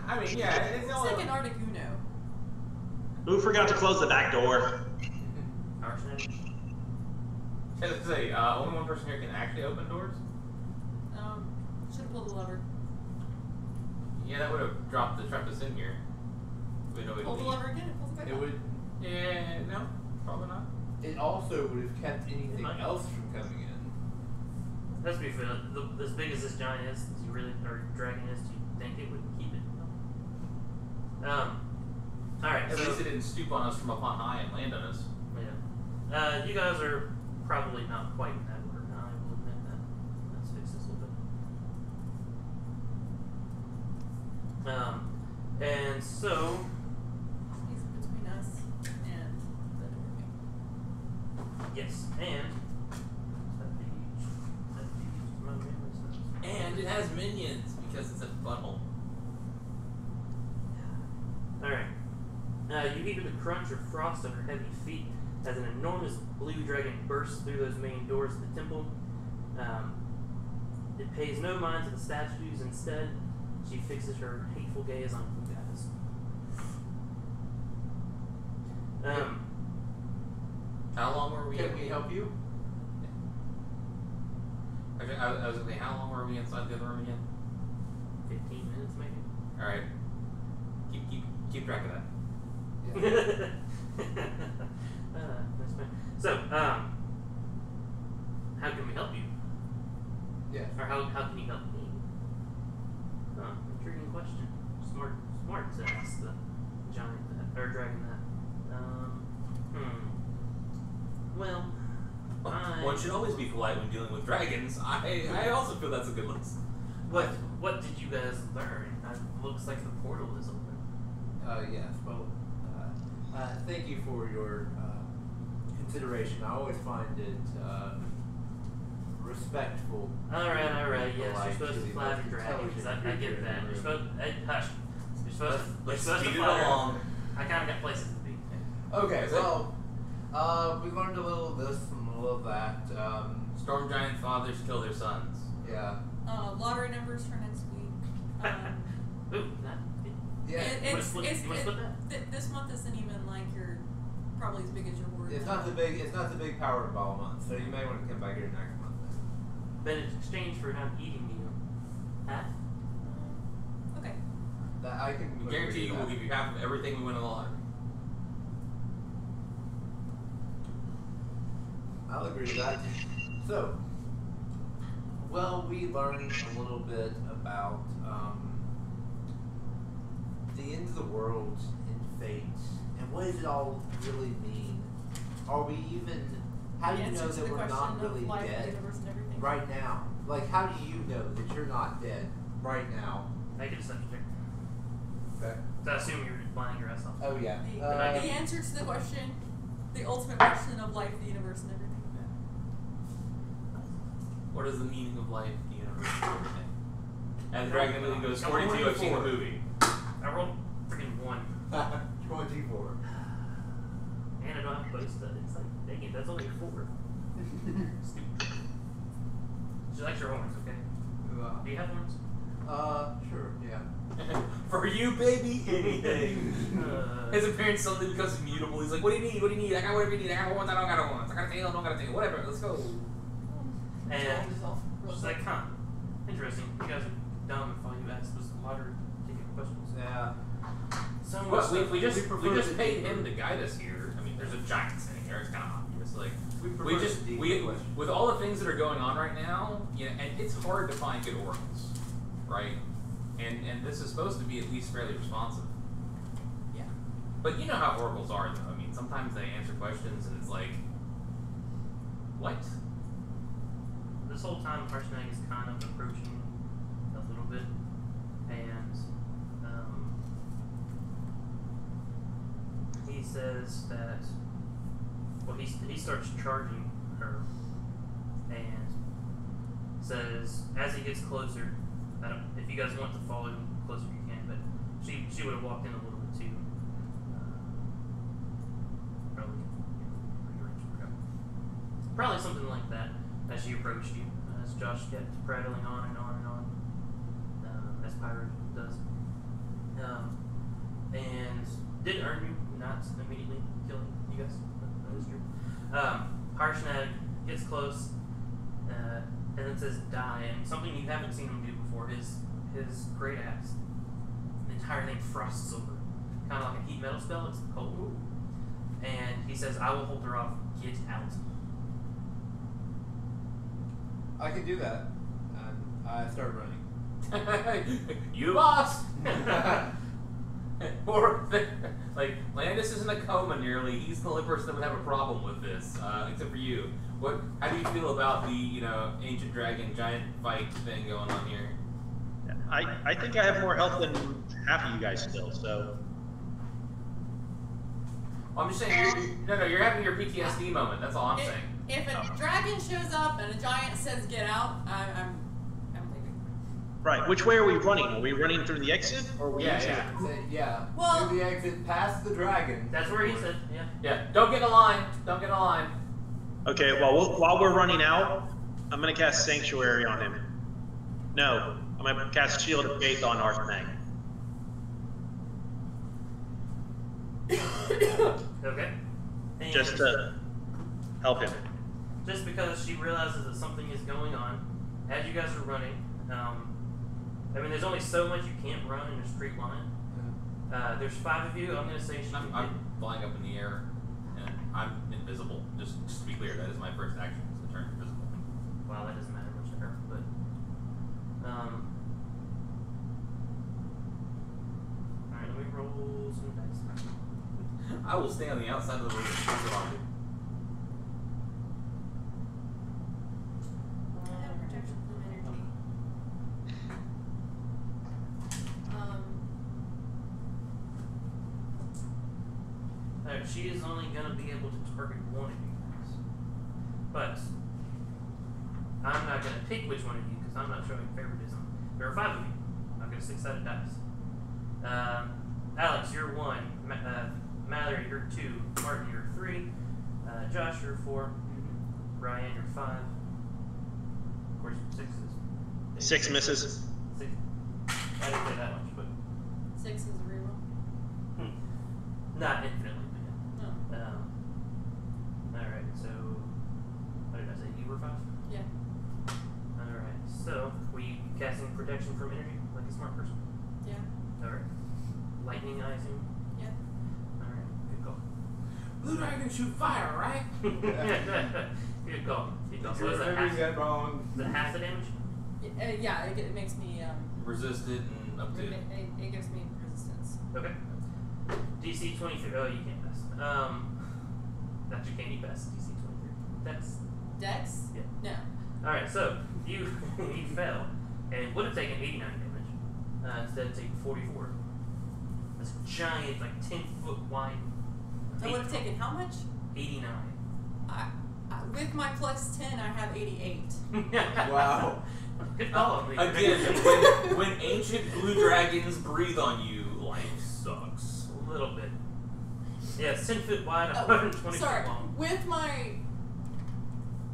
I mean, yeah, it's Looks all like an Articuno. Who forgot to close the back door? Arsenic? I was gonna say, only one person here can actually open doors? Should have pulled the lever. Yeah, that would have trapped us in here. We know Pull the lever again. It pulls it back It up. would. Yeah, no, probably not. It also would have kept anything might. else from coming in. Let's be fair. As big as this giant is, do you really, or dragon is, do you think it would keep it? Alright, At so. least it didn't stoop on us from up on high and land on us. Yeah. You guys are probably not quite in that order. I will admit that. Let's fix this a little bit. And so. He's between us and the doorway. Yes, and. And it has minions because it's a butthole. Alright. You hear the crunch of frost on her heavy feet as an enormous blue dragon bursts through those main doors of the temple. It pays no mind to the statues. Instead, she fixes her hateful gaze on you guys. How long were we Can we help you? Actually, I was gonna say, how long were we inside the other room again? 15 minutes, maybe? Alright. Keep track of that. Nice man. So, how can we help you? Yes. Or how can you help me? Intriguing question. Smart to ask the giant that, or dragon that. Well, One should always be polite when dealing with dragons. I also feel that's a good list. what did you guys learn? Looks like the portal is open. Yes. Well, thank you for your consideration. I always find it respectful. Alright, yes, you're polite supposed to the fly most your dragons. I intelligent get creature that. in the You're room. supposed hush. You're supposed Let's to speed it fly. along. I kinda got places to be. Okay. Is it? Well, we learned a little of this and a little of that. Storm giant fathers kill their sons. Yeah. Lottery numbers for next week. Ooh, that. Yeah. You wanna split that? This month isn't even like your probably as big as your word. It's not the big power ball month, so you may want to come back here next month. Then in exchange for not eating you. Huh? Okay. That I can Guarantee you agree we'll with give you half of everything we win in the lottery. that. I'll agree with that. So, well, we learned a little bit about the end of the world and fate, and what does it all really mean? Are we even? How do The you know answer to that the we're question not of really life, dead universe, and everything. right now? Like, how do you know that you're not dead right now? Make a deception check. Okay. So I assume you're lying your ass off. Oh yeah. The answer to the question, the ultimate question of life, the universe, and everything. What is the meaning of life, the universe, and everything? And the dragon immediately goes, Come on, 42, I've seen the 44. movie. I rolled freaking 1. 24. And a don't have to post that. It's like, dang it, that's only 4. Stupid. She likes your horns, okay? Do you have horns? Sure, yeah. For you, baby, anything. His appearance suddenly becomes immutable. He's like, what do you need? What do you need? I got whatever you need. I got horns, I don't got horns. I got a tail, I don't got a tail. Whatever, let's go. And she's like, huh, interesting. You guys are dumb if all you asked was lottery ticket questions. Yeah. So much Well, stuff. we just prefer paid the- him to guide us here. I mean, there's a giant sitting here. It's kind of obvious. Like, We prefer the deep question. with all the things that are going on right now, you know, and it's hard to find good oracles, right? And this is supposed to be at least fairly responsive. Yeah. But you know how oracles are, though. I mean, sometimes they answer questions and it's like, what? This whole time, Harshnag is kind of approaching a little bit, and he says that, well, he starts charging her, and says as he gets closer, I don't, if you guys want to follow him closer, you can, but she would have walked in a little bit too. Probably something like that as she approached you, as Josh kept prattling on and on and on, as Pyro does. And did earn you not immediately killing you guys. That is true. Harshnag gets close, and then says die, and something you haven't seen him do before, his great axe. The entire thing frosts over. Kind of like a heat metal spell, it's cold. And he says, I will hold her off, get out. I can do that. And I start running. You the boss! Or, like, Landis is in a coma nearly. He's the only person that would have a problem with this, except for you. How do you feel about the, you know, ancient dragon giant fight thing going on here? I think I have more health than half of you guys still, so. Well, I'm just saying, you're having your PTSD moment. That's all I'm saying. If a dragon shows up and a giant says get out, I'm leaving. Right, which way are we running? Are we running through the exit, or are we using it? Yeah. Well- through the exit, past the dragon. That's where he said, yeah. Yeah, don't get in a line. Don't get in a line. Okay, well, while we're running out, I'm going to cast Sanctuary on him. No, I'm going to cast Shield of Faith on Harshnag. Okay. And Just to help him. just because she realizes that something is going on as you guys are running. I mean, there's only so much you can't run in a straight line. There's 5 of you. I'm going to say she can I'm flying up in the air, and I'm invisible. Just to be clear, that is my first action, is to turn invisible. Wow, that doesn't matter much to her, but alright, let me roll some dice. I will stay on the outside of the room and pass it on. I have protection from energy. She is only going to be able to target one of you guys. But I'm not going to pick which one of you because I'm not showing favoritism. There are 5 of you. I've got a 6-sided dice. Alex, you're 1. Mallory, you're 2. Martin, you're 3. Josh, you're 4. Ryan, you're 5. Of course, 6 is. 6 misses. 6. I didn't say that much, but 6 is a reroll. not infinitely. No. Alright, so what did I say? You were 5? Yeah. Alright, so were you casting protection from energy like a smart person? Yeah. Alright. Lightning, I assume? Yeah. Alright, good call. Blue dragon shoot fire, right? Good call. Good call. So is that half, wrong. is that half the damage? Yeah, it makes me Resisted and up to. it gives me resistance. Okay. DC 23. Oh, you can't pass. Actually, can you pass DC 23? That's. Dex? Yeah. No. Alright, so you you fell and would have taken 89 damage. Instead take 44. This giant, like 10-foot wide. I would have taken how much? 89. With my plus 10, I have 88. Wow. Good call on me. Again, when ancient blue dragons breathe on you, life sucks. A little bit. Yeah, it's 10 foot wide, Oh, 120 sorry. foot long. With my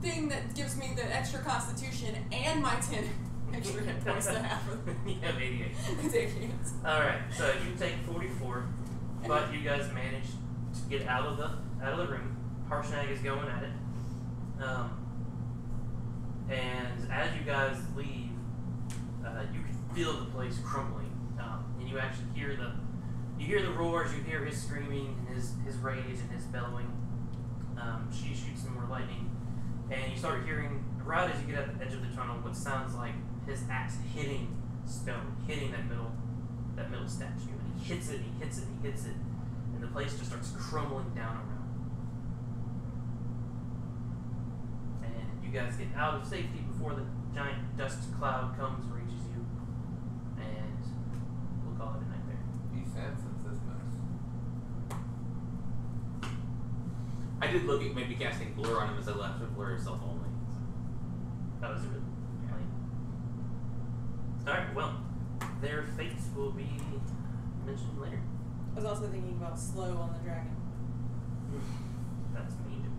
thing that gives me the extra constitution and my 10 extra hit points to have. You have 88. It's 88. Alright, so you take 44, but you guys manage to get out of the room. Harshnag is going at it. And as you guys leave, you can feel the place crumbling. And you actually hear the roars, you hear his screaming and his rage and his bellowing. She shoots some more lightning. And you start hearing, right as you get at the edge of the tunnel, what sounds like his axe hitting stone, hitting that middle statue. And he hits it, and he hits it, and he hits it. And the place just starts crumbling down around. And you guys get out of safety before the giant dust cloud comes and reaches you. And we'll call it a night there. He senses this mess. I did look at maybe casting blur on him as I left, but blur is self only. That was a really Alright, well, their fates will be mentioned later. I was also thinking about slow on the dragon. That's mean to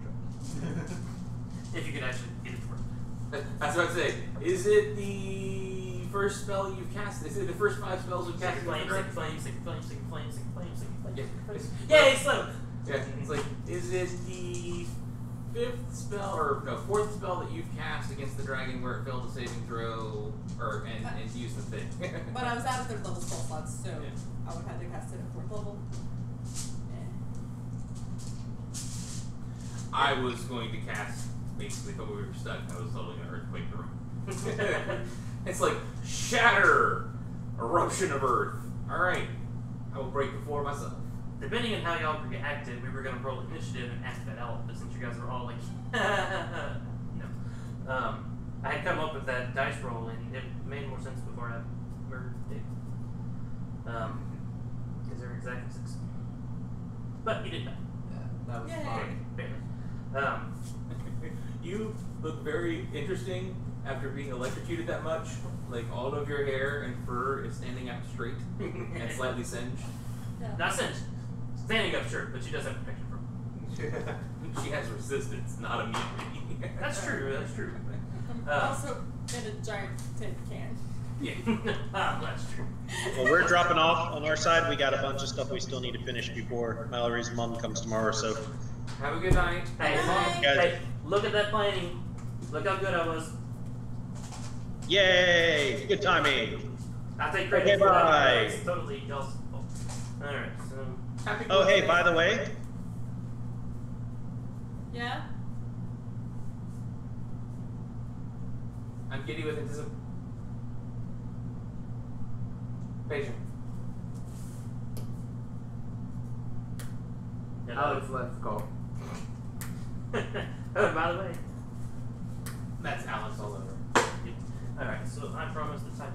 try. If you could actually get it to work. That's what I'd say. Is it the first spell you've cast? Is it the first 5 spells you've cast? Flame, sick flame, sick flame, sick flame, sick flame, sick flame, Yeah. sick flame. Yay, slow! Yeah, it's like, is it the 5th spell, or no, 4th spell that you've cast against the dragon where it failed a saving throw, or and used the thing? But I was at a 3rd level spell slots, so Yeah. I would have to cast it at 4th level. I was going to cast, basically, but we were stuck. I was totally going to earthquake the room. It's like, shatter! Eruption of earth. Alright, I will break the floor myself. Depending on how y'all reacted, we were going to roll initiative and act that out, but since you guys were all like, no. I had come up with that dice roll, and it made more sense before I murdered Dick. Because they were exactly 6. But he did die. Yeah, that was Yay. fine. Barely. You look very interesting after being electrocuted that much. Like, all of your hair and fur is standing out straight and slightly singed. Yeah. Not singed. Standing up sure, but she does have protection from She has resistance, not immunity. That's true, that's true. Also in a giant tin can. Yeah. That's true. Well, we're dropping off on our side. We got a bunch of stuff we still need to finish before Mallory's mom comes tomorrow, so Have a good night. Hey, Guys. hey, look at that planning. Look how good I was. yay! Good timing. I take credit Okay, for that. bye. It's totally y'all's fault. Alright, so Happy Oh, hey, birthday. by the way, Yeah? I'm giddy with anticipation. Alex, let's go. Oh, by the way. That's Alex all over. Alright, so I promise the type